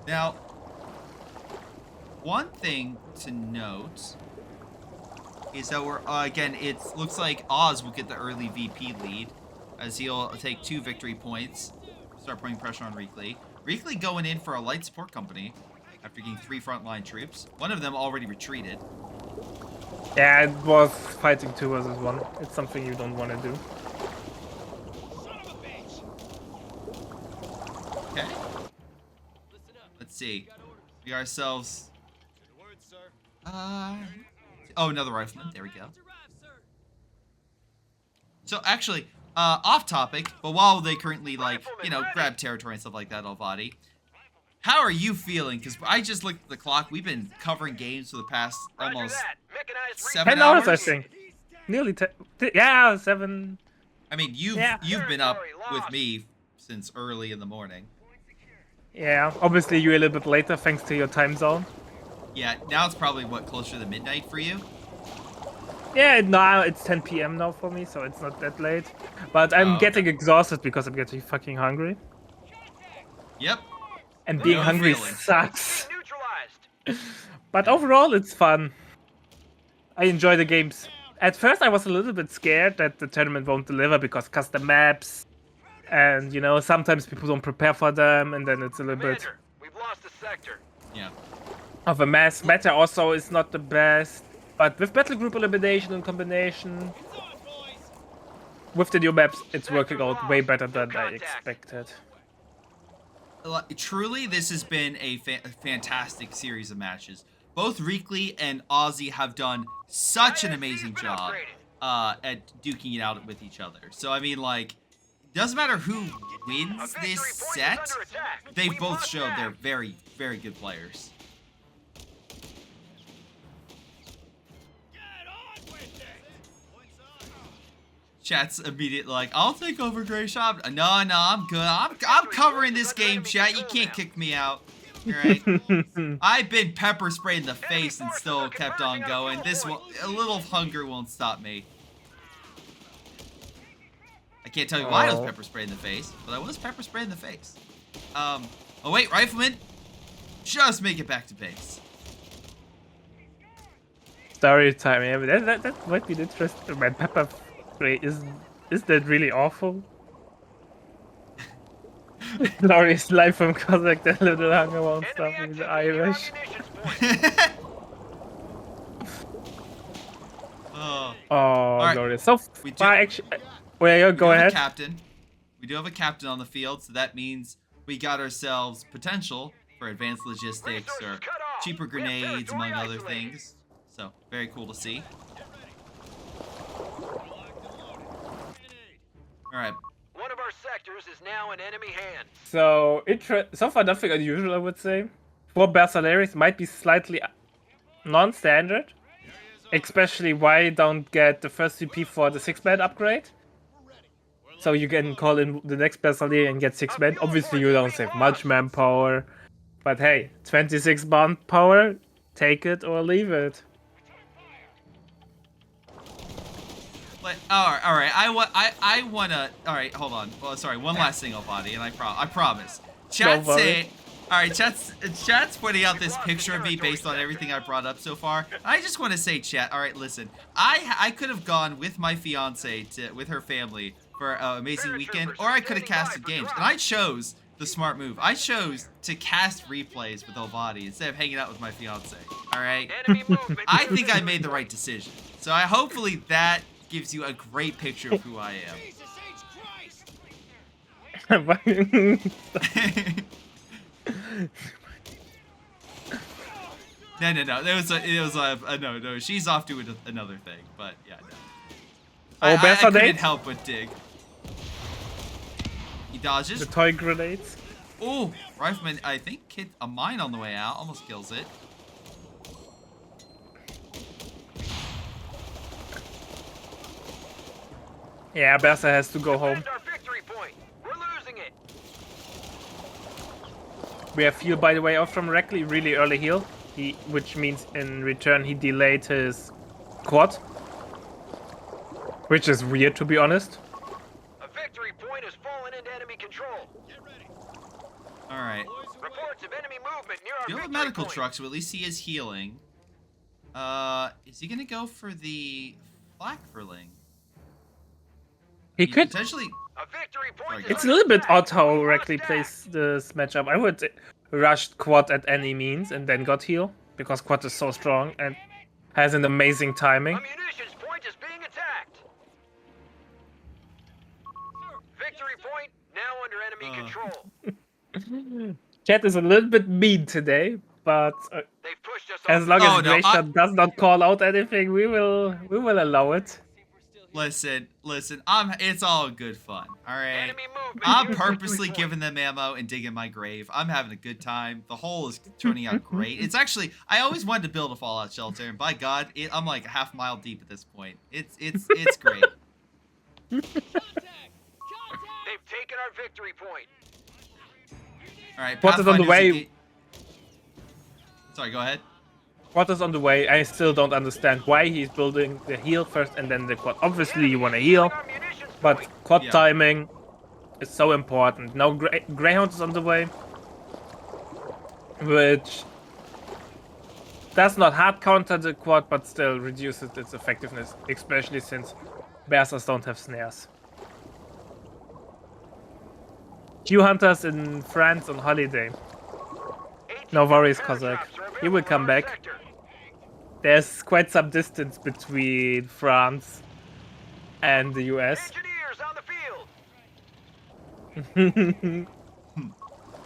Now, one thing to note is that we're, again, it looks like Oz will get the early VP lead as he'll take 2 victory points, start putting pressure on REAKLY. REAKLY going in for a light support company after getting 3 frontline troops. One of them already retreated. Yeah, it was fighting 2 versus 1. It's something you don't want to do. Okay. Let's see. We got ourselves. Oh, another rifleman. There we go. So actually, off topic, but while they currently grab territory and stuff like that, Olvadi, how are you feeling? Because I just looked at the clock. We've been covering games for the past almost 7 hours. 10 hours, I think. Nearly 10. Yeah, 7. I mean, you've been up with me since early in the morning. Yeah, obviously you're a little bit later thanks to your time zone. Yeah, now it's probably what, closer to midnight for you? Yeah, now it's 10 PM now for me, so it's not that late. But I'm getting exhausted because I'm getting fucking hungry. Yep. And being hungry sucks. But overall, it's fun. I enjoy the games. At first, I was a little bit scared that the tournament won't deliver because custom maps, and you know, sometimes people don't prepare for them, and then it's a little bit of a mess. Meta also is not the best, but with battle group elimination and combination, with the new maps, it's working out way better than I expected. Truly, this has been a fantastic series of matches. Both REAKLY and Aussie have done such an amazing job at duking it out with each other. So I mean, like, doesn't matter who wins this set, they've both showed they're very, very good players. Chat's immediately like, I'll take over Greyshot. No, I'm good. I'm covering this game, chat. You can't kick me out. Alright? I've been pepper sprayed in the face and still kept on going. A little hunger won't stop me. I can't tell you why I was pepper sprayed in the face, but I was pepper sprayed in the face. Oh wait, Rifleman! Just make it back to base. Story time, yeah, but that might be interesting. My pepper spray is that really awful? Glorious life from Cossack, that little hunger won't stop me, the Irish. Oh, right. Glorious. So we far, actually, well, go ahead. Captain. We do have a captain on the field, so that means we got ourselves potential for advanced logistics or cheaper grenades, among other things. So, very cool to see. Alright. One of our sectors is now in enemy hands. So, so far nothing unusual, I would say. 4 Berserkers might be slightly non-standard. Especially why don't get the first CP for the 6-man upgrade. So you can call in the next Berserker and get 6-man. Obviously you don't save much manpower. But hey, 26 manpower, take it or leave it. But, alright, I wanna, alright, hold on. Well, sorry, one last thing, Olvadi, and I promise. Chat say, alright, chat's pointing out this picture of me based on everything I brought up so far. I just want to say, chat, alright, listen. I could have gone with my fiance with her family for an amazing weekend, or I could have casted games, and I chose the smart move. I chose to cast replays with Olvadi instead of hanging out with my fiance, alright? I think I made the right decision. So hopefully that gives you a great picture of who I am. No. No. She's off doing another thing, but yeah. No. I couldn't help but dig. He dodges. The toy grenades. Oh, Rifleman, I think hit a mine on the way out, almost kills it. Yeah, Bersa has to go home. We have heal, by the way, off from REAKLY, really early heal, which means in return he delayed his quad, which is weird to be honest. A victory point has fallen into enemy control. Get ready. All right. Reports of enemy movement near our you have a medical truck, so at least he is healing. Is he gonna go for the flakverling? He could potentially. A victory point. It's a little bit odd how REAKLY plays this matchup. I would rush quad at any means and then got heal, because quad is so strong and has an amazing timing. A munitions point is being attacked. Victory point now under enemy control. Chat is a little bit mean today, but They've pushed us as long as Greyshot does not call out anything, we will allow it. Listen, it's all good fun, alright? I'm purposely giving them ammo and digging my grave. I'm having a good time. The hole is turning out great. It's actually, I always wanted to build a fallout shelter, and by God, I'm like a half mile deep at this point. It's great. They've taken our victory point. Alright, Quad is on the way. Sorry, go ahead. Quad is on the way. I still don't understand why he's building the heal first and then the quad. Obviously you want to heal, but quad timing is so important. Now Greyhound is on the way, which does not hard counter the quad, but still reduces its effectiveness, especially since Berserkers don't have snares. Q Hunters in France on holiday. No worries, Cossack. He will come back. There's quite some distance between France and the US.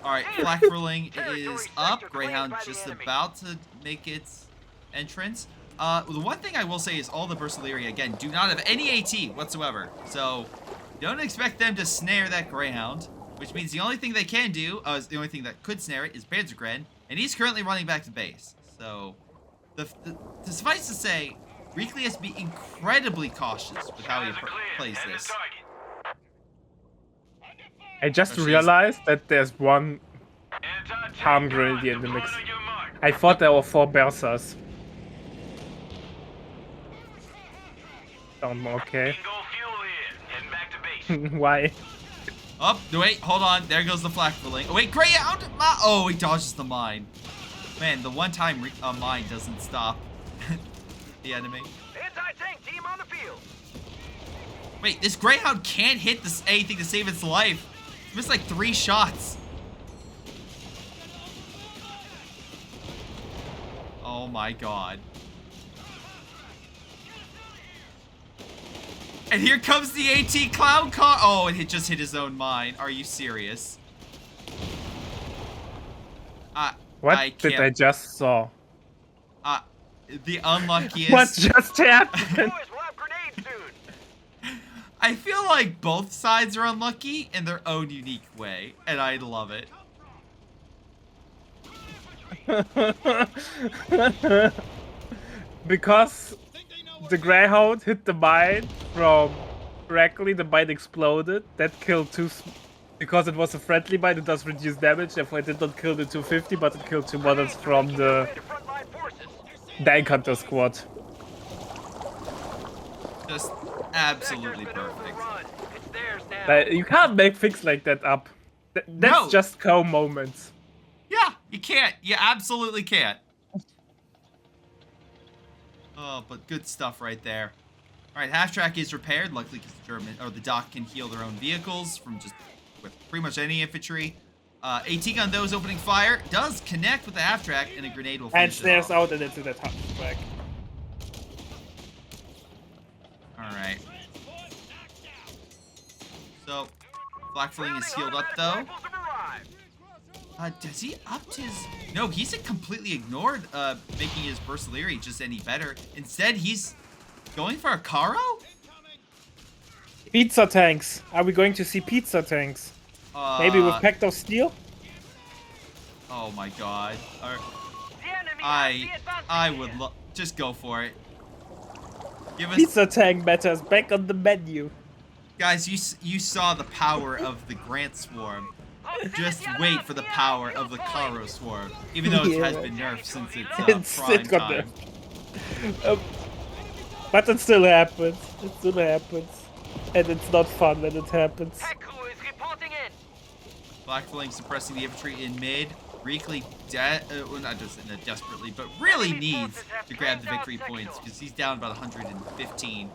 Alright, flakverling is up. Greyhound just about to make its entrance. The one thing I will say is all the Bersaglieri, again, do not have any AT whatsoever. So, don't expect them to snare that Greyhound, which means the only thing they can do, the only thing that could snare it is Panzergren, and he's currently running back to base. So, to suffice to say, REAKLY has to be incredibly cautious with how he plays this. I just realized that there's one harm grenade in the mix. I thought there were 4 Bersas. Okay. Why? Oh, wait, hold on. There goes the flak filling. Oh, wait, Greyhound! Oh, he dodges the mine. Man, the one time a mine doesn't stop the enemy. Anti-tank team on the field. Wait, this Greyhound can't hit anything to save its life. It missed like 3 shots. Oh my god. And here comes the AT clown car. Oh, it just hit his own mine. Are you serious? What did I just saw? The unluckiest. What just happened? Boys, we'll have grenades soon. I feel like both sides are unlucky in their own unique way, and I love it. Because the Greyhound hit the mine from REAKLY, the mine exploded. That killed 2. Because it was a friendly mine, it does reduce damage. Therefore, it did not kill the 250, but it killed 2 models from the Dank Hunter squad. Just absolutely perfect. You can't make things like that up. That's just co moments. Yeah, you can't. You absolutely can't. Oh, but good stuff right there. All right, half track is repaired, luckily because the Doc can heal their own vehicles from just with pretty much any infantry. AT gun though is opening fire, does connect with the half track, and a grenade will And finish it snares off. out and into that half track. All right. So, flak filling is healed up though. Does he upped his... No, he's completely ignored making his Bersaglieri just any better. Instead, he's going for a Caro? Pizza tanks. Are we going to see pizza tanks? Maybe with Pact of Steel? Oh my god. I would just go for it. Give us... Pizza tank matters back on the menu. Guys, you saw the power of the Grant Swarm. Just wait for the power of the Caro Swarm. Even though it has been nerfed since its prime time. But it still happens. It still happens. And it's not fun when it happens. Flak filling suppressing the infantry in mid. REAKLY, well, not just desperately, but really needs to grab the victory points because he's down about 115.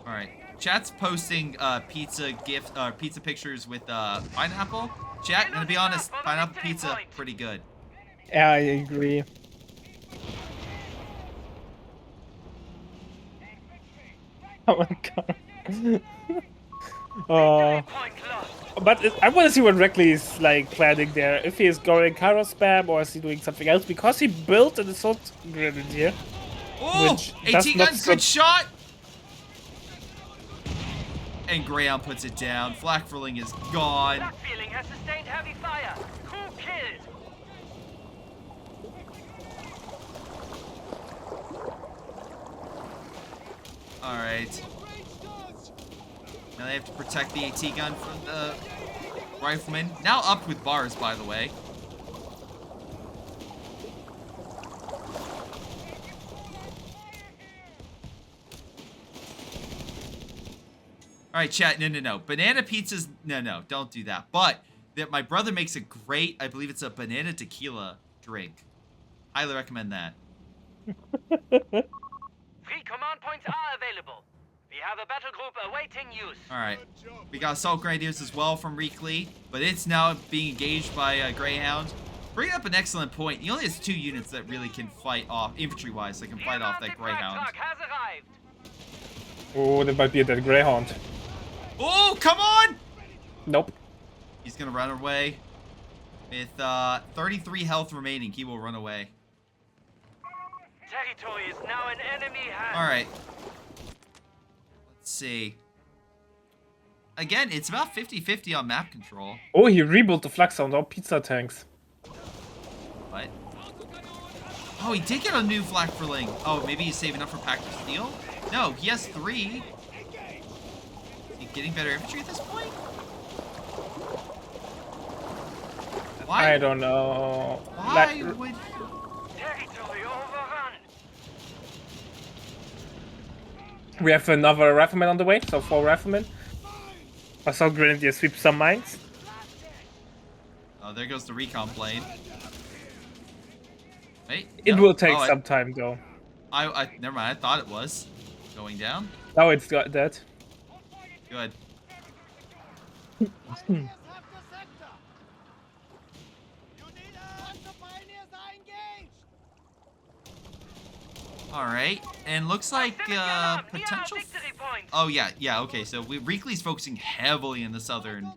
All right, chat's posting pizza pictures with pineapple. Chat, gonna be honest, pineapple pizza pretty good. Yeah, I agree. Oh my god. But I want to see what REAKLY is like planning there. If he is going Caro spam or is he doing something else? Because he built an assault grenadier. Oh, AT gun, good shot. And Greyhound puts it down. Flak filling is gone. That feeling has sustained heavy fire. Who killed? All right. Now they have to protect the AT gun from the rifleman. Now up with bars, by the way. All right, chat. No. Banana pizzas. No. Don't do that. But my brother makes a great, I believe it's a banana tequila drink. Highly recommend that. 3 command points are available. We have a battle group awaiting use. All right. We got assault grenadiers as well from REAKLY, but it's now being engaged by Greyhound. Bring up an excellent point. He only has 2 units that really can fight off, infantry-wise, that can fight off that Greyhound. Has arrived. Oh, that might be that Greyhound. Oh, come on! Nope. He's gonna run away. With 33 health remaining, he will run away. Territory is now in enemy hands. Alright. Let's see. Again, it's about 50-50 on map control. Oh, he rebuilt the flag sound. Oh, pizza tanks. What? Oh, he did get a new flak for Ling. Oh, maybe he's saving up for Pact of Steel? No, he has 3. Is he getting better infantry at this point? Why? I don't know. Why would... Territory overrun. We have another rifleman on the way, so 4 riflemen. Assault Grenadier sweep some mines. Oh, there goes the recon plane. Wait. It no. will take Oh, some time though. I never mind. I thought it was going down. Now it's got that. Good. All right, and looks like potential. Oh yeah. Okay, so REAKLY's focusing heavily in the southern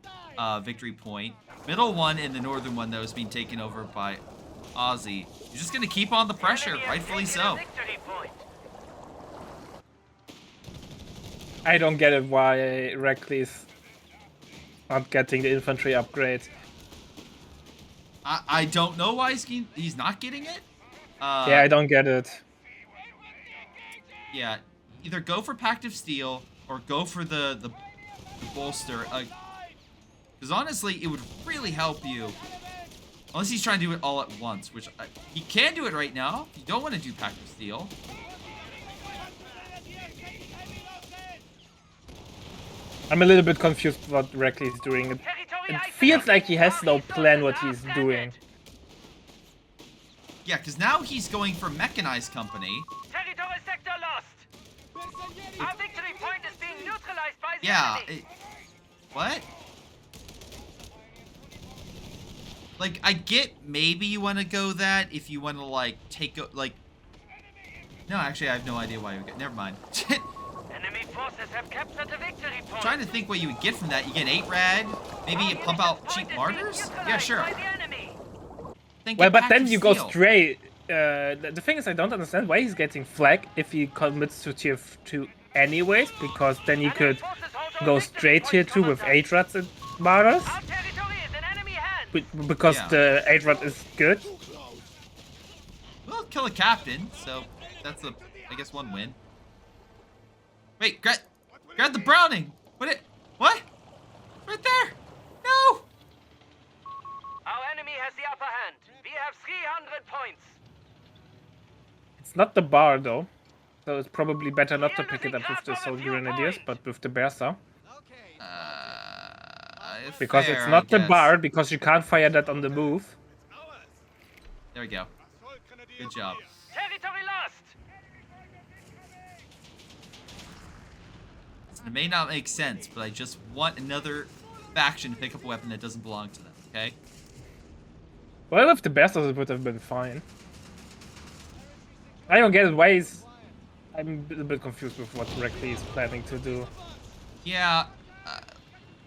victory point. Middle one and the northern one though is being taken over by Ozzy. He's just gonna keep on the pressure, rightfully so. I don't get it why REAKLY's not getting the infantry upgrade. I don't know why he's not getting it. Yeah, I don't get it. Yeah, either go for Pact of Steel or go for the bolster. Because honestly, it would really help you. Unless he's trying to do it all at once, which he can do it right now. If you don't want to do Pact of Steel. I'm a little bit confused what REAKLY is doing. It feels like he has no plan what he's doing. Yeah, because now he's going for Mechanized Company. Territory sector lost. Our victory point is being neutralized by the Yeah. enemy. What? Like, I get maybe you want to go that if you want to, like, take, like... No, actually, I have no idea why you would get... Never mind. Enemy forces have captured the victory point. I'm trying to think what you would get from that. You get 8 rad, maybe you pump out cheap martyrs? Yeah, sure. Well, but then you go straight. The thing is, I don't understand why he's getting flag if he commits to tier 2 anyways, because then you could go straight tier 2 with 8 rads and martyrs. Because the 8 rad is good. Well, kill a captain, so that's I guess, one win. Wait, grab the Browning! What? Right there! No! Our enemy has the upper hand. We have 300 points. It's not the bar though, so it's probably better not to pick it up with the Assault Grenadiers, but with the Berser. Because fair, it's not I the guess. bar, because you can't fire that on the move. There we go. Good job. Territory lost. It may not make sense, but I just want another faction to pick up a weapon that doesn't belong to them, okay? Well, with the Bersers it would have been fine. I don't get it, why is... I'm a bit confused with what REAKLY is planning to do. Yeah.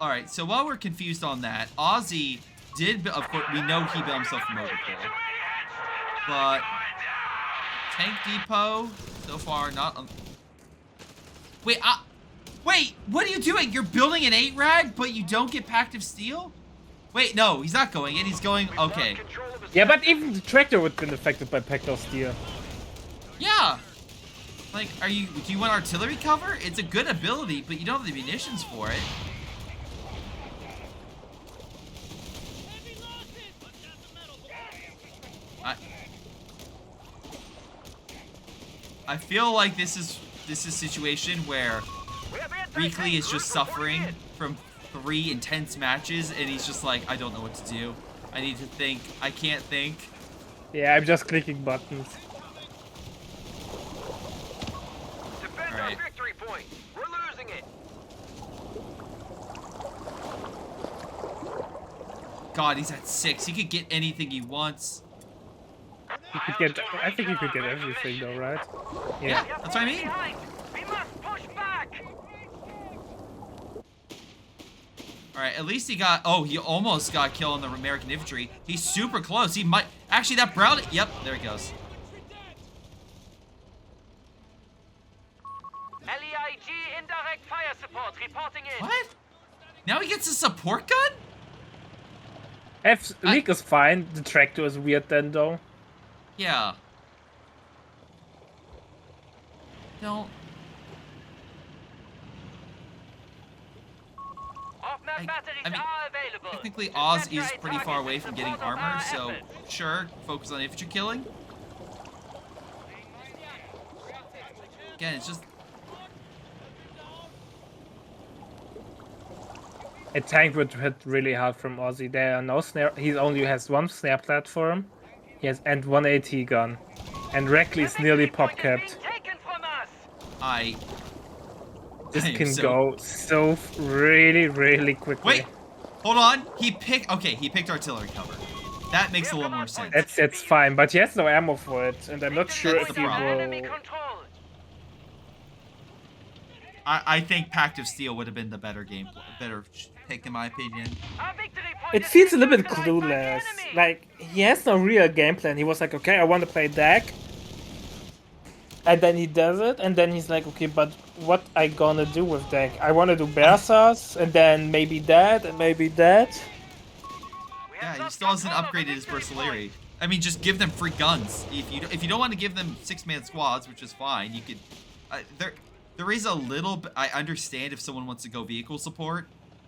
Alright, so while we're confused on that, Ozzy did, of course, we know he built himself a motor pool. But Tank Depot, so far, not on... Wait, what are you doing? You're building an 8 rad, but you don't get Pact of Steel? Wait, no, he's not going in. He's going, okay. Yeah, but even the tractor would have been affected by Pact of Steel. Yeah. Like, do you want artillery cover? It's a good ability, but you don't have the munitions for it. I feel like this is a situation where REAKLY is just suffering from 3 intense matches, and he's just like, I don't know what to do. I need to think. I can't think. Yeah, I'm just clicking buttons. Defend our victory point. We're losing it. God, he's at 6. He could get anything he wants. You could get, I think you could get everything though, right? Yeah, that's what I mean. We must push back. All right, at least he got, oh, he almost got killed on the American infantry. He's super close. He might, actually that brown, yep, there he goes. LEIG indirect fire support reporting in. What? Now he gets a support gun? Leak is fine. The tractor is weird then, though. Yeah. Don't. Off-map batteries I mean, are available. technically Oz Capture is a pretty target far away to from getting support armor, our so efforts. sure, focus on infantry killing. Again, it's just, A tank would hit really hard from Ozzy. There are no snare. He only has one snare platform. He has and one AT gun. And REAKLY is nearly pop capped. Taken from us. I This am can so- go so really quickly. Wait, hold on. He picked artillery cover. That makes a little more sense. That's fine, but he has no ammo for it, and I'm not sure That's if the he problem. Enemy will. control. I think Pact of Steel would have been the better pick in my opinion. Our victory point It has feels a been little bit neutralized by the clueless. enemy. Like, he has no real game plan. He was like, okay, I want to play deck. And then he does it, and then he's like, okay, but what I gonna do with deck? I want to do Bersas, and then maybe that, and maybe that. We have Yeah, he lost still hasn't control of the upgraded his victory Bersaglieri. point. I mean, just give them free guns. If you don't want to give them 6-man squads, which is fine, you could. There is a little. I understand if someone wants to go vehicle support.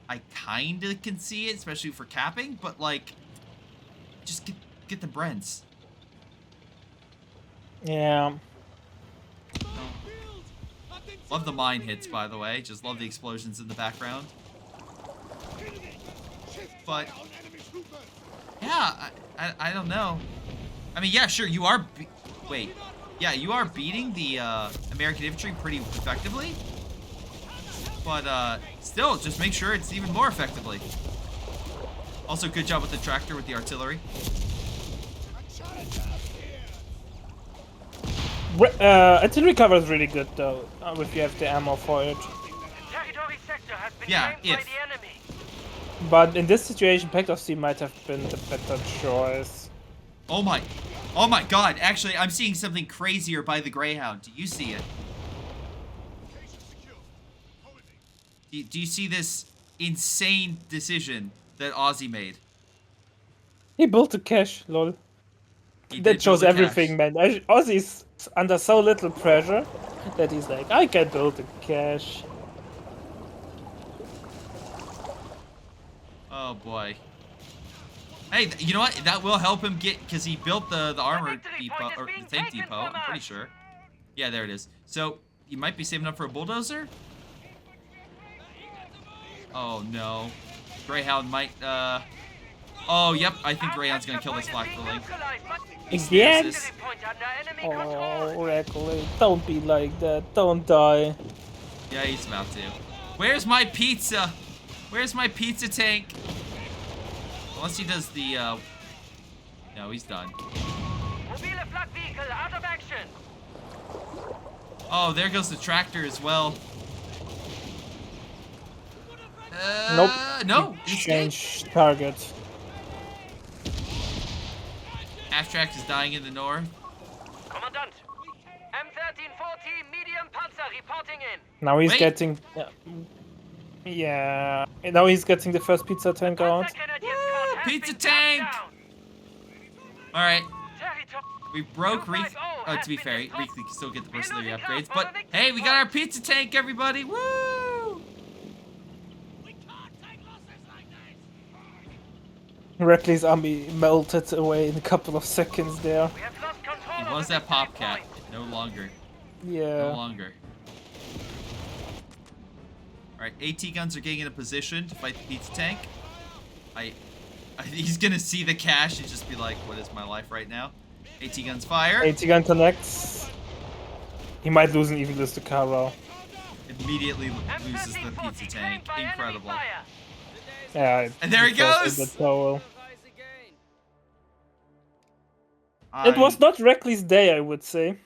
I kind of can see it, especially for capping. But like, just get the Brents. Yeah. Love the mine hits, by the way. Just love the explosions in the background. But yeah, I don't know. I mean, yeah, sure, you are. Wait, yeah, you are beating the American infantry pretty effectively. But still, just make sure it's even more effectively. Also, good job with the tractor with the artillery. Artillery cover is really good though, if you have the ammo for it. Territory sector has been Yeah, claimed by if. the enemy. But in this situation, Pact of Steel might have been the better choice. Oh my God! Actually, I'm seeing something crazier by the Greyhound. Do you see it? Do you see this insane decision that Ozzy made? He built a cache, lol. He That did shows build a everything, cache. man. Ozzy's under so little pressure that he's like, I can build a cache. Oh boy. Hey, you know what? That will help him get, because he built the armor depot, or the tank depot, I'm pretty sure. Yeah, there it is. So, he might be saving up for a bulldozer? Oh no. Greyhound might, oh, yep, I think Greyhound's gonna kill this flak filling. Again? This. Oh, REAKLY, don't be like that. Don't die. Yeah, he's about to. Where's my pizza? Where's my pizza tank? Unless he does the, no, he's done. Mobile flak vehicle out of action. Oh, there goes the tractor as well. Nope. No. Change target. Half-track is dying in the north. Commandant. M1340 medium panzer reporting in. Now he's Wait. getting. Yeah. Now he's getting the first pizza tank out. Panzer Grenadier squad has Pizza been tank! shot down. All right. Territory. We broke Reef. Oh, to be fair, Reef can still get the Mercenary upgrades. But hey, we got our pizza tank, everybody! Woo! REAKLY's army melted away in a couple of seconds there. We have lost control He of was the that pop victory cap. point. No longer. No Yeah. longer. All right, AT guns are getting in a position to fight the pizza tank. He's gonna see the cash and just be like, "What is my life right now?" AT guns fire. AT gun connects. He might lose and even lose the Caro. Immediately loses the M1340 pizza claimed tank. by enemy Incredible. fire. Yeah. And there he falls goes! in the towel. It was not REAKLY's day, I would say.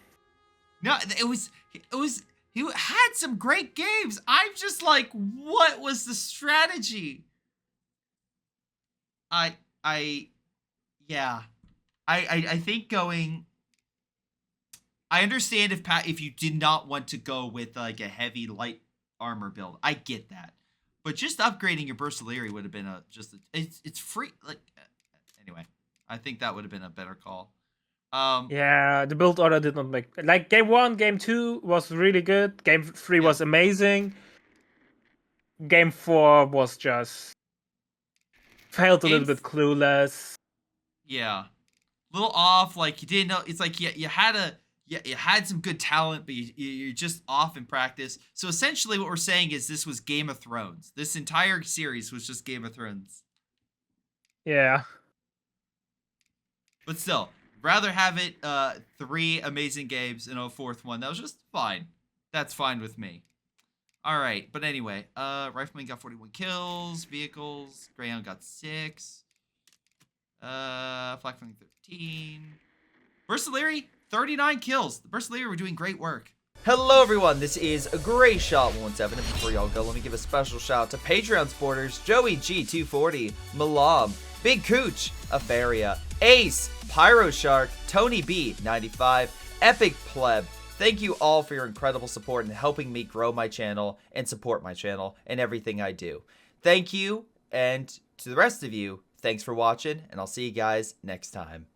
No, it was. He had some great games. I'm just like, what was the strategy? Yeah. I think going... I understand if you did not want to go with like a heavy light armor build. I get that. But just upgrading your Bursaleri would have been it's free. Like, anyway, I think that would have been a better call. Yeah, the build order did not make... Like, game 1, game 2 was really good. Game 3 was amazing. Game 4 was just... felt a little bit clueless. Yeah. A little off, like, you didn't know... It's like you had some good talent, but you're just off in practice. So essentially what we're saying is this was Game of Thrones. This entire series was just Game of Thrones. Yeah. But still, rather have it 3 amazing games and a 4th one. That was just fine. That's fine with me. All right, but anyway, Rifleman got 41 kills. Vehicles, Greyhound got 6. Flakfang 13. Bursaleri, 39 kills. The Bursaleri were doing great work. Hello everyone, this is Greyshot117, and before y'all go, let me give a special shout out to Patreon supporters Joey G240, Milam, Big Cooch, Aphyria, Ace, Pyro Shark, Tonybee 95, Epic Pleb. Thank you all for your incredible support and helping me grow my channel and support my channel and everything I do. Thank you, and to the rest of you, thanks for watching, and I'll see you guys next time.